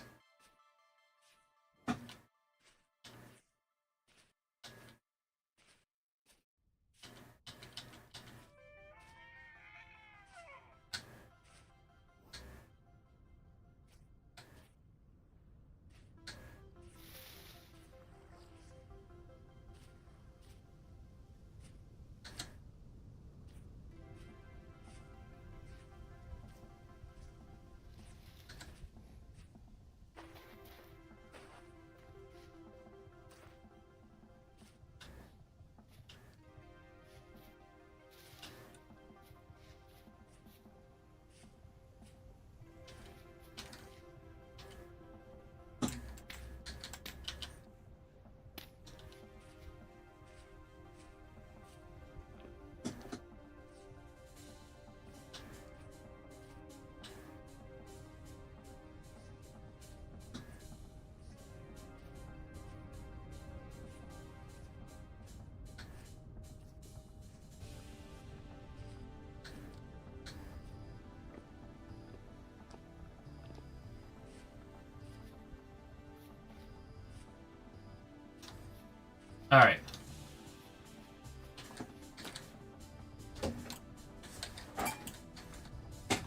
Alright.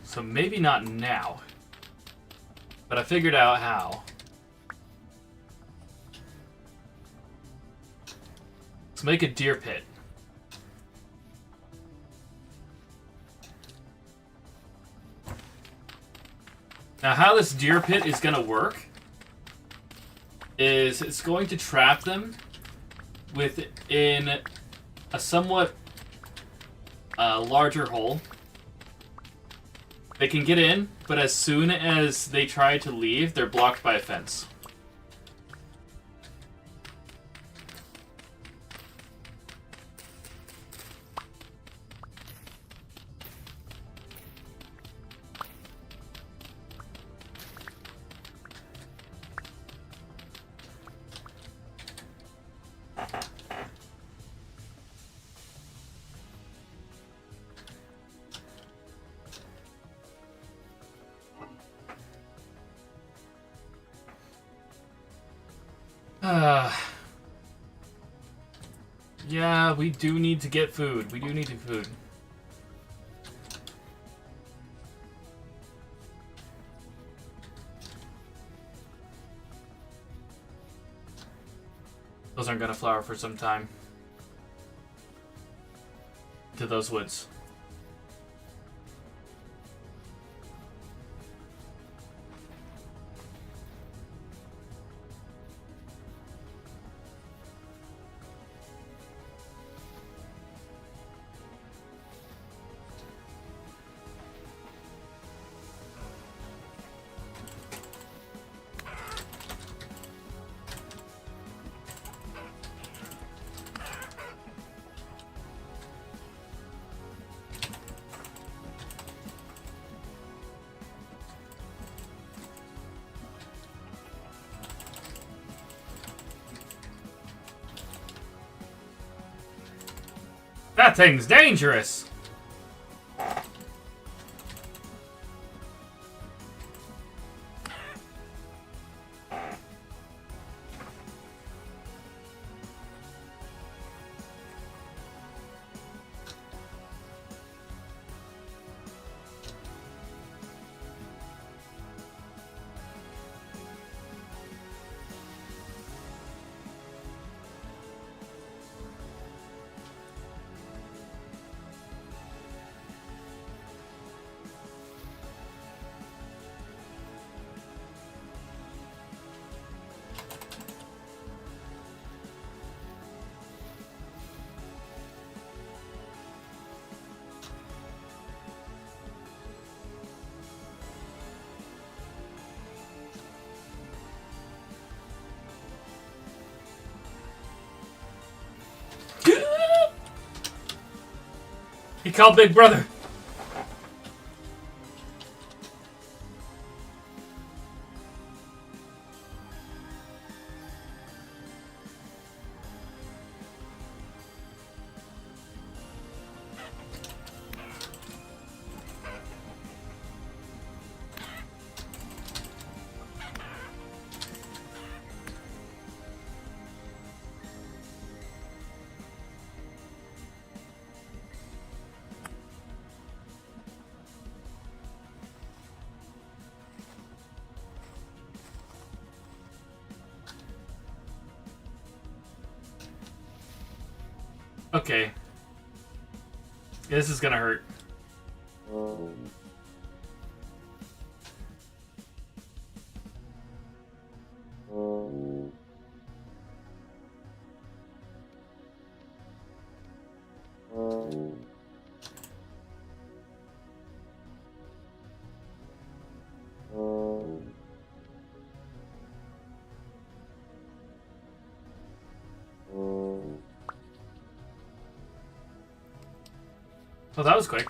So maybe not now. But I figured out how. Let's make a deer pit. Now how this deer pit is going to work is it's going to trap them within a somewhat larger hole. They can get in, but as soon as they try to leave, they're blocked by a fence. Yeah, we do need to get food. We do need to food. Those aren't gonna flower for some time. To those woods. That thing's dangerous! He called Big Brother. Okay. This is gonna hurt. Oh, that was quick.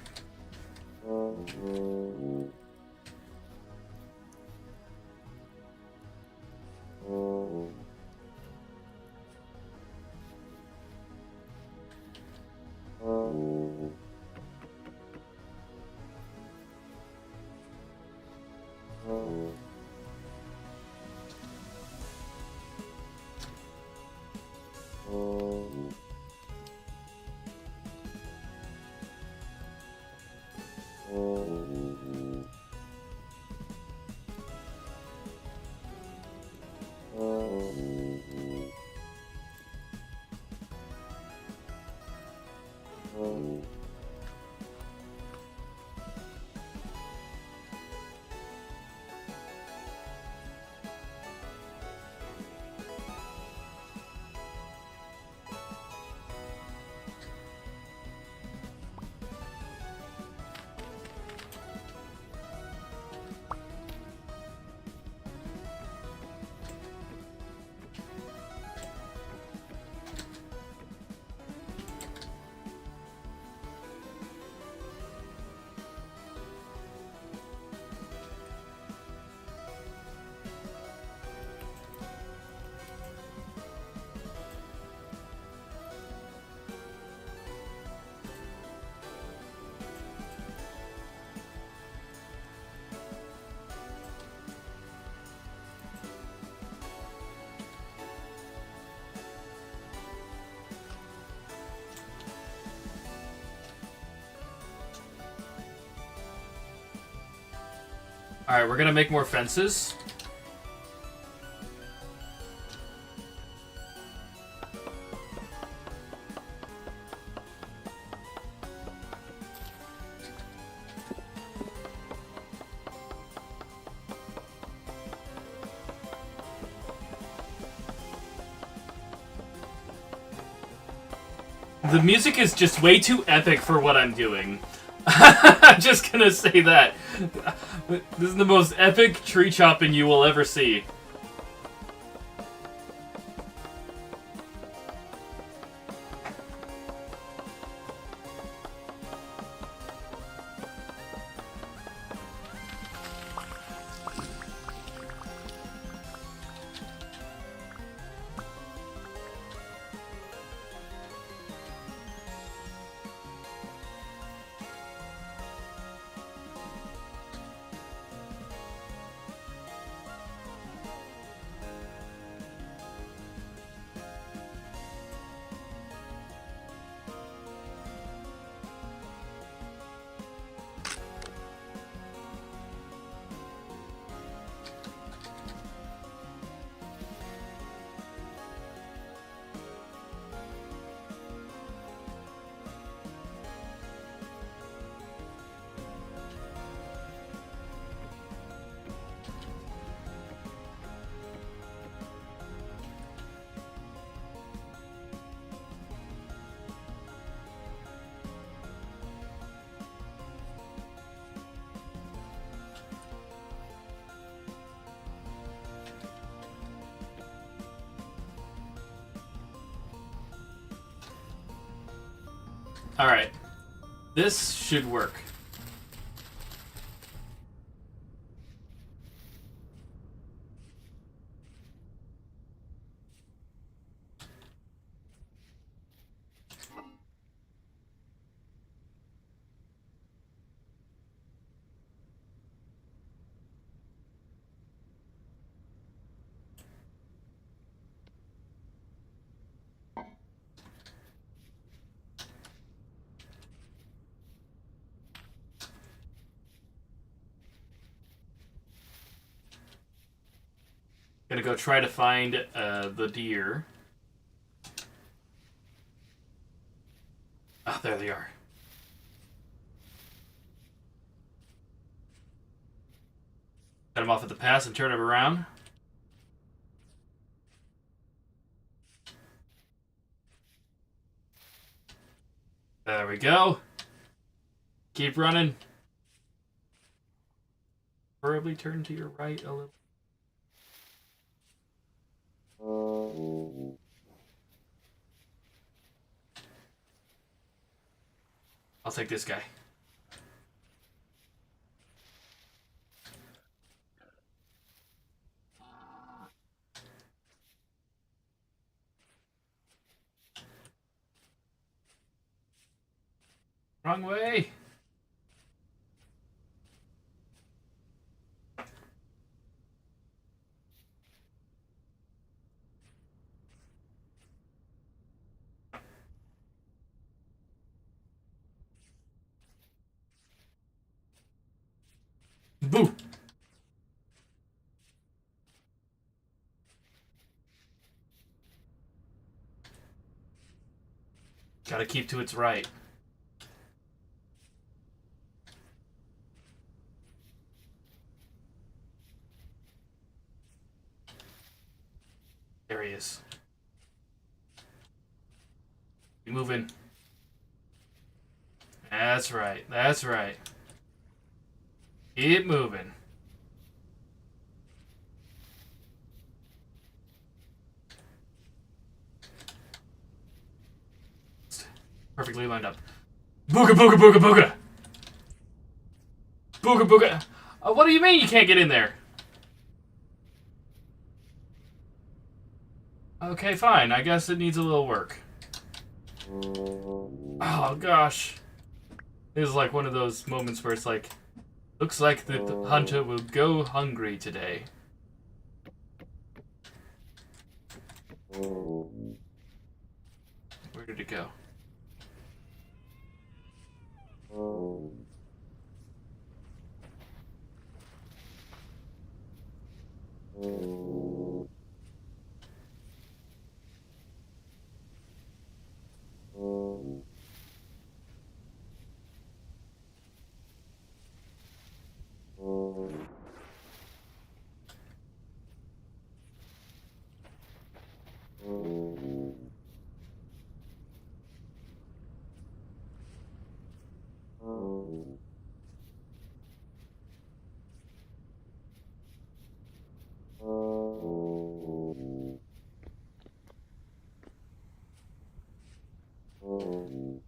Alright, we're gonna make more fences. The music is just way too epic for what I'm doing. I'm just gonna say that. This is the most epic tree chopping you will ever see. Alright. This should work. Gonna go try to find the deer. Ah, there they are. Cut him off at the pass and turn him around. There we go. Keep running. Preferably turn to your right a little. I'll take this guy. Wrong way. Boo! Gotta keep to its right. There he is. Keep moving. That's right. That's right. Keep moving. Perfectly lined up. Booga booga booga booga! Booga booga! What do you mean you can't get in there? Okay, fine. I guess it needs a little work. Oh, gosh. This is like one of those moments where it's like, looks like the hunter will go hungry today. Where did it go?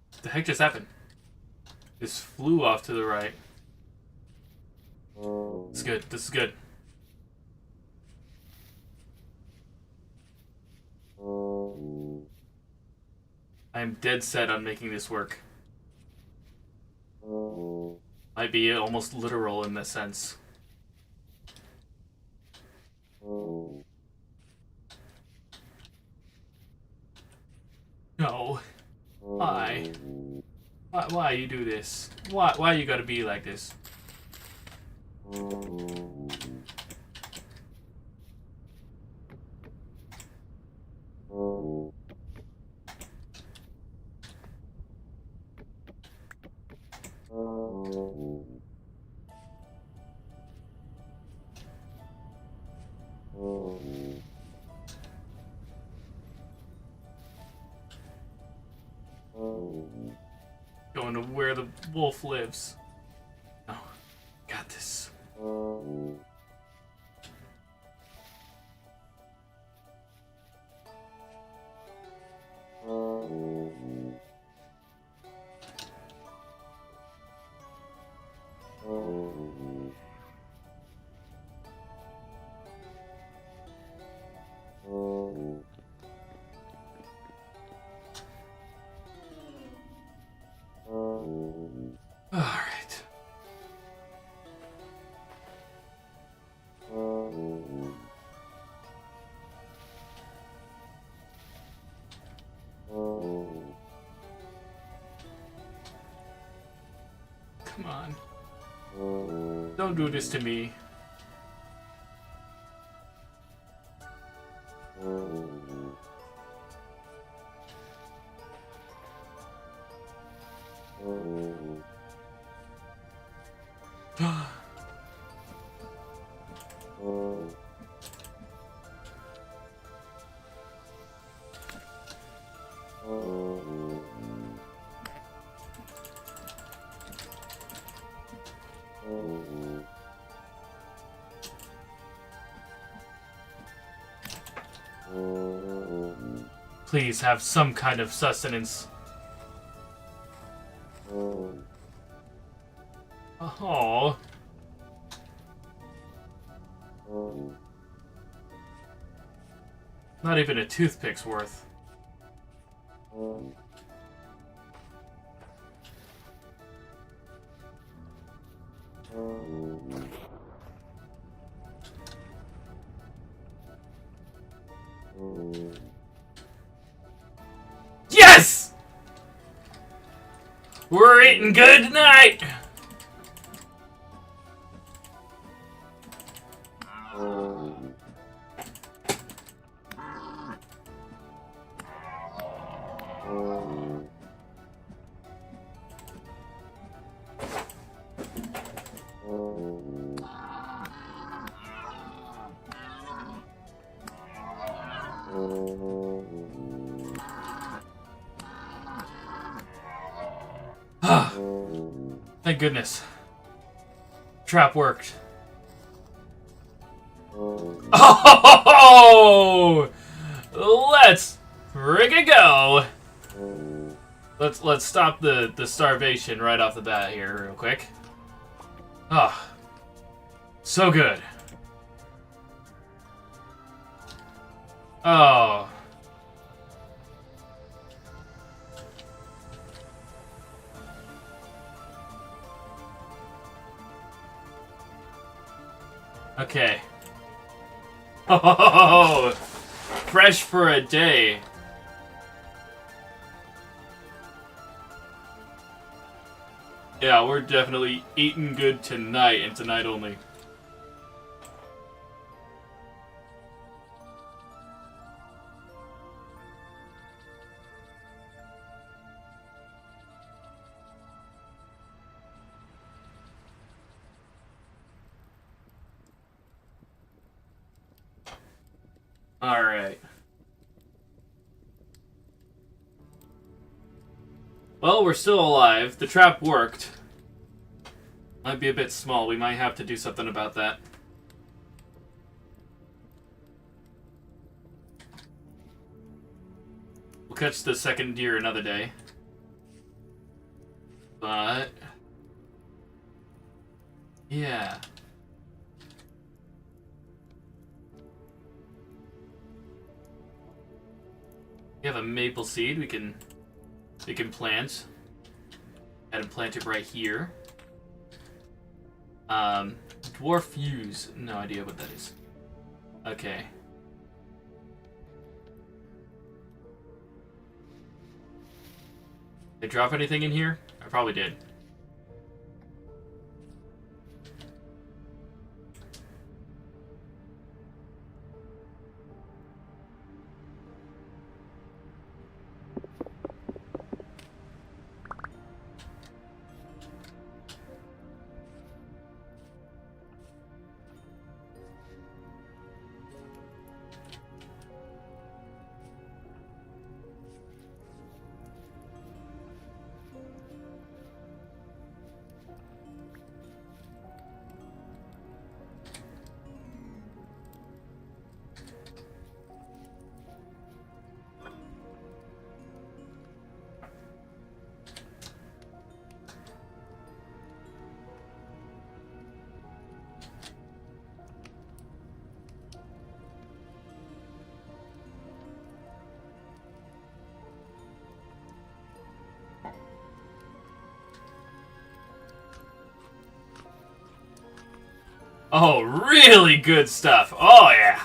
What the heck just happened? This flew off to the right. It's good. This is good. I am dead set on making this work. Might be almost literal in this sense. No. Why? Why you do this? Why you gotta be like this? Going to where the wolf lives. No. Got this. Alright. Come on. Don't do this to me. Please have some kind of sustenance. Oh. Not even a toothpick's worth. Yes! We're eating good tonight! Ah, thank goodness. Trap worked. Oh! Let's friggin' go! Let's stop the starvation right off the bat here real quick. Ah, so good. Oh. Okay. Oh, fresh for a day. Yeah, we're definitely eating good tonight and tonight only. Alright. Well, we're still alive. The trap worked. Might be a bit small. We might have to do something about that. We'll catch the second deer another day. But... yeah. We have a maple seed we can plant. And plant it right here. Dwarf fuse. No idea what that is. Okay. Did I drop anything in here? I probably did. Oh, really good stuff. Oh, yeah.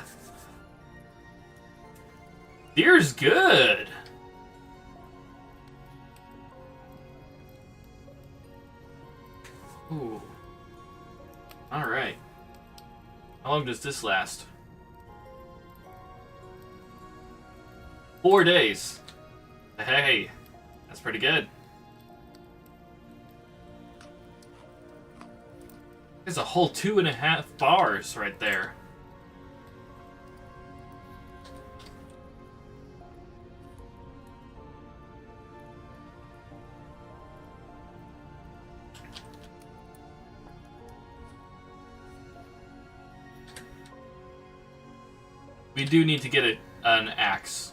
Deer's good. Ooh. Alright. How long does this last? 4 days. Hey, that's pretty good. There's a whole 2.5 bars right there. We do need to get an axe.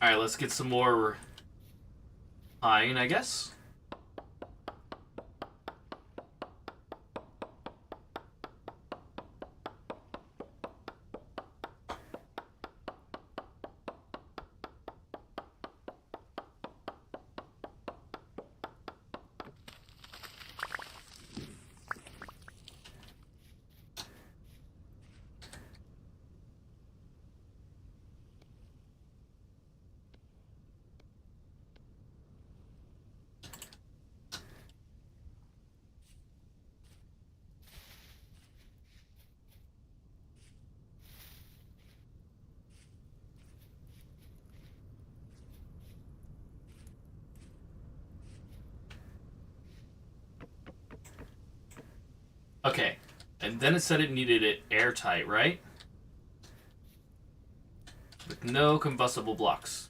Alright, let's get some more pine, I guess. Okay. And then it said it needed it airtight, right? With no combustible blocks.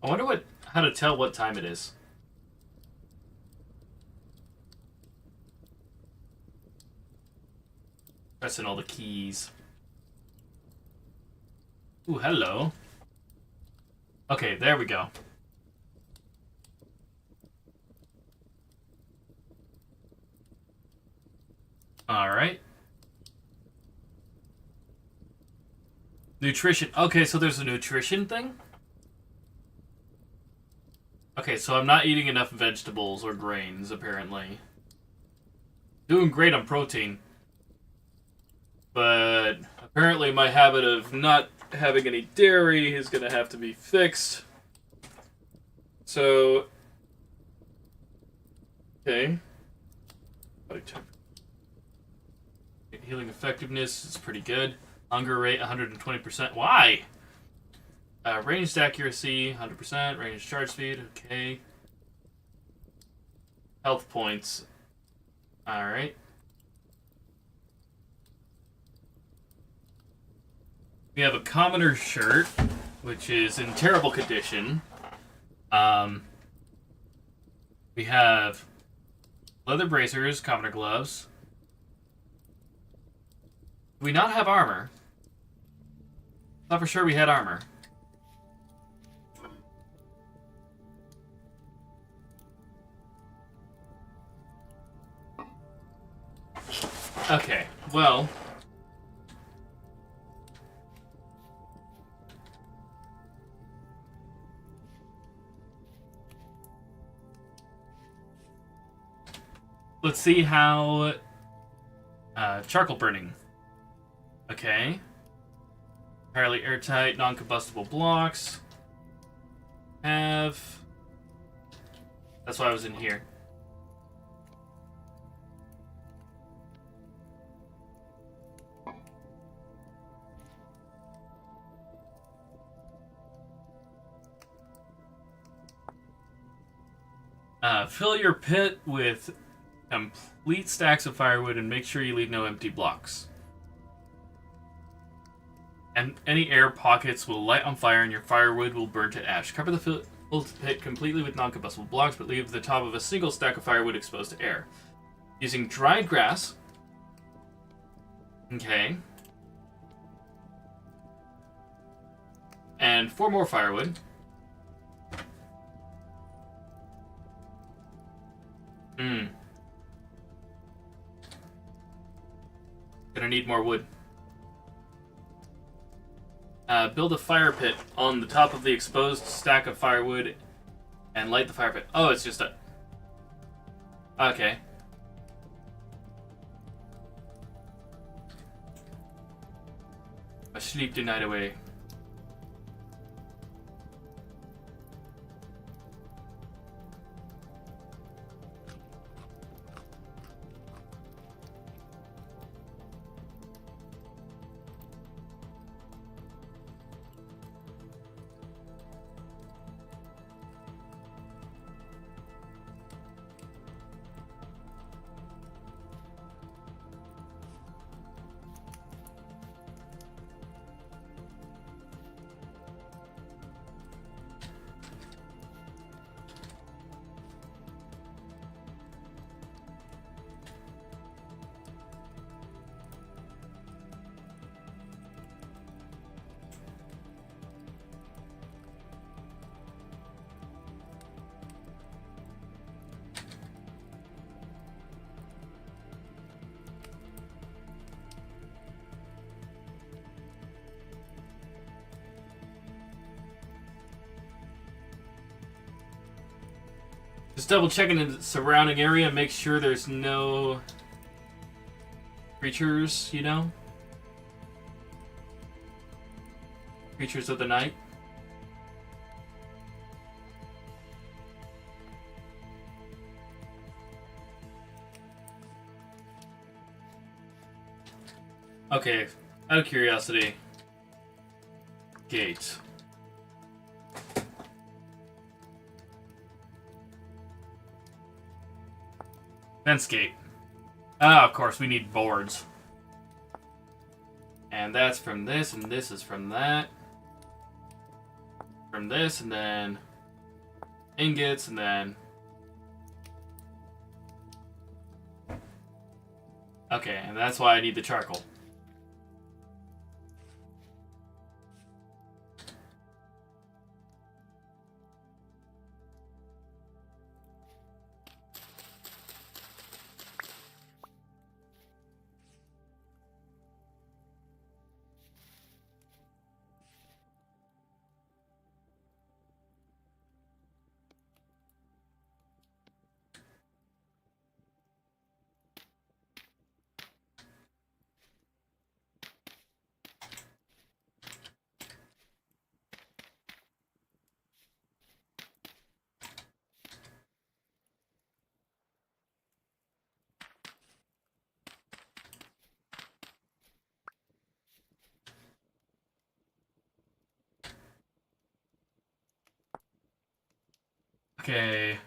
I wonder how to tell what time it is. Pressing all the keys. Ooh, hello. Okay, there we go. Alright. Nutrition. Okay, so there's a nutrition thing? Okay, so I'm not eating enough vegetables or grains, apparently. Doing great on protein. But apparently my habit of not having any dairy is going to have to be fixed. So... Okay. Healing effectiveness is pretty good. Hunger rate, 120%. Why? Ranged accuracy, 100%. Ranged charge speed, okay. Health points. Alright. We have a commoner's shirt, which is in terrible condition. We have leather bracers, commoner gloves. Do we not have armor? I thought for sure we had armor. Okay, well... Let's see how... charcoal burning. Okay. Entirely airtight, non-combustible blocks. Have... That's why I was in here. Fill your pit with complete stacks of firewood and make sure you leave no empty blocks. And any air pockets will light on fire and your firewood will burn to ash. Cover the filled pit completely with non-combustible blocks, but leave the top of a single stack of firewood exposed to air. Using dried grass. Okay. And 4 more firewood. Gonna need more wood. Build a fire pit on the top of the exposed stack of firewood and light the fire pit. Oh, it's just a... Okay. I sleep the night away. Just double checking the surrounding area, make sure there's no creatures, you know? Creatures of the night. Okay, out of curiosity. Gate. Fence gate. Ah, of course, we need boards. And that's from this, and this is from that. From this, and then ingots, and then... Okay, and that's why I need the charcoal. Okay.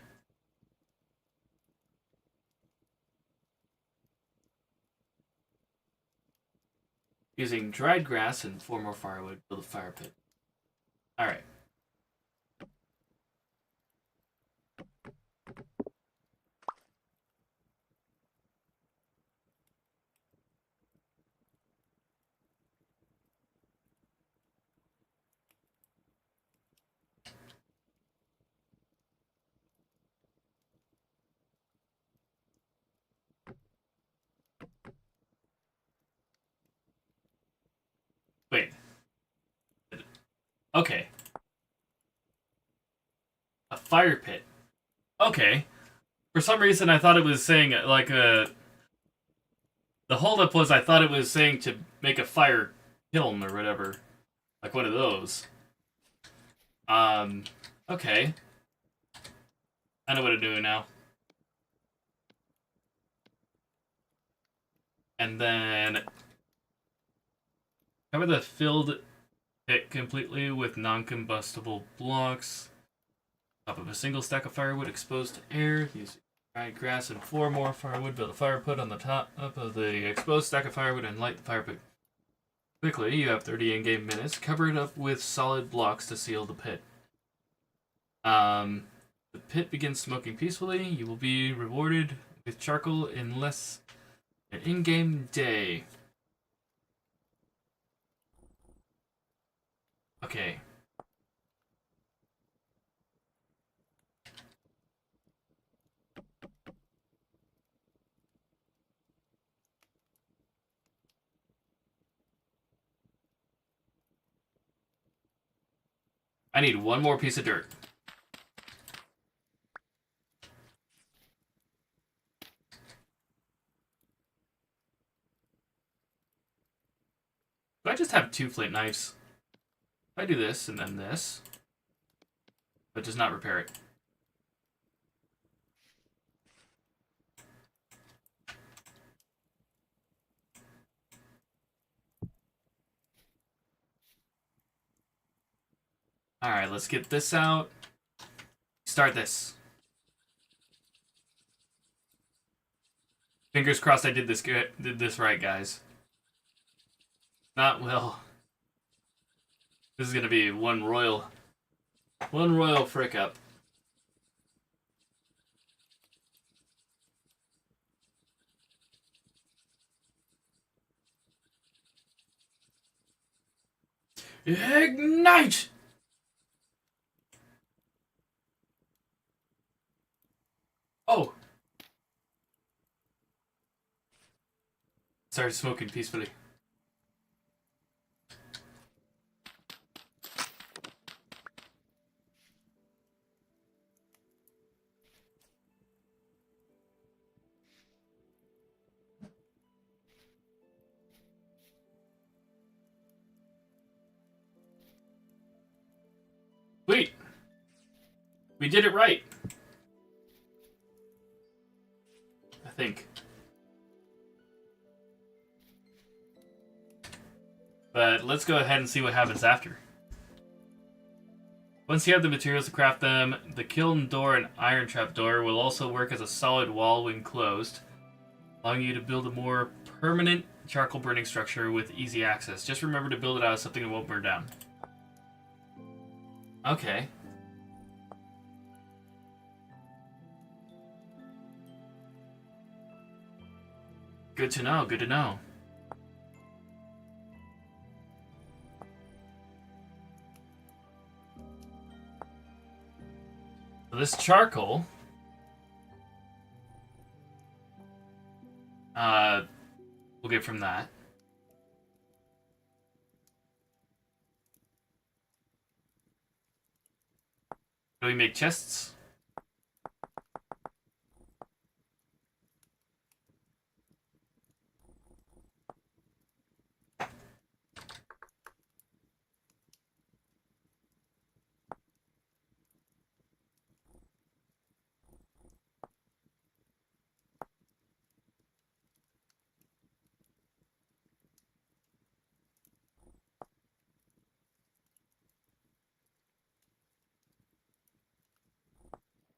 Using dried grass and 4 more firewood, build a fire pit. Alright. Wait. Okay. A fire pit. Okay. For some reason, I thought it was saying, like, a... The holdup was I thought it was saying to make a fire kiln or whatever. Like one of those. Okay. I know what to do now. And then... cover the filled pit completely with non-combustible blocks. Top of a single stack of firewood exposed to air. Use dried grass and 4 more firewood. Build a fire pit on the top of the exposed stack of firewood and light the fire pit. Quickly, you have 30 in-game minutes. Cover it up with solid blocks to seal the pit. The pit begins smoking peacefully. You will be rewarded with charcoal in less than in-game day. Okay. I need 1 more piece of dirt. Do I just have 2 flint knives? If I do this and then this, but does not repair it. Alright, let's get this out. Start this. Fingers crossed I did this right, guys. Not well. This is gonna be one royal frick up. Ignite! Oh! Started smoking peacefully. We did it right. I think. But let's go ahead and see what happens after. Once you have the materials to craft them, the kiln door and iron trap door will also work as a solid wall when closed, allowing you to build a more permanent charcoal burning structure with easy access. Just remember to build it out of something that won't burn down. Okay. Good to know, good to know. So this charcoal... we'll get from that. Do we make chests?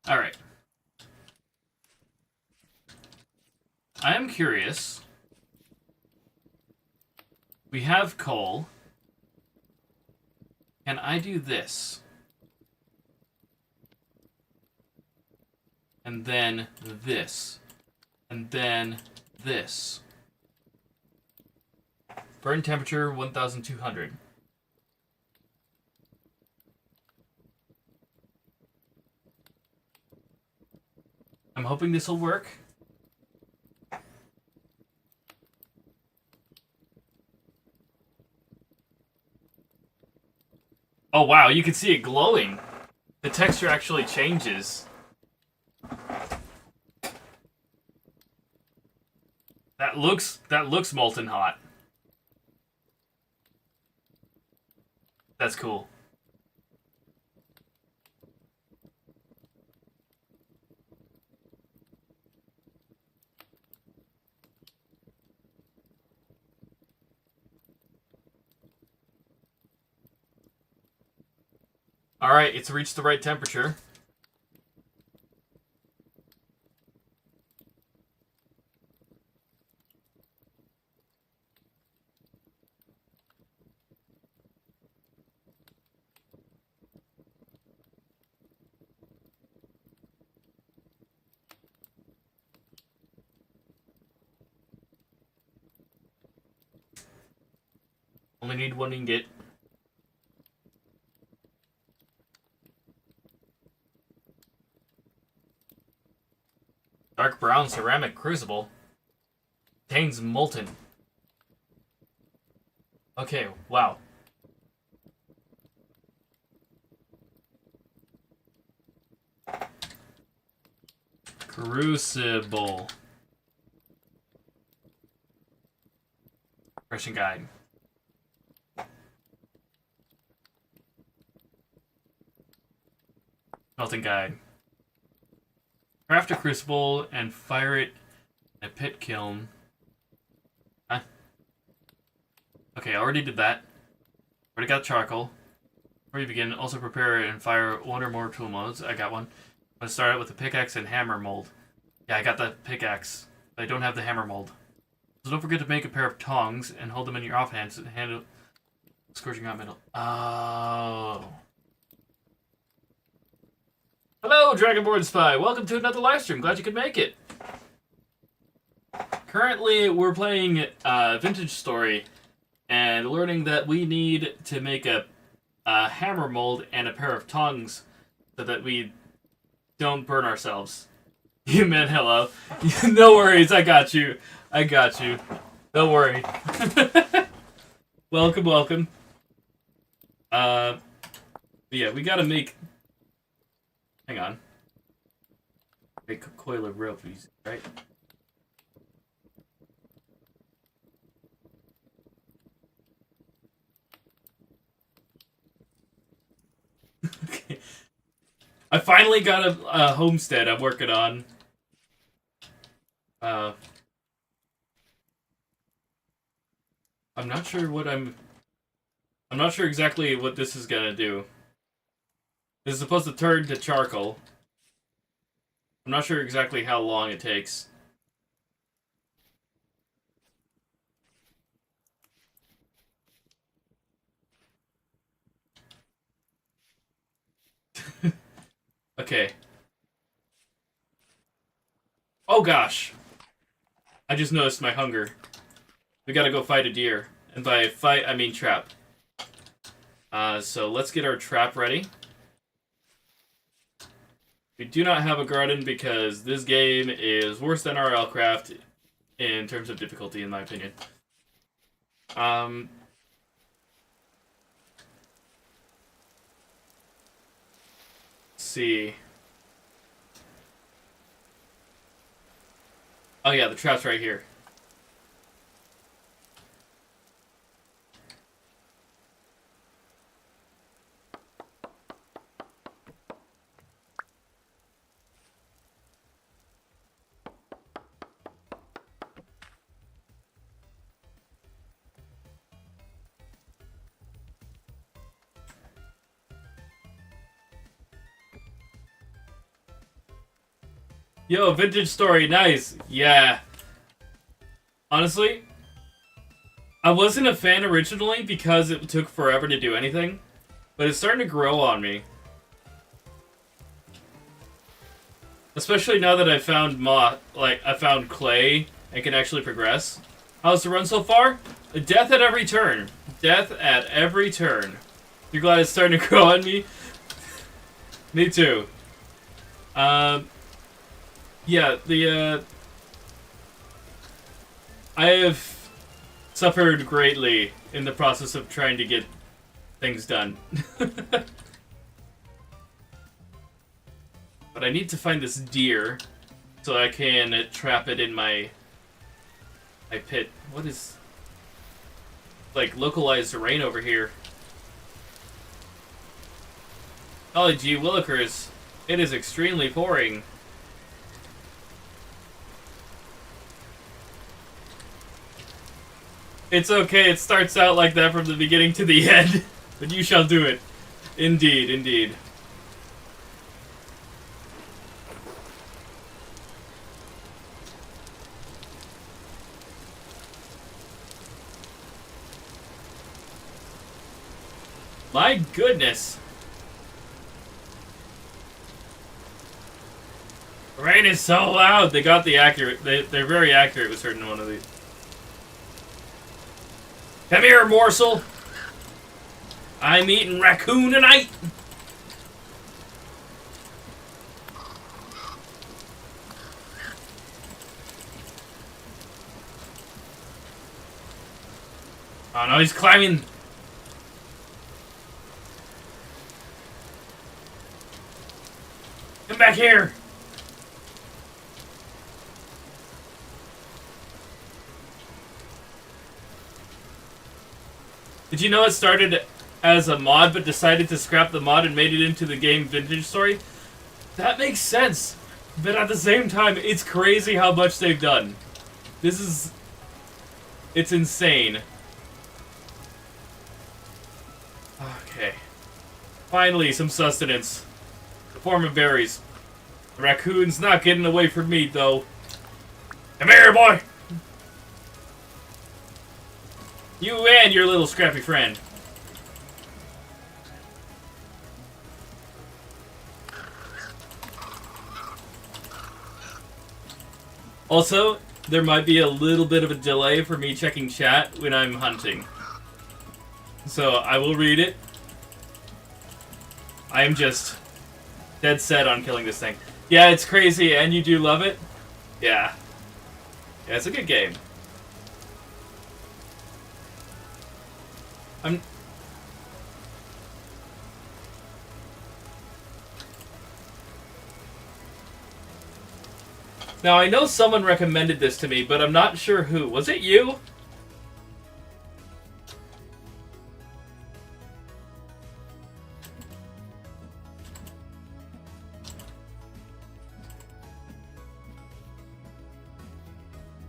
Alright. I am curious. We have coal. Can I do this? And then this. And then this. Burn temperature 1200. I'm hoping this will work. Oh wow, you can see it glowing. The texture actually changes. That looks molten hot. That's cool. Alright, it's reached the right temperature. Only need one ingot. Dark brown ceramic crucible. Contains molten. Okay, wow. Crucible. Expression guide. Melting guide. Craft a crucible and fire it in a pit kiln. Huh? Okay, I already did that. Already got charcoal. Before you begin, also prepare and fire one or more tool modes. I got one. I'm gonna start out with a pickaxe and hammer mold. Yeah, I got the pickaxe, but I don't have the hammer mold. So don't forget to make a pair of tongs and hold them in your offhands and handle scorching hot metal. Oh. Hello, Dragonborn Spy. Welcome to another live stream. Glad you could make it. Currently, we're playing Vintage Story and learning that we need to make a hammer mold and a pair of tongs so that we don't burn ourselves. You meant hello. No worries, I got you. I got you. Don't worry. Welcome, welcome. Yeah, we gotta make... Hang on. Make a coil of rope easy, right? Okay. I finally got a homestead I'm working on. I'm not sure what I'm not sure exactly what this is gonna do. This is supposed to turn to charcoal. I'm not sure exactly how long it takes. Okay. Oh gosh. I just noticed my hunger. We gotta go fight a deer. And by fight, I mean trap. So let's get our trap ready. We do not have a garden because this game is worse than RLCraft in terms of difficulty, in my opinion. Let's see. Oh yeah, the trap's right here. Yo, vintage story, nice. Yeah. Honestly, I wasn't a fan originally because it took forever to do anything, but it's starting to grow on me. Especially now that I found I found clay and can actually progress. How's the run so far? Death at every turn. Death at every turn. You're glad it's starting to grow on me? Me too. Yeah, I have suffered greatly in the process of trying to get things done. But I need to find this deer so I can trap it in my pit. What is... like, localized rain over here? Golly gee willikers. It is extremely pouring. It's okay, it starts out like that from the beginning to the end. But you shall do it. Indeed, indeed. My goodness. Rain is so loud. They got the accurate. They're very accurate with certain one of these. Come here, morsel. I'm eating raccoon tonight. Oh no, he's climbing. Come back here. Did you know it started as a mod but decided to scrap the mod and made it into the game Vintage Story? That makes sense. But at the same time, it's crazy how much they've done. This is... it's insane. Okay. Finally, some sustenance. In the form of berries. The raccoon's not getting away from me, though. Come here, boy! You and your little scrappy friend. Also, there might be a little bit of a delay for me checking chat when I'm hunting. So, I will read it. I am just dead set on killing this thing. Yeah, it's crazy, and you do love it? Yeah. Yeah, it's a good game. Now, I know someone recommended this to me, but I'm not sure who. Was it you?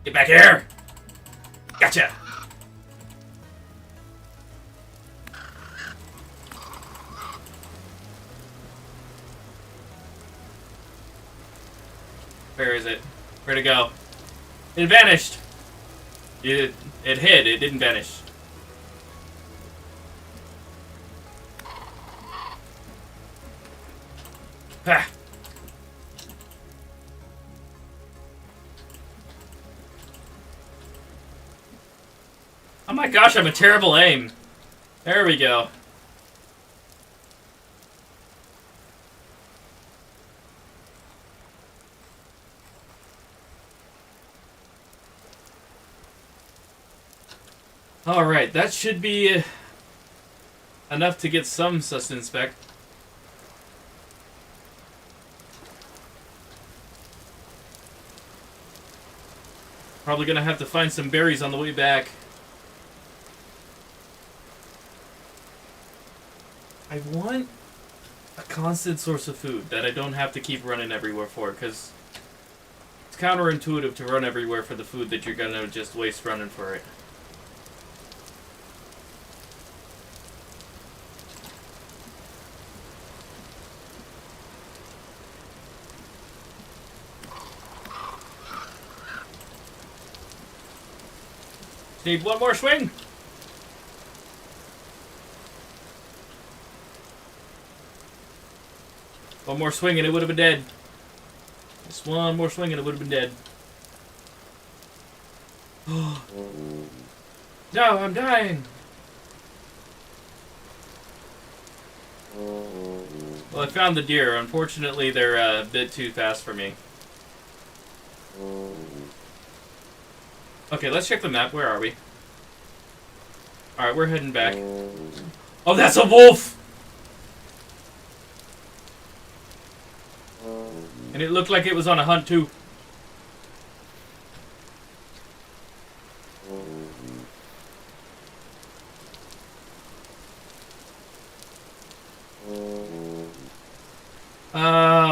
Get back here! Gotcha! Where is it? Where'd it go? It vanished! It hid, it didn't vanish. Ah. Oh my gosh, I'm a terrible aim. There we go. Alright, that should be enough to get some sustenance back. Probably gonna have to find some berries on the way back. I want a constant source of food that I don't have to keep running everywhere for, because it's counterintuitive to run everywhere for the food that you're gonna just waste running for it. Need one more swing! One more swing and it would have been dead. Just one more swing and it would have been dead. No, I'm dying! Well, I found the deer. Unfortunately, they're a bit too fast for me. Okay, let's check the map. Where are we? Alright, we're heading back. Oh, that's a wolf! And it looked like it was on a hunt, too.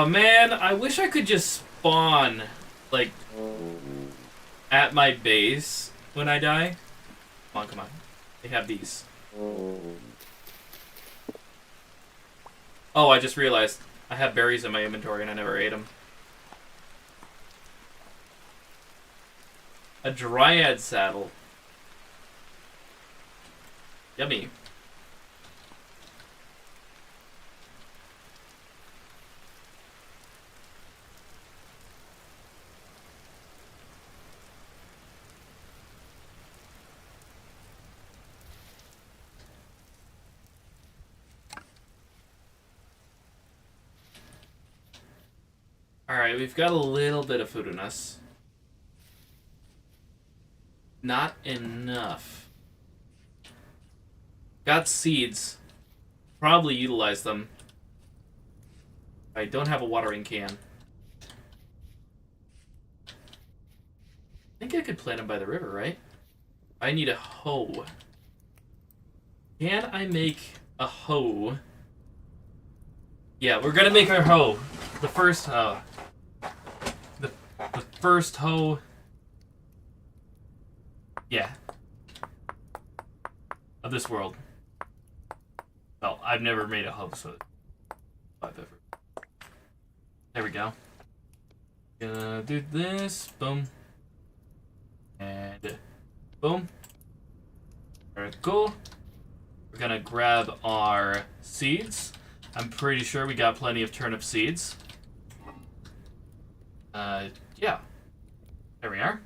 Man, I wish I could just spawn, like, at my base when I die. Come on, come on. They have these. Oh, I just realized I have berries in my inventory and I never ate them. A dryad saddle. Yummy. Alright, we've got a little bit of food in us. Not enough. Got seeds. Probably utilize them. I don't have a watering can. I think I could plant them by the river, right? I need a hoe. Can I make a hoe? Yeah, we're gonna make our hoe. The first hoe. The first hoe. Yeah. Of this world. Well, I've never made a hoe, so I've ever. There we go. Gonna do this. Boom. And boom. Very cool. We're gonna grab our seeds. I'm pretty sure we got plenty of turnip seeds. Yeah. There we are.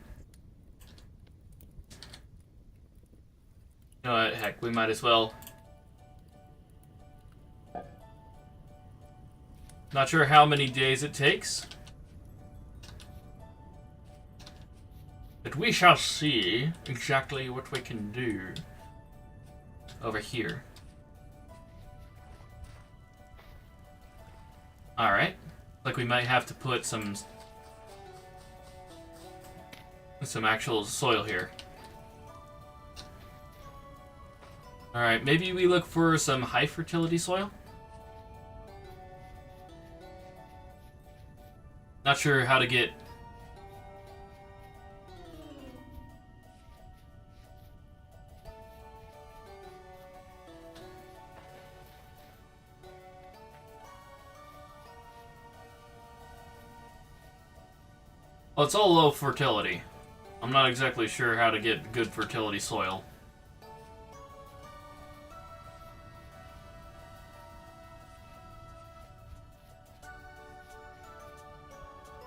You know what, heck, we might as well. Not sure how many days it takes. But we shall see exactly what we can do over here. Alright. Like we might have to put some actual soil here. Alright, maybe we look for some high fertility soil? Not sure how to get Well, it's all low fertility. I'm not exactly sure how to get good fertility soil.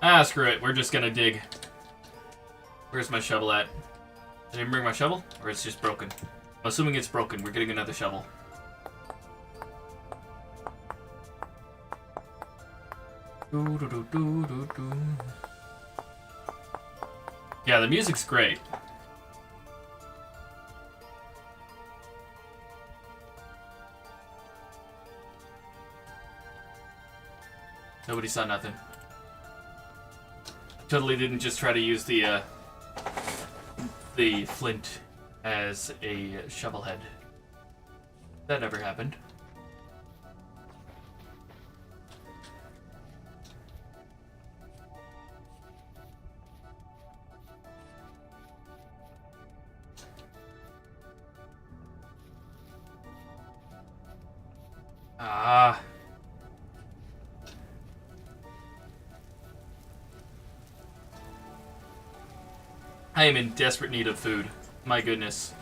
Ah, screw it. We're just gonna dig. Where's my shovel at? Did I bring my shovel? Or it's just broken? I'm assuming it's broken. We're getting another shovel. Yeah, the music's great. Nobody saw nothing. Totally didn't just try to use the flint as a shovel head. That never happened. Ah. I am in desperate need of food. My goodness.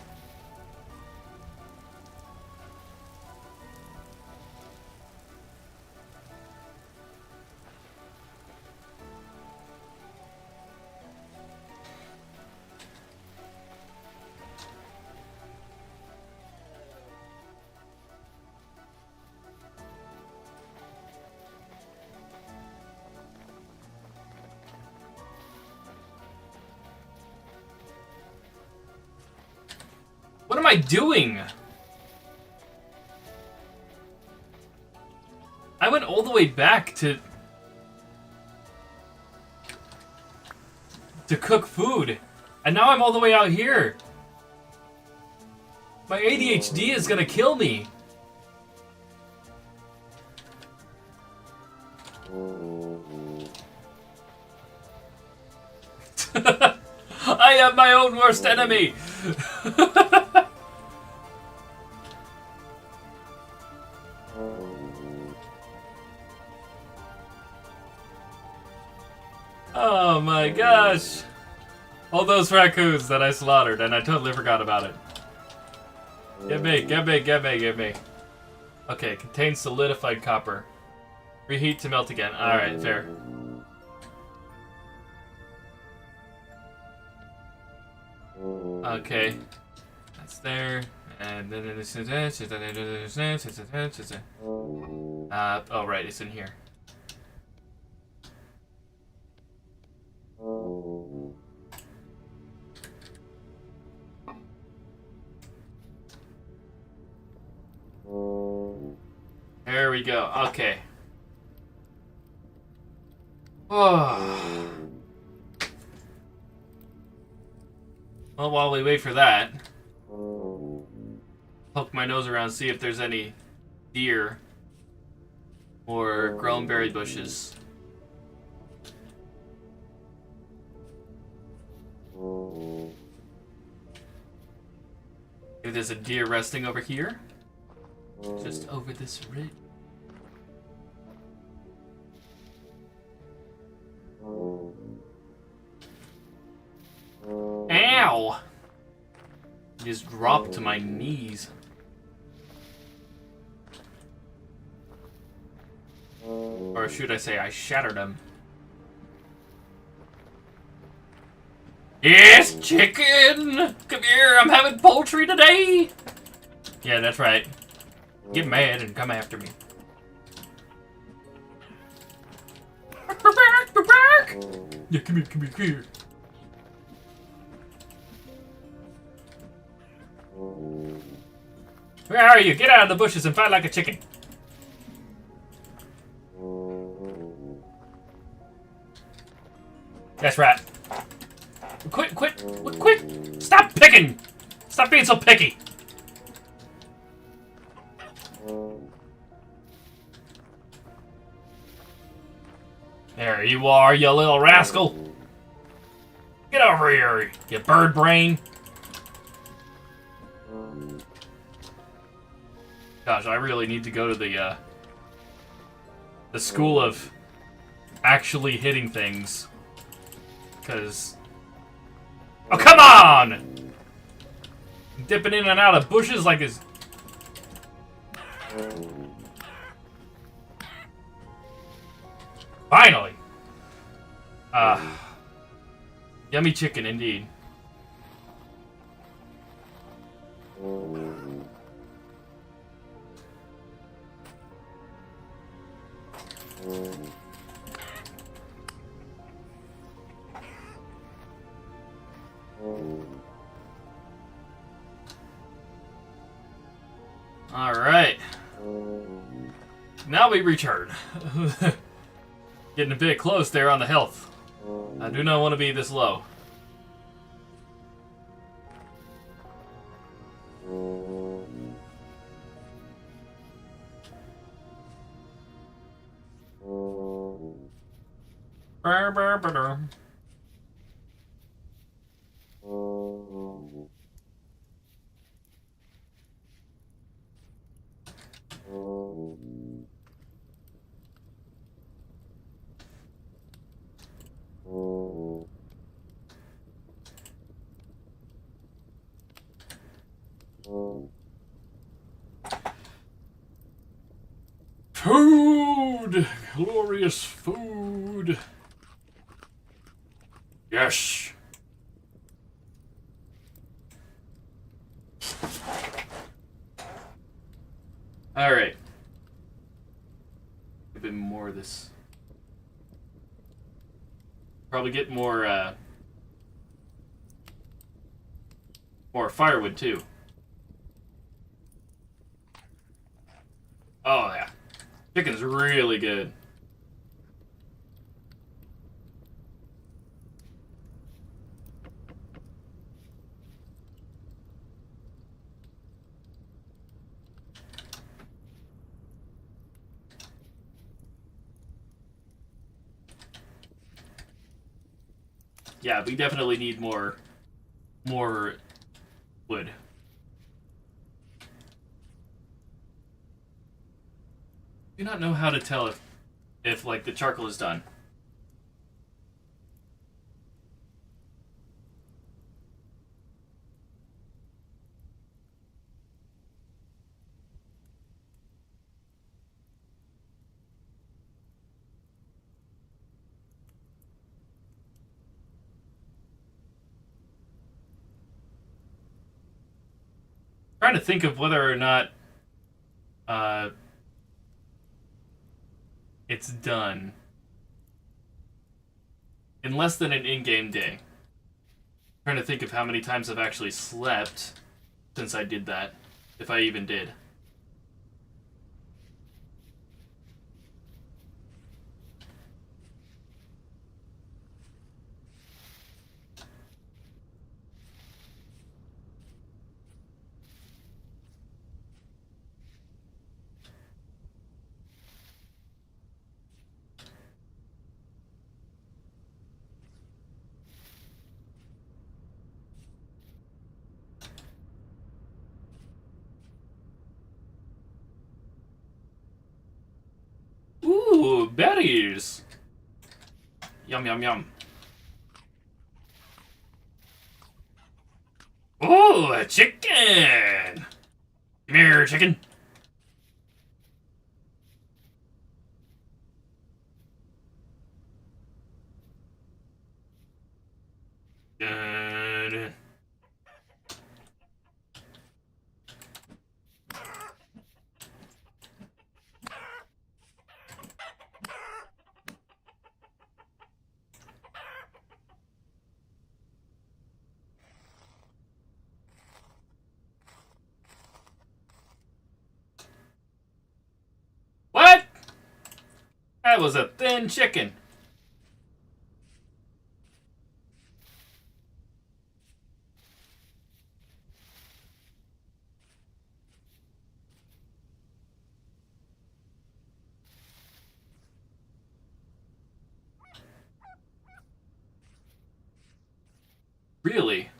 What am I doing? I went all the way back to cook food, and now I'm all the way out here. My ADHD is gonna kill me. I am my own worst enemy. Oh my gosh. All those raccoons that I slaughtered and I totally forgot about it. Get me, get me, get me, get me. Okay, contains solidified copper. Reheat to melt again. Alright, fair. Okay. That's there. And then oh right, it's in here. There we go. Okay. Oh. Well, while we wait for that, poke my nose around, see if there's any deer or grown berry bushes. Maybe there's a deer resting over here. Just over this ridge. Ow! Just dropped to my knees. Or should I say I shattered them. Yes, chicken! Come here, I'm having poultry today! Yeah, that's right. Get mad and come after me. Yeah, come here, come here, come here. Where are you? Get out of the bushes and fight like a chicken. That's right. Quit! Stop picking! Stop being so picky! There you are, you little rascal! Get over here, you bird brain! Gosh, I really need to go to the school of actually hitting things. Because... Oh, come on! Dipping in and out of bushes like his... Finally! Yummy chicken, indeed. Alright. Now we return. Getting a bit close there on the health. I do not want to be this low. Brr, brr, brr, brr. Food! Glorious food! Yes! Alright. A bit more of this. Probably get more firewood, too. Oh, yeah. Chicken's really good. Yeah, we definitely need more wood. I do not know how to tell if like the charcoal is done. Trying to think of whether or not it's done in less than an in-game day. Trying to think of how many times I've actually slept since I did that, if I even did. Ooh, berries! Yum, yum, yum. Ooh, a chicken! Come here, chicken. Dun. What? That was a thin chicken. Really?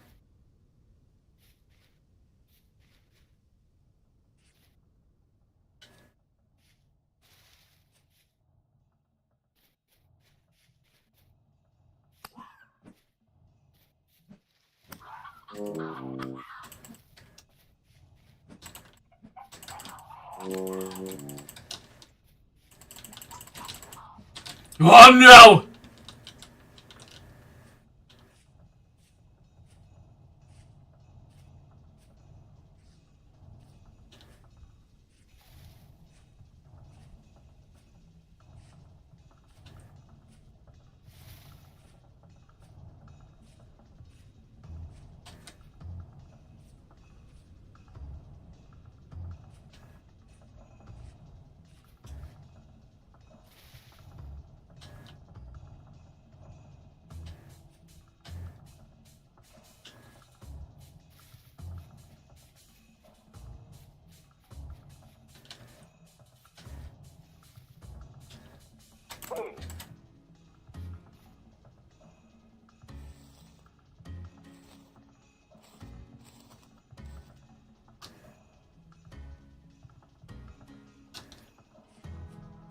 Oh no!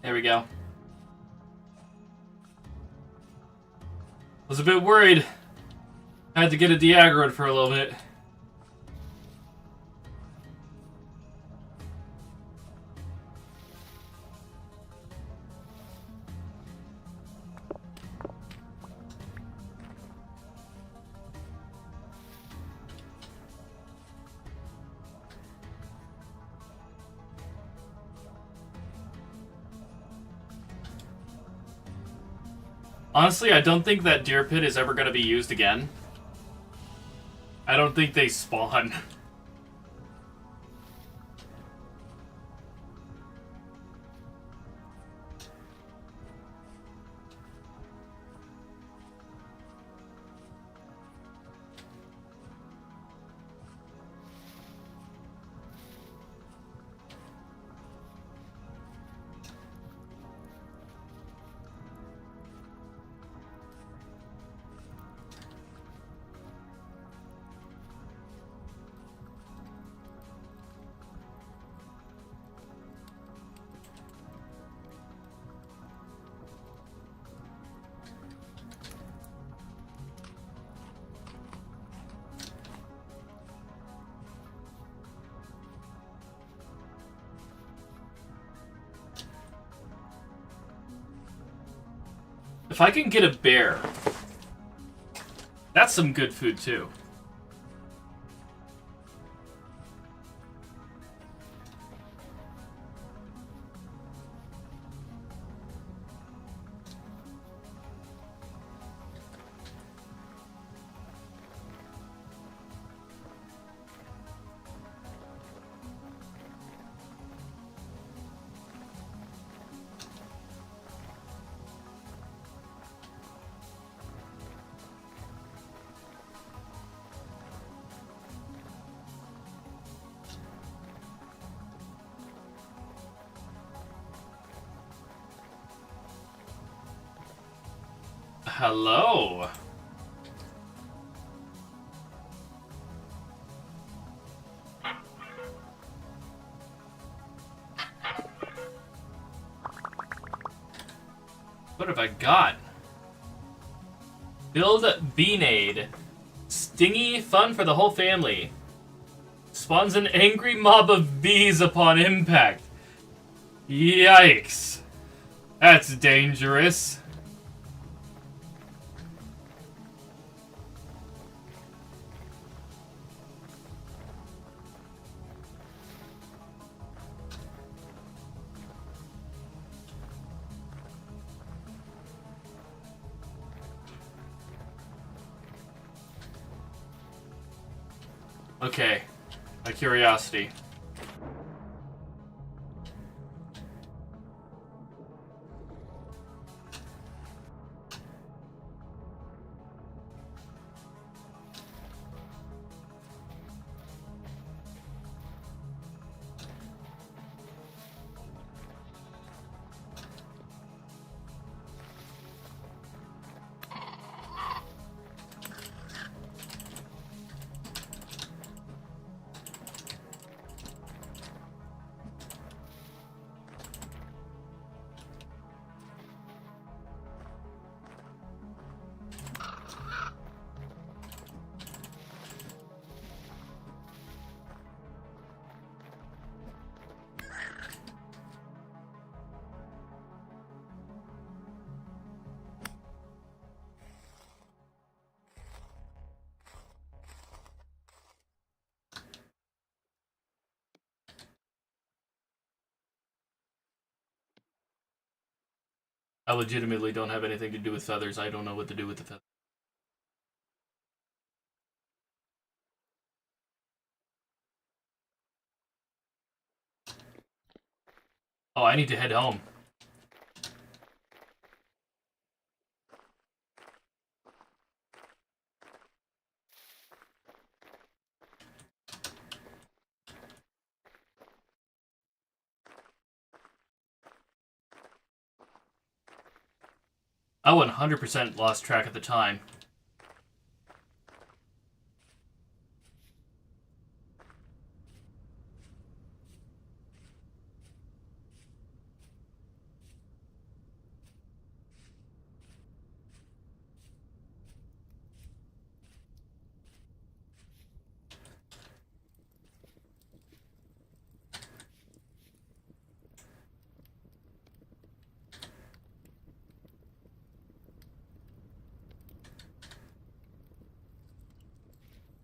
There we go. Was a bit worried. I had to get a de-aggroed for a little bit. Honestly, I don't think that deer pit is ever going to be used again. I don't think they spawn. If I can get a bear, that's some good food too. Hello. What have I got? Build Beanade. Stingy fun for the whole family. Spawns an angry mob of bees upon impact. Yikes. That's dangerous. Okay, my curiosity. I legitimately don't have anything to do with feathers. I don't know what to do with the feathers. Oh, I need to head home. I 100% lost track of the time.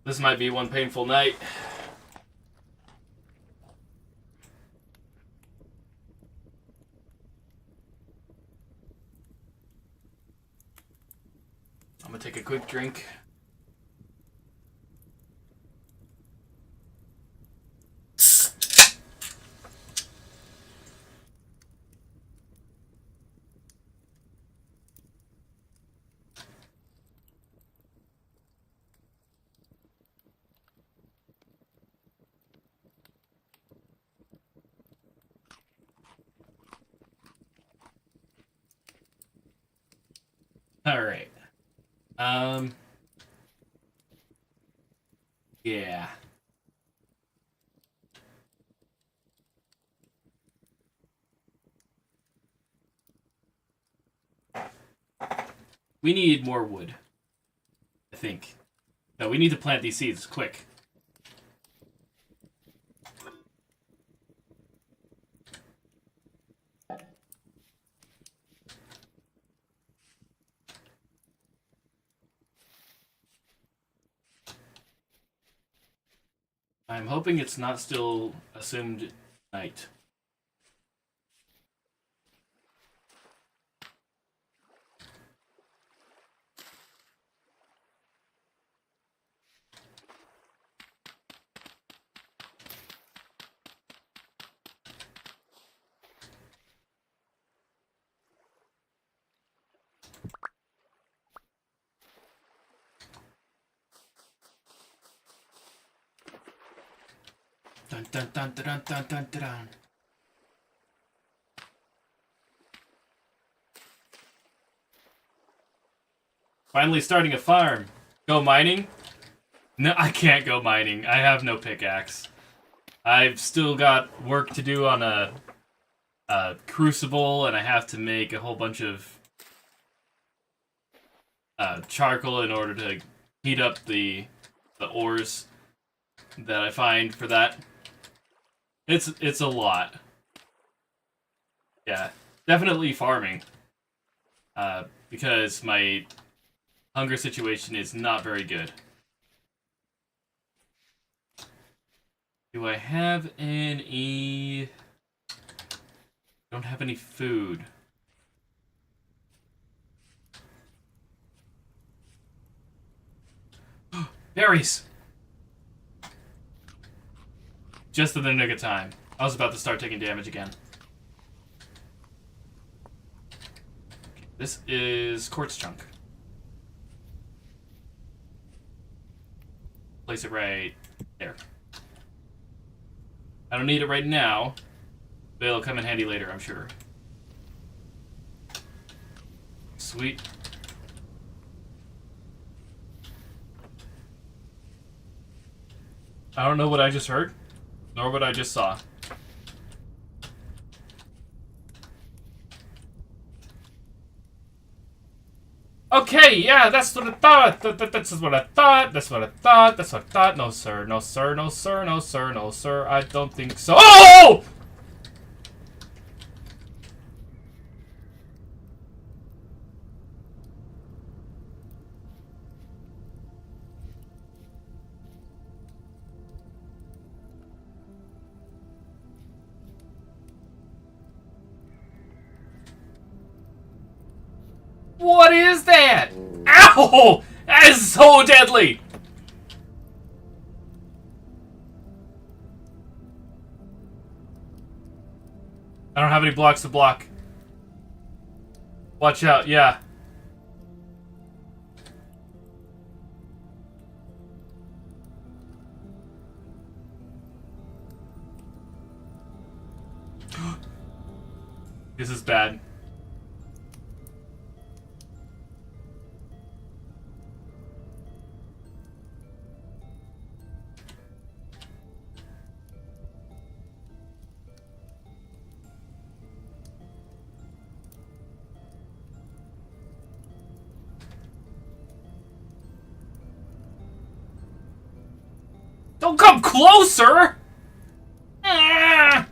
This might be one painful night. I'm gonna take a quick drink. All right. Yeah. We need more wood. I think. No, we need to plant these seeds quick. I'm hoping it's not still assumed night. Dun dun dun dun dun dun dun. Finally starting a farm. Go mining? No, I can't go mining. I have no pickaxe. I've still got work to do on a crucible, and I have to make a whole bunch of charcoal in order to heat up the ores that I find for that. It's a lot. Yeah, definitely farming. Because my hunger situation is not very good. Do I have any... Don't have any food. Berries! Just in the nick of time. I was about to start taking damage again. This is quartz chunk. Place it right there. I don't need it right now, but it'll come in handy later, I'm sure. Sweet. I don't know what I just heard, nor what I just saw. Okay, yeah, that's what I thought. That's what I thought. That's what I thought. That's what I thought. No, sir. No, sir. No, sir. No, sir. No, sir. I don't think so. Oh! What is that? Ow! That is so deadly! I don't have any blocks to block. Watch out, yeah. This is bad. Don't come closer! Ah!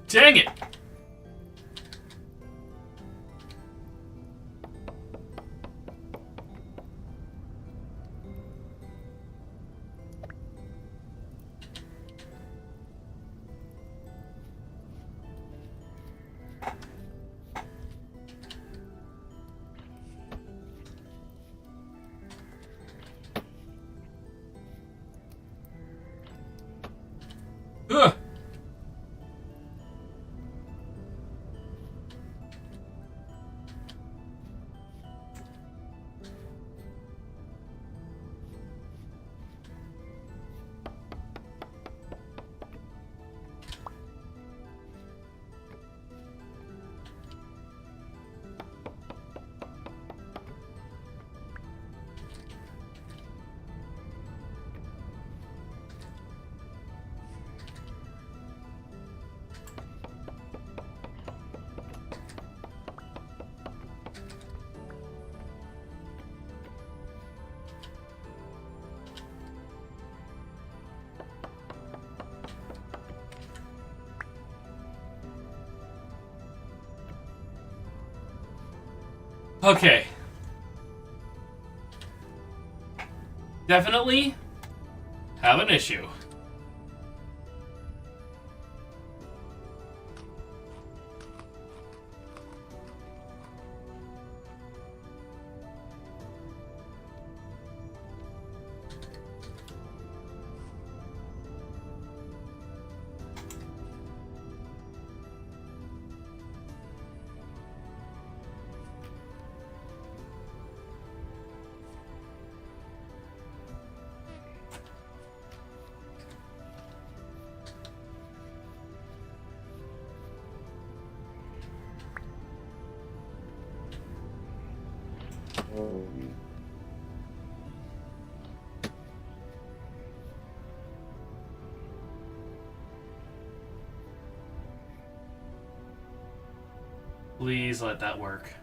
Dang it! Ugh. Okay. Definitely have an issue. Please let that work.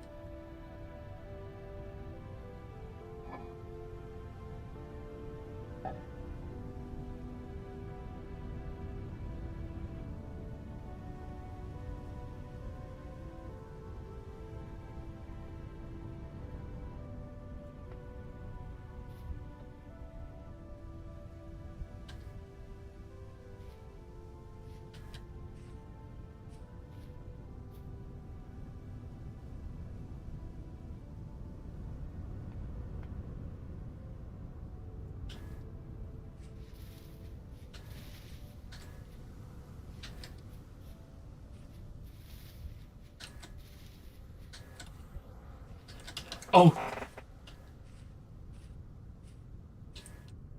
Oh! I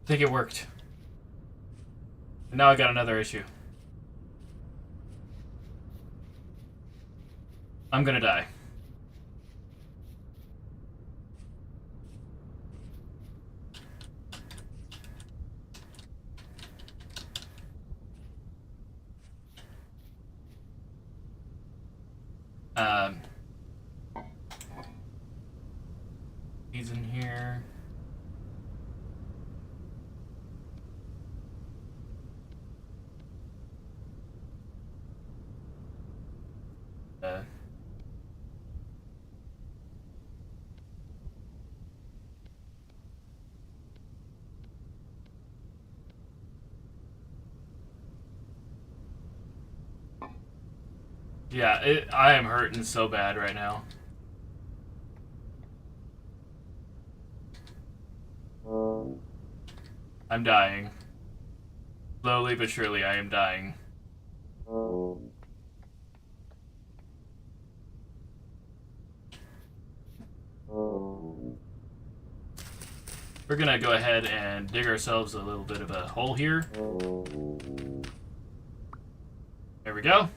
think it worked. And now I got another issue. I'm gonna die. He's in here. Yeah, I am hurting so bad right now. I'm dying. Slowly but surely, I am dying. We're gonna go ahead and dig ourselves a little bit of a hole here. There we go.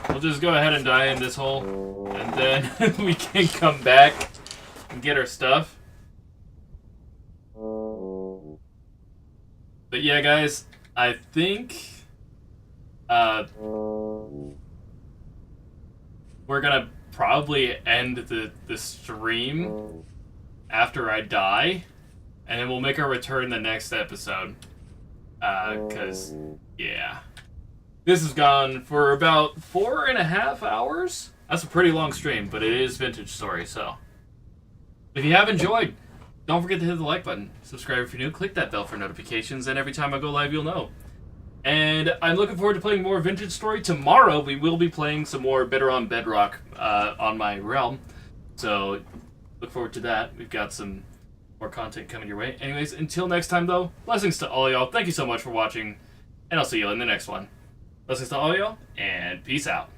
We'll just go ahead and die in this hole, and then we can come back and get our stuff. But yeah, guys, I think we're gonna probably end the stream after I die, and then we'll make our return the next episode. Cause yeah. This has gone for about 4.5 hours. That's a pretty long stream, but it is Vintage Story, so. If you have enjoyed, don't forget to hit the like button. Subscribe if you're new. Click that bell for notifications, and every time I go live, you'll know. And I'm looking forward to playing more Vintage Story. Tomorrow, we will be playing some more Better on Bedrock on my realm. So, look forward to that. We've got some more content coming your way. Anyways, until next time, though, blessings to all y'all. Thank you so much for watching, and I'll see you in the next one. Blessings to all y'all, and peace out.